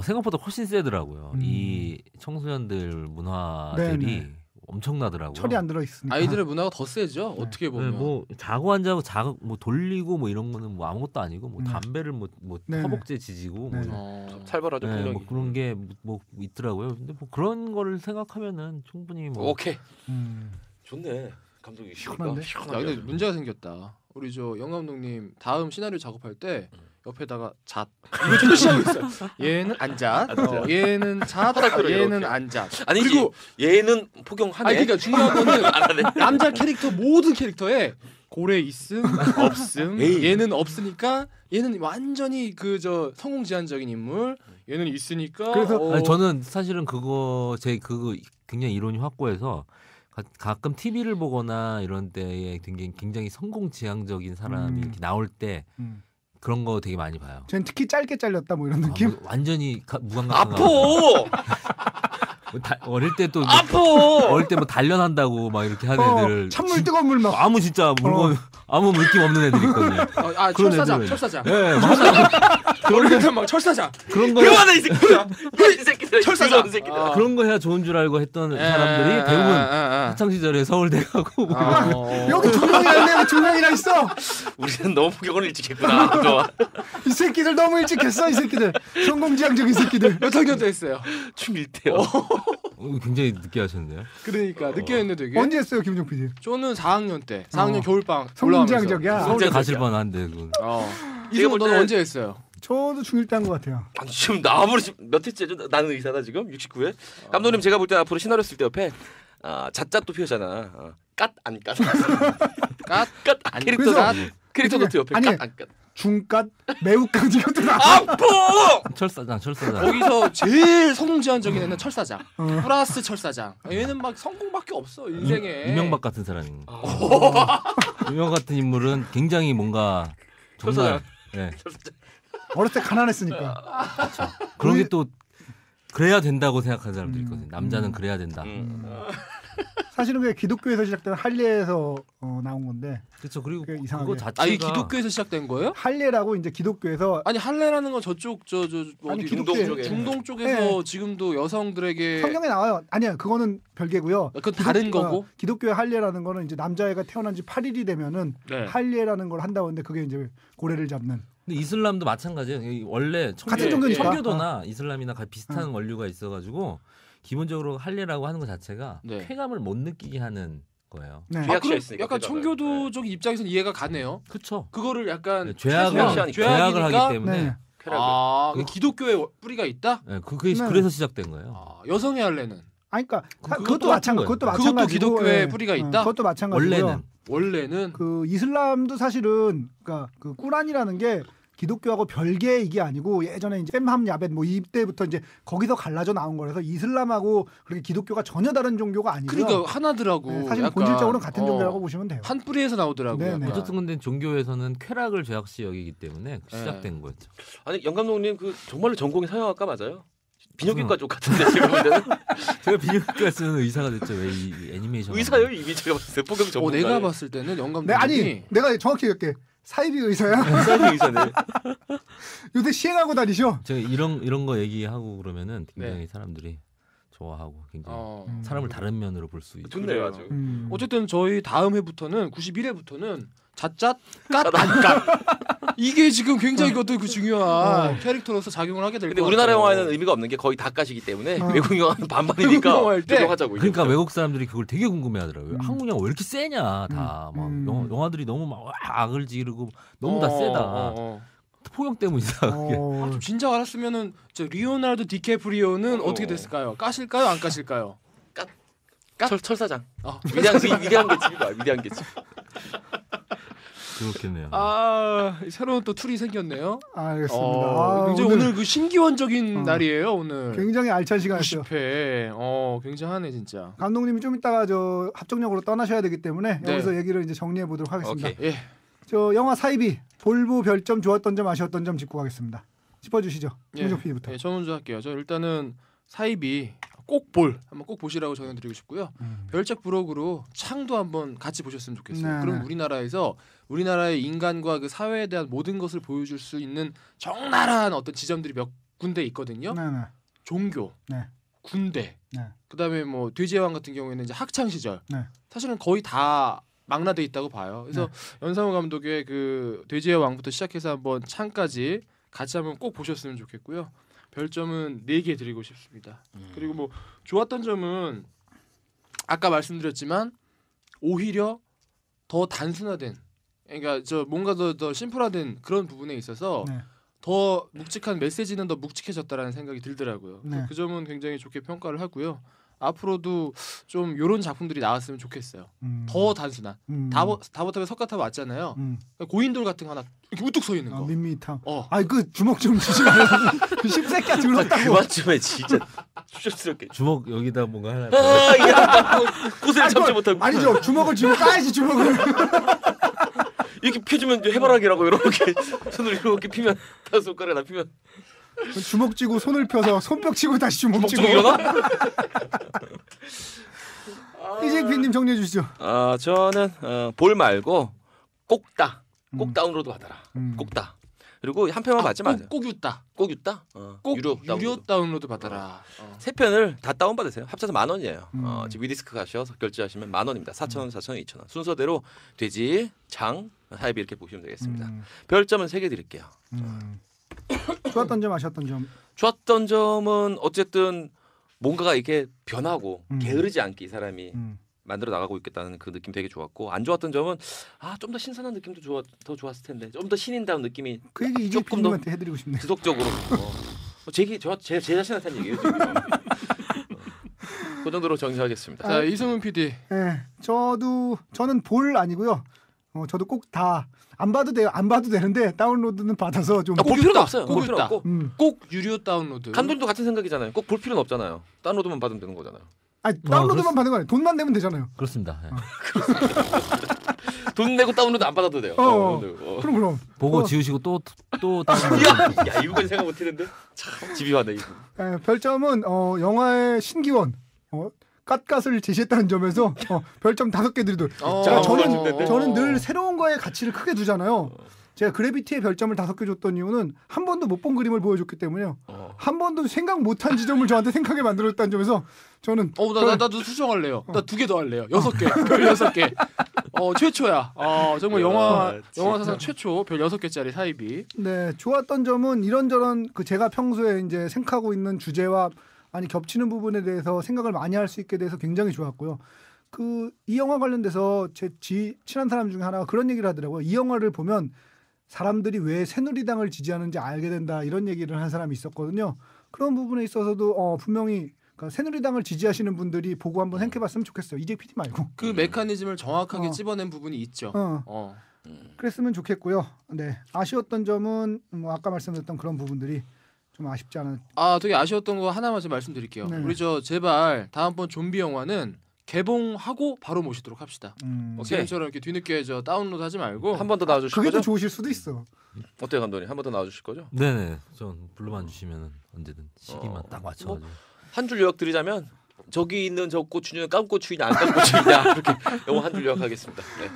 생각보다 훨씬 세더라고요. 음. 이 청소년들 문화들이 네네. 엄청나더라고요. 철이 안 들어 있으니까. 아이들의 문화가 더 세죠. 네. 어떻게 네, 보면. 뭐 자고 안 자고 뭐 돌리고 뭐 이런 거는 뭐 아무것도 아니고 뭐 네. 담배를 뭐 네네. 허벅지에 지지고 뭐 네네. 살벌하죠. 네, 폭력이. 뭐 그런 게 뭐 있더라고요. 근데 뭐 그런 거를 생각하면은 충분히 뭐 오케이. 음. 좋네. 감독이 시원한데? 야, 근데 문제가 생겼다. 우리 저 영 감독님 다음 시나리오 작업할 때 옆에다가 잣 이거 표시하고 있어요. 얘는 안 잣, 얘는 잣, 얘는 안 잣. 아니지. 그리고 얘는 폭용하네. 아니 그러니까 중요한 거는 안 하네. 남자 캐릭터 모든 캐릭터에 고래 있음, 없음, 에이. 얘는 없으니까 얘는 완전히 그 저 성공지향적인 인물, 얘는 있으니까. 그래서 아니, 저는 사실은 그거 굉장히 이론이 확고해서 가끔 TV를 보거나 이런 때에 굉장히 성공지향적인 사람이 이렇게 나올 때 음. 그런 거 되게 많이 봐요. 전 특히 짧게 잘렸다 뭐 이런 느낌. 뭐 완전히 무감각. 아파. 어릴 때 또 아파. 어릴 때 뭐 단련한다고 막 이렇게 하는 애들 찬물 뜨거운 물 막. 아무 진짜 물건 아무 느낌 없는 애들 있거든요. 그런 철사장, 애들은- 철사장. 예, 맞아. 그런 막 철사장. 그런 거 그만해 이 새끼야. 이 새끼들. 철사장. 더러운 새끼들. 그런 거 해야 좋은 줄 알고 했던 사람들이 대부분 학창 시절에 서울대 가고 뭐 여기 두 명이나 있네. 두 명이나 있어. 우리는 너무 결혼을 일찍 했구나. 좋아. 이 새끼들 너무 일찍 했어. 이 새끼들. 성공지향적인 새끼들. 몇 학년 때 했어요? 중1때요. 굉장히 늦게 하셨는데요. 그러니까 늦게 했는데 되게. 언제 했어요, 김종 PD? 저는 4학년 때. 4학년 겨울방 성공지향적이야. 서울대 가실 뻔한데 그건. 이승훈 볼 너는 때- 언제 했어요? 저도 중1 때 한 것 같아요. 아니, 지금 나 아무리 몇 회째죠? 나는 의사다 지금 69회. 감독님 제가 볼 때 앞으로 시나리오 쓸 때 옆에 잣잣도 피우잖아. 깐안 깐. 깐? 캐릭터 노트 옆에 아니, 깐안 깐. 중간, 매우간 이것도 나. 아파. 철사장. 거기서 제일 성공지향적인 애는 철사장. 어. 플러스 철사장. 얘는 막 성공밖에 없어 인생에. 이명박 같은 사람이. 이명박 같은 인물은 굉장히 뭔가 정말 예. 어렸을 때 가난했으니까. 그런 게 또 그래야 된다고 생각하는 사람도 있거든요. 남자는 그래야 된다. 사실은 그게 기독교에서 시작된 할례에서 나온 건데 그렇죠. 그리고 그게 이상하게. 그거 자체가 이 기독교에서 시작된 거예요? 할례라고 이제 기독교에서 아니 할례라는 건 저쪽 아니, 어디 기독교에- 중동 쪽에서 지금도 여성들에게 성경에 나와요. 아니야, 그거는 별개고요. 그건 다른 거고? 기독교의 할례라는 거는 이제 남자애가 태어난 지 8일이 되면은 네. 할례라는 걸 한다고 하는데 그게 이제 고래를 잡는. 근데 이슬람도 마찬가지예요. 이 원래 같은 종교니까. 청교도나 이슬람이나 비슷한 원류가 있어가지고 기본적으로 할례라고 하는 것 자체가 네. 쾌감을 못 느끼게 하는 거예요. 네. 죄악 그럼 있으니까 약간 그거는. 청교도적인 입장에서는 이해가 가네요. 그렇죠. 그거를 약간 죄악을 죄악이니까? 하기 때문에 네. 그 기독교에 뿌리가 있다? 네, 그게 네. 그래서 시작된 거예요. 여성의 할례는 아니 그러니까 그럼 그것도 그것도 같은 거예요. 그것도 그것도 마찬가지고 기독교에 예. 뿌리가 있다? 그것도 마찬가지고요. 원래는 그 이슬람도 사실은 그러니까 그 꾸란이라는 게 기독교하고 별개의 이게 아니고 예전에 이제 셈함 야벳 뭐 이때부터 이제 거기서 갈라져 나온 거라서 이슬람하고 그렇게 기독교가 전혀 다른 종교가 아니고요. 그러니까 하나더라고. 네, 사실 약간, 본질적으로는 같은 종교라고 보시면 돼요. 한 뿌리에서 나오더라고요. 네, 네. 어쨌든 근데 종교에서는 쾌락을 죄악시 여기기 때문에 시작된 거였죠. 아니 영 감독님 그 정말로 전공이 서양학과 맞아요? 비뇨기과 쪽 같은데 지금 볼 때는 제가 비뇨기과 쓰는 의사가 됐죠. 왜 이 애니메이션 의사요 이미 제가 봤을 때 폭격 전문가. 내가 봤을 때는 영감 네, 아니 내가 정확히 얘기할게. 사이비 의사야. 사이비 의사네. 요새 시행하고 다니셔. 제가 이런 거 얘기하고 그러면은 굉장히 사람들이 좋아하고 굉장히 사람을 다른 면으로 볼 수 있고. 좋네요 아주. 어쨌든 저희 다음 회부터는 91회부터는 잣잣 깐깐깐 이게 지금 굉장히 어떤 그 중요한 캐릭터로서 작용을 하게 될 것 근데 같아요. 우리나라 영화에는 의미가 없는 게 거의 다 까시기 때문에 외국 영화는 외국 반반이니까 영화일 때 조정하자고. 그러니까 외국 사람들이 그걸 되게 궁금해하더라고요. 한국 영화 왜 이렇게 세냐 다. 막 영화들이 너무 막 악을 지르고 너무 다 세다. 포용 때문이다. 그게. 좀 진작 알았으면은 저 리오나르도 디캐프리오는 어떻게 됐을까요? 까실까요? 안 까실까요? 철사장. 위대한 위대한 개집이다. 위대한 개집. 그렇겠네요. 새로운 또 툴이 생겼네요. 알겠습니다. 굉장히 오늘 그 신기원적인 날이에요. 오늘 굉장히 알찬 시간이었어요. 90회. 굉장하네 진짜. 감독님이 좀 이따가 저 합정역으로 떠나셔야 되기 때문에 네. 여기서 얘기를 이제 정리해 보도록 하겠습니다. 오케이. 예. 저 영화 사이비 볼부 별점 좋았던 점 아쉬웠던 점 짚고 가겠습니다. 짚어주시죠. 김종 PD부터. 저 먼저 할게요. 저 일단은 사이비 한번 꼭 보시라고 전해드리고 싶고요. 별책 부록으로 창도 한번 같이 보셨으면 좋겠어요. 네, 그럼 네. 우리나라의 인간과 그 사회에 대한 모든 것을 보여줄 수 있는 적나라한 어떤 지점들이 몇 군데 있거든요. 네네. 종교, 네. 군대, 네. 그다음에 뭐 돼지의 왕 같은 경우에는 이제 학창 시절, 네. 사실은 거의 다 망라돼 있다고 봐요. 그래서 연상호 감독의 그 돼지의 왕부터 시작해서 한번 창까지 같이 한번 꼭 보셨으면 좋겠고요. 별점은 4개 드리고 싶습니다. 그리고 뭐 좋았던 점은 아까 말씀드렸지만 오히려 더 단순화된, 그러니까 저 뭔가 더 심플화된 그런 부분에 있어서 네. 더 묵직한 메시지는 더 묵직해졌다라는 생각이 들더라고요. 그래서 네. 그 점은 굉장히 좋게 평가를 하고요. 앞으로도 좀 이런 작품들이 나왔으면 좋겠어요. 더 단순한. 다보탑에 석가탑 왔잖아요. 그러니까 고인돌 같은 거 하나 이렇게 우뚝 서 있는 거. 밋밋함. 어. 아이 그 주먹 좀 주지 말고 그 씹새끼야 들었다고. 그만쯤에 진짜 추접스럽게. 주먹 여기다 뭔가 하나. 이게 꽃을 참지 못하고. 아니죠. 주먹을 쥐고 까야지 주먹을. 이렇게 펴주면 해바라기라고 이렇게 손을 이렇게 피면 다섯 손가락에 피면 주먹 쥐고 손을 펴서 손뼉 치고 다시 주먹 쥐고. 일어나? 이재익 PD님 정리해 주시죠. 저는 볼 말고 꼭따 다운로드 받아라. 꼭따. 그리고 한 편만 받지 마세요. 꼭 유따. 꼭 유따? 꼭 유료 다운로드 받아라. 세 편을 다 다운 받으세요. 합쳐서 10,000원이에요. 지금 위디스크 가셔서 결제하시면 10,000원입니다. 4,000원, 4,000원, 2,000원. 순서대로 돼지, 장, 사이비 이렇게 보시면 되겠습니다. 별점은 3개 드릴게요. 좋았던 점 아쉬웠던 점. 좋았던 점은 어쨌든 뭔가가 이렇게 변하고 게으르지 않게 이 사람이 만들어 나가고 있겠다는 그 느낌 되게 좋았고, 안 좋았던 점은 좀 더 신선한 느낌도 더 좋았을 텐데, 좀 더 신인다운 느낌이 그 얘기 이재익 조금 더 PD님한테 해드리고 싶네요. 지속적으로 제 자신한테 하는 얘기예요. 지금. 그 정도로 정리하겠습니다. 자, 이승훈 PD. 네, 저는 볼 아니고요. 저도 꼭 다 안 봐도 돼요. 안 봐도 되는데 다운로드는 받아서 좀. 볼 필요는 없어요. 꼭 볼 필요 있다. 없고. 꼭 유료 다운로드. 감독도 같은 생각이잖아요. 꼭 볼 필요는 없잖아요. 다운로드만 받으면 되는 거잖아요. 아니 다운로드만 받는 거 아니에요. 돈만 내면 되잖아요. 그렇습니다. 예. 돈 내고 다운로드 안 받아도 돼요. 그럼. 보고 지우시고 또 다운로드. 야 이거까지 생각 못했는데 참 집요하네 이거. 별점은 영화의 신기원 갓갓을 제시했다는 점에서 별점 5개 드리도록. 저는 늘 새로운 거에 가치를 크게 두잖아요. 제가 그래비티의 별점을 5개 줬던 이유는 한 번도 못 본 그림을 보여줬기 때문에요. 한 번도 생각 못한 지점을 저한테 생각하게 만들었다는 점에서 저는 나도 수정할래요. 나 2개 더 할래요. 6개. 별 6개. 최초야. 정말 영화 사상 최초 별 6개짜리 사이비. 네, 좋았던 점은 이런저런 제가 평소에 이제 생각하고 있는 주제와 많이 겹치는 부분에 대해서 생각을 많이 할 수 있게 돼서 굉장히 좋았고요. 이 영화 관련돼서 제 친한 사람 중에 하나가 그런 얘기를 하더라고요. 이 영화를 보면 사람들이 왜 새누리당을 지지하는지 알게 된다, 이런 얘기를 한 사람이 있었거든요. 그런 부분에 있어서도 분명히 그러니까 새누리당을 지지하시는 분들이 보고 한번 생각해봤으면 좋겠어요. 이재 PD 말고. 그 메커니즘을 정확하게 찝어낸 부분이 있죠. 그랬으면 좋겠고요. 네, 아쉬웠던 점은 아까 말씀드렸던 그런 부분들이 좀 아쉽지 않은. 되게 아쉬웠던 거 하나만 좀 말씀드릴게요. 네. 우리 제발 다음번 좀비 영화는 개봉하고 바로 모시도록 합시다. 지금처럼 이렇게 뒤늦게 다운로드 하지 말고 한 번 더 나와주실 그게 더 거죠? 좋으실 수도 있어. 어때요 감독님? 한 번 더 나와주실 거죠? 네네. 전 불러만 주시면 언제든 시기만 딱 맞춰가지고. 한 줄 요약 드리자면 저기 있는 저 고추는 깜고추이냐 안 깜고추이냐 이렇게 영화 한 줄 요약하겠습니다. 네.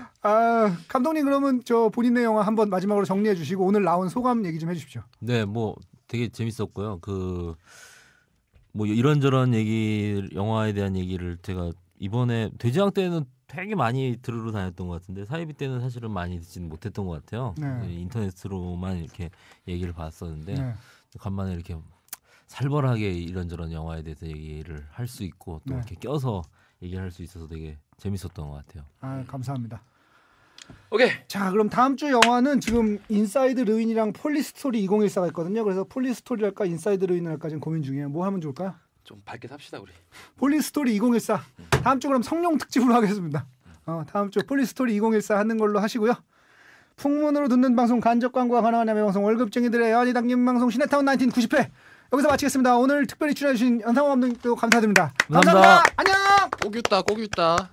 감독님 그러면 본인의 영화 한번 마지막으로 정리해 주시고 오늘 나온 소감 얘기 좀 해주십시오. 네, 뭐 되게 재밌었고요. 뭐 이런저런 얘기 영화에 대한 얘기를 제가 이번에 돼지왕 때는 되게 많이 들으러 다녔던 것 같은데 사이비 때는 사실은 많이 듣지는 못했던 것 같아요. 네. 인터넷으로만 이렇게 얘기를 봤었는데 네. 간만에 이렇게 살벌하게 이런저런 영화에 대해서 얘기를 할 수 있고 또 네. 이렇게 껴서 얘기할 수 있어서 되게 재밌었던 것 같아요. 아, 감사합니다. 오케이. 자, 그럼 다음 주 영화는 지금 인사이드 루인이랑 폴리스토리 2014가 있거든요. 그래서 폴리스토리랄까 인사이드 루인을 할까 지금 고민 중이에요. 뭐 하면 좋을까요? 좀 밝게 삽시다 우리. 폴리스토리 2014. 다음 주 그럼 성룡 특집으로 하겠습니다. 다음 주 폴리스토리 2014 하는 걸로 하시고요. 풍문으로 듣는 방송 간접 광고가 가능한 야매 방송 월급쟁이들의 연이 담긴 방송 시네타운 1990회 여기서 마치겠습니다. 오늘 특별히 출연해주신 연상호 감독님도 감사드립니다. 감사합니다. 안녕. 꼭 있다.